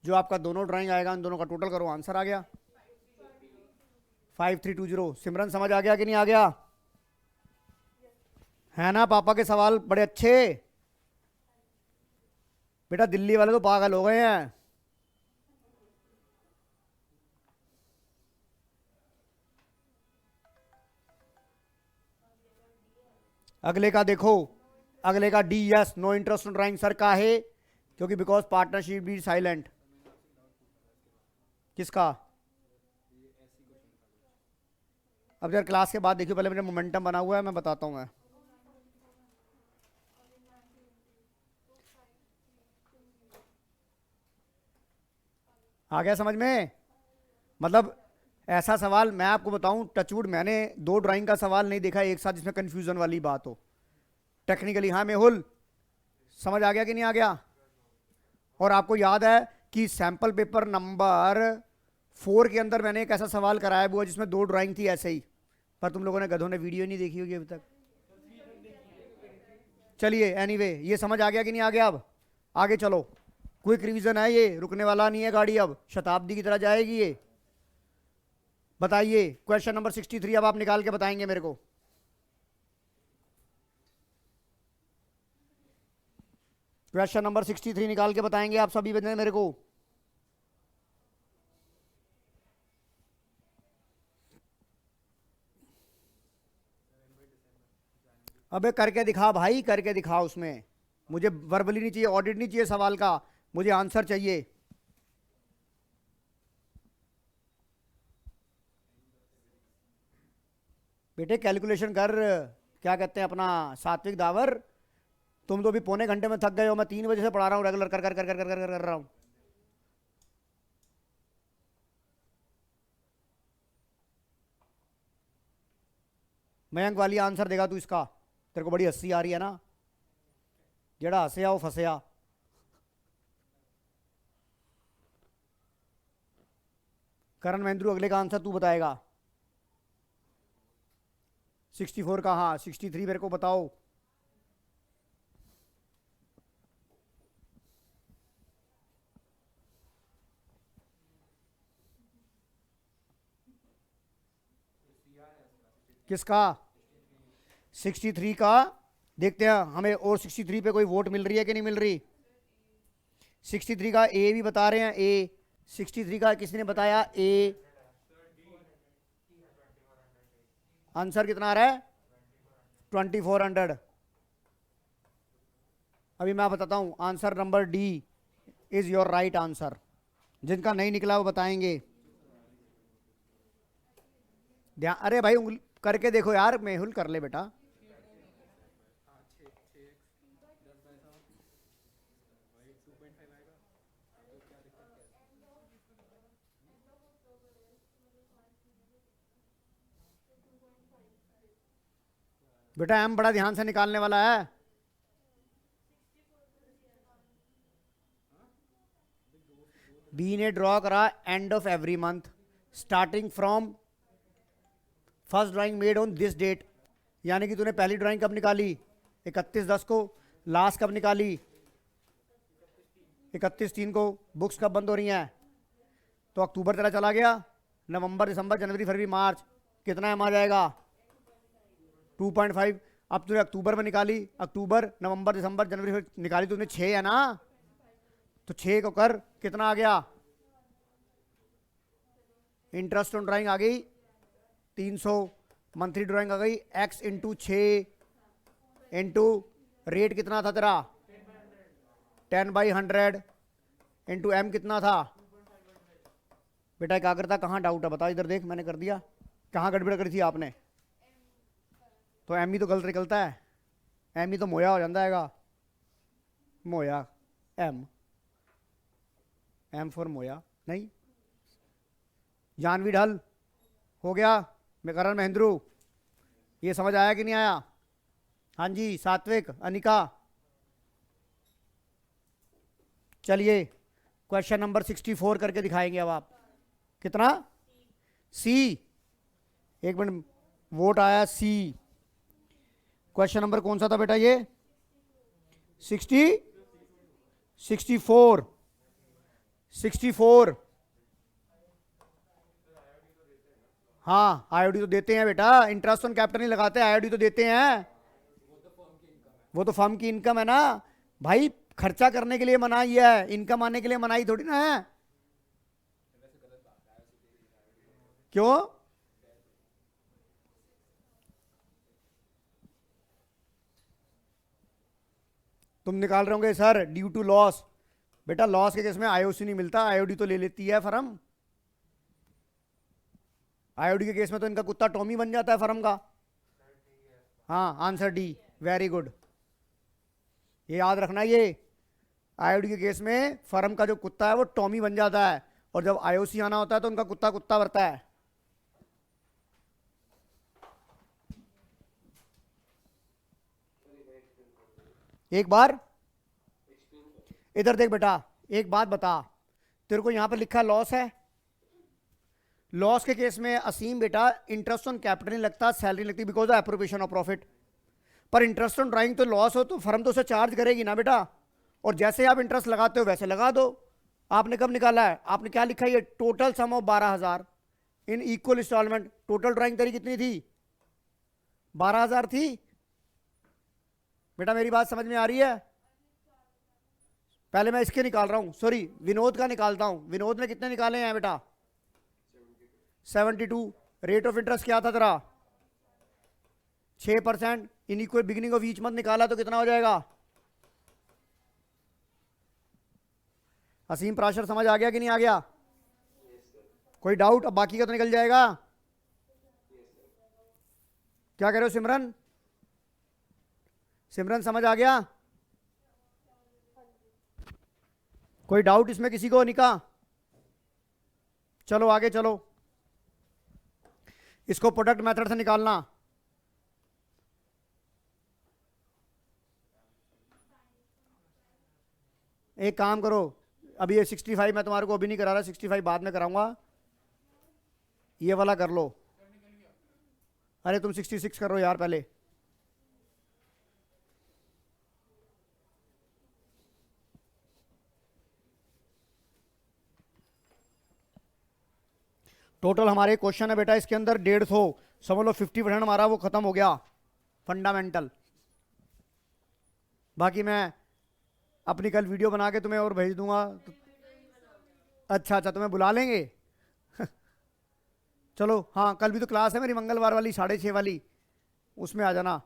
जो आपका दोनों ड्राइंग आएगा उन दोनों का टोटल करो, आंसर आ गया 5320। सिमरन समझ आ गया कि नहीं आ गया? है ना पापा के सवाल बड़े अच्छे? बेटा दिल्ली वाले तो पागल हो गए हैं। अगले का देखो, अगले का D, yes no interest on drawing. Sir का है क्योंकि बिकॉज पार्टनरशिप बी साइलेंट। किसका? अब यार क्लास के बाद देखियो, पहले मेरा मोमेंटम बना हुआ है, मैं बताता हूँ मैं। आ गया समझ में? मतलब ऐसा सवाल मैं आपको बताऊं, टचवुड मैंने 2 ड्राइंग का सवाल नहीं देखा एक साथ जिसमें कंफ्यूजन वाली बात हो टेक्निकली। हाँ मेहुल समझ आ गया कि नहीं आ गया? और आपको याद है कि सैंपल पेपर नंबर 4 के अंदर मैंने एक ऐसा सवाल कराया हुआ जिसमें 2 ड्राइंग थी ऐसे ही, पर तुम लोगों ने गधों ने वीडियो नहीं देखी होगी अभी तक। चलिए एनीवे, ये समझ आ गया कि नहीं आ गया? अब आगे चलो, क्विक रिवीजन है, ये रुकने वाला नहीं है गाड़ी, अब शताब्दी की तरह जाएगी ये। बताइए क्वेश्चन नंबर 63 अब आप निकाल के बताएंगे मेरे को। क्वेश्चन नंबर 63 निकाल के बताएंगे आप सभी बंदे मेरे को। अबे करके दिखा भाई, करके दिखा। उसमें मुझे वर्बली नहीं चाहिए, ऑडिट नहीं चाहिए सवाल का, मुझे आंसर चाहिए। बेटे कैलकुलेशन कर, क्या कहते हैं अपना सात्विक दावर। तुम तो भी पौने घंटे में थक गए हो, मैं 3 बजे से पढ़ा रहा हूँ रेगुलर कर कर कर कर कर कर कर रहा हूँ। मयंक वाली आंसर देगा तू इसका? तेरे को बड़ी हंसी आ रही है ना? जेड़ा हंसया वो फंसया। करण महेंद्रू अगले का आंसर तू बताएगा। 64 का, हाँ 63 मेरे को बताओ। किसका? 63 का देखते हैं हमें, और 63 पे कोई वोट मिल रही है कि नहीं मिल रही? 63 का ए भी बता रहे हैं, ए 63 का किसने बताया? ए। आंसर कितना आ रहा है? 2400। अभी मैं बताता हूं, answer number D is your right answer. जिनका नहीं निकला वो बताएंगे। ध्यान, अरे भाई उंगली करके देखो यार, मेहुल कर ले बेटा। बेटा एम बड़ा ध्यान से निकालने वाला है। बी ने ड्रॉ करा end of every month starting from first drawing made on this date, यानी कि तूने पहली ड्राइंग कब निकाली? 31/10 को। लास्ट कब निकाली? 31/3 को। बुक्स कब बंद हो रही हैं? तो अक्टूबर तेरा चला गया, नवंबर दिसंबर जनवरी फरवरी मार्च, कितना एम आ जाएगा? 2.5। अब तूने अक्टूबर में निकाली, अक्टूबर नवंबर दिसंबर जनवरी निकाली, तूने 6 है ना? तो 6 को कर, कितना आ गया? इंटरेस्ट ऑन ड्राइंग आ गई 300, मंथली ड्राइंग आ गई x इंटू 6 इंटू रेट कितना था तेरा? 10/100 इंटू एम कितना था? बेटा एकाग्रता कहाँ डाउट है बता, इधर देख मैंने कर दिया। कहाँ गड़बड़ करी थी आपने? तो एम ही तो गलत निकलता है, एम ही तो मोया हो जाता है। मोया एम, एम फॉर मोया नहीं। जानवी ढल हो गया। मैं करण महेंद्रू, ये समझ आया कि नहीं आया? हाँ जी सात्विक, अनिका। चलिए क्वेश्चन नंबर 64 करके दिखाएंगे अब आप। कितना? सी। एक मिनट, वोट आया सी। क्वेश्चन नंबर कौन सा था बेटा ये? 60, 64, 64। हाँ आईओडी तो देते हैं बेटा, इंटरेस्ट ऑन कैपिटल नहीं लगाते, आईओडी तो देते हैं। वो तो फर्म की इनकम है ना भाई, खर्चा करने के लिए मना ही है, इनकम आने के लिए मनाही थोड़ी ना है। क्यों? तुम निकाल रहे होंगे सर ड्यू टू लॉस, बेटा लॉस के केस में आईओसी नहीं मिलता, आईओडी तो ले लेती है फर्म। आईओडी के केस में तो इनका कुत्ता टॉमी बन जाता है फर्म का। हाँ आंसर डी, वेरी गुड, ये याद रखना। ये आईओडी के केस में फर्म का जो कुत्ता है वो टॉमी बन जाता है, और जब आईओसी आना होता है तो उनका कुत्ता कुत्ता बढ़ता है। एक बार इधर देख बेटा, एक बात बता, तेरे को यहां पर लिखा लॉस है, लॉस के केस में असीम बेटा इंटरेस्ट ऑन कैपिटल नहीं लगता, सैलरी लगती because of appropriation of profit. पर इंटरेस्ट ऑन ड्राइंग तो लॉस हो तो फर्म तो उसे चार्ज करेगी ना बेटा, और जैसे आप इंटरेस्ट लगाते हो वैसे लगा दो। आपने कब निकाला है, आपने क्या लिखा है, ये total sum of 12,000 in equal installment. Total drawing तेरी कितनी थी, 12,000 थी। बेटा मेरी बात समझ में आ रही है? पहले मैं इसके निकाल रहा हूं, सॉरी विनोद का निकालता हूं। विनोद ने कितने निकाले हैं बेटा, 72। रेट ऑफ इंटरेस्ट क्या था तेरा, 6%। In equal beginning of each month निकाला तो कितना हो जाएगा? असीम प्राशर समझ आ गया कि नहीं आ गया? कोई डाउट? अब बाकी का तो निकल जाएगा। क्या कह रहे हो सिमरन? सिमरन समझ आ गया? कोई डाउट इसमें किसी को? निका चलो आगे चलो, इसको प्रोडक्ट मेथड से निकालना। एक काम करो, अभी ये 65 मैं तुम्हारे को अभी नहीं करा रहा, 65 बाद में कराऊंगा, ये वाला कर लो। अरे तुम 66 करो यार पहले। टोटल हमारे क्वेश्चन है बेटा इसके अंदर 150, समझ लो 50% हमारा वो खत्म हो गया फंडामेंटल। बाकी मैं अपनी कल वीडियो बना के तुम्हें और भेज दूंगा तो, अच्छा अच्छा तुम्हें बुला लेंगे चलो हाँ, कल भी तो क्लास है मेरी मंगलवार वाली 6:30 वाली, उसमें आ जाना।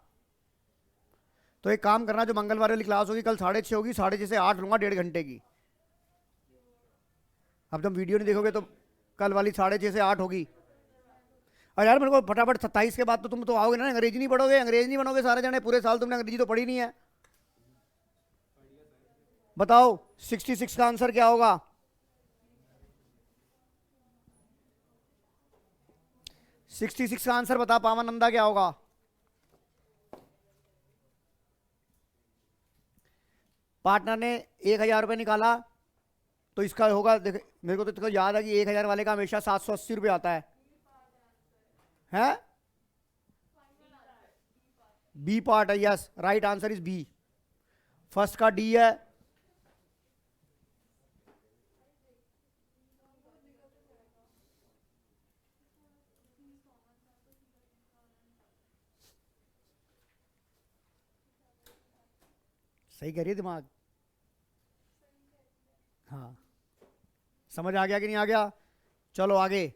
तो एक काम करना, जो मंगलवार वाली क्लास होगी कल 6:30 होगी, 6:30 से 8 लूंगा, 1.5 घंटे की। अब तुम वीडियो नहीं देखोगे तो कल वाली 6:30 से 8 होगी। अरे यार मेरे को फटाफट 27 के बाद तो तुम तो आओगे ना, अंग्रेजी नहीं पढ़ोगे, अंग्रेजी नहीं बनोगे सारे जने, पूरे साल तुमने अंग्रेजी तो पढ़ी नहीं है। बताओ 66 का आंसर क्या होगा? 66 का आंसर बता पावन नंदा क्या होगा? पार्टनर ने 1,000 रुपये निकाला तो इसका होगा, देख मेरे को तो इसको याद है कि 1,000 वाले का हमेशा 780 रुपये आता है, हैं? बी पार्ट है, yes right answer is B. First का डी है, सही करिए दिमाग। हाँ समझ आ गया कि नहीं आ गया? चलो आगे,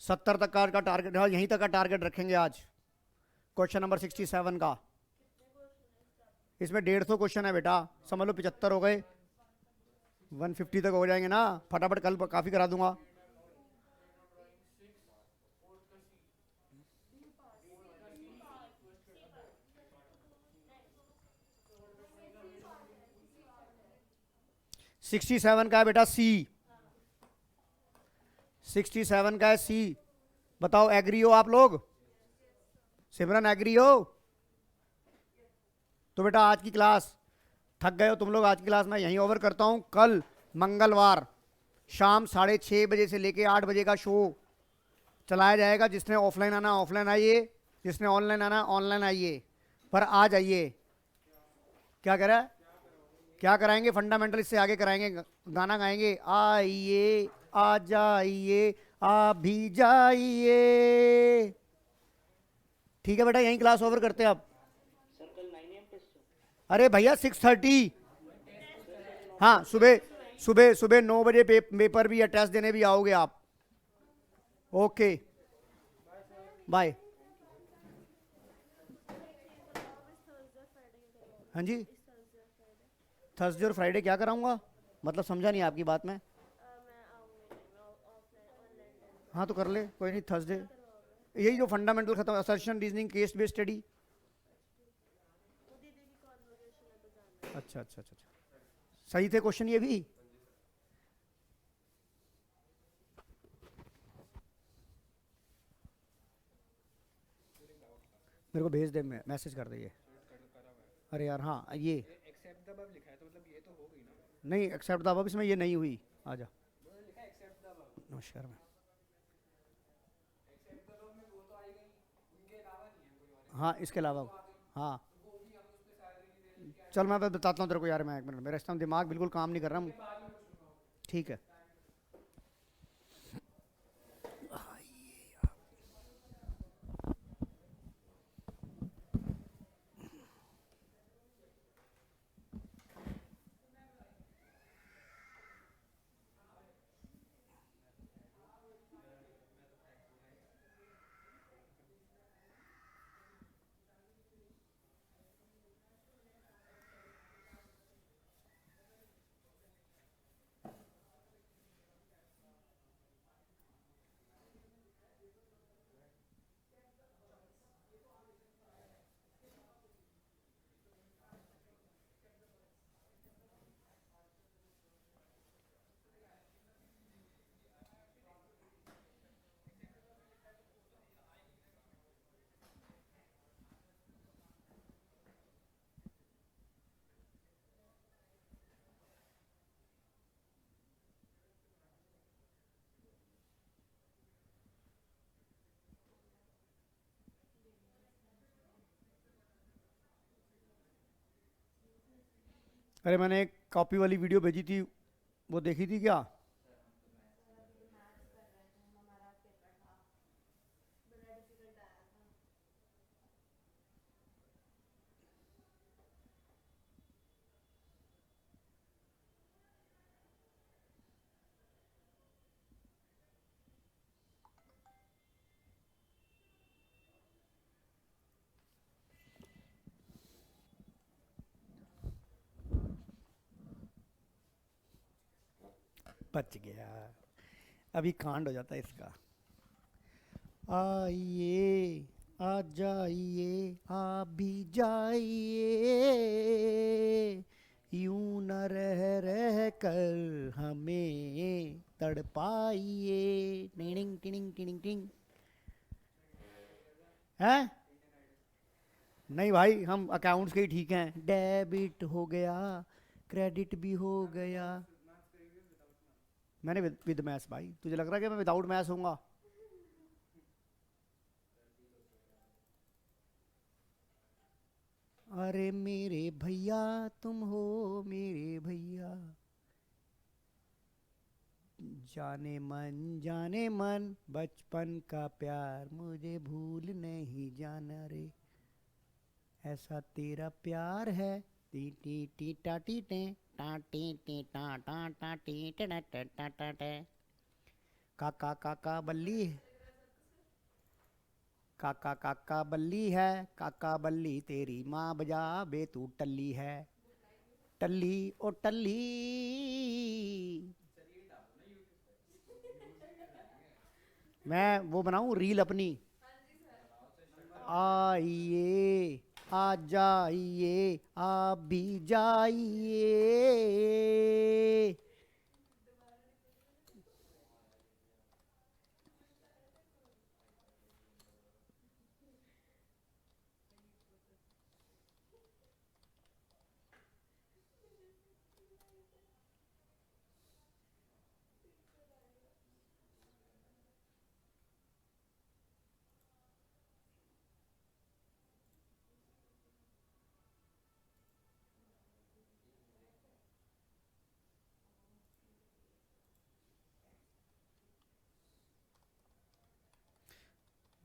70 तक का टारगेट, हाँ यहीं तक का टारगेट रखेंगे आज। क्वेश्चन नंबर 67 का, इसमें 150 क्वेश्चन है बेटा, समझ लो 75 हो गए, 150 तक हो जाएंगे ना, फटाफट कल काफी करा दूंगा। सिक्सटी सेवन का है बेटा सी, 67 का है सी। बताओ एग्री हो आप लोग? सिमरन एग्री हो? तो बेटा आज की क्लास, थक गए हो तुम लोग, आज की क्लास मैं यहीं ओवर करता हूं। कल मंगलवार शाम 6:30 बजे से लेके 8 बजे का शो चलाया जाएगा। जिसने ऑफलाइन आना ऑफलाइन आइए, जिसने ऑनलाइन आना ऑनलाइन आइए, पर आ जाइए। क्या कह रहा है? क्या कराएंगे? फंडामेंटल इससे आगे कराएंगे, गाना गाएंगे, आइए आ जाइए आ भी जाइए। ठीक है बेटा, यहीं क्लास ओवर करते हैं अब। अरे भैया 6:30। हाँ, सुबह सुबह सुबह 9 बजे पेपर भी है, टेस्ट देने भी आओगे आप। Okay, bye. हाँ जी, थर्सडे और फ्राइडे क्या कराऊंगा? मतलब समझा नहीं आपकी बात में। हाँ तो कर ले, कोई नहीं, थर्सडे। यही जो फंडामेंटल खत्म, assertion, reasoning, case based study. अच्छा अच्छा अच्छा अच्छा। सही थे क्वेश्चन ये भी। मेरे को भेज दे, मैसेज कर दे ये। अरे यार हाँ ये। नहीं एक्सेप्ट दबाव इसमें ये नहीं हुई। आ जा। नमस्कार मैं। हाँ इसके अलावा। हाँ चल मैं बताता हूँ तेरे को यार, मैं 1 मिनट, मेरा इस टाइम दिमाग बिल्कुल काम नहीं कर रहा। ठीक है। अरे मैंने एक कॉपी वाली वीडियो भेजी थी, वो देखी थी क्या? बच गया। अभी कांड हो जाता है इसका। आइए आ जाइए आ भी जाइए, यूं न रह रह कर हमें तड़पाइए। टिनिंग टिनिंग टिनिंग टिंग। हैं? नहीं भाई, हम अकाउंट्स के ही ठीक हैं। डेबिट हो गया, क्रेडिट भी हो गया। मैंने विद मैथ्स भाई, तुझे लग रहा है कि मैं विदाउट मैथ्स होऊंगा? अरे मेरे भैया, तुम हो मेरे भैया, जाने मन बचपन का प्यार मुझे भूल नहीं जाना रे, ऐसा तेरा प्यार है। टी टी टी टा टी टे, टा टी टी टा टा टा टी टा टा टा टा टा। काका काका बल्ली, काका काका बल्ली है, काका बल्ली तेरी माँ बजा बे तू टल्ली है। टल्ली ओ टल्ली। मैं वो बनाऊं रील अपनी? आइए आ जाइए आप भी जाइए।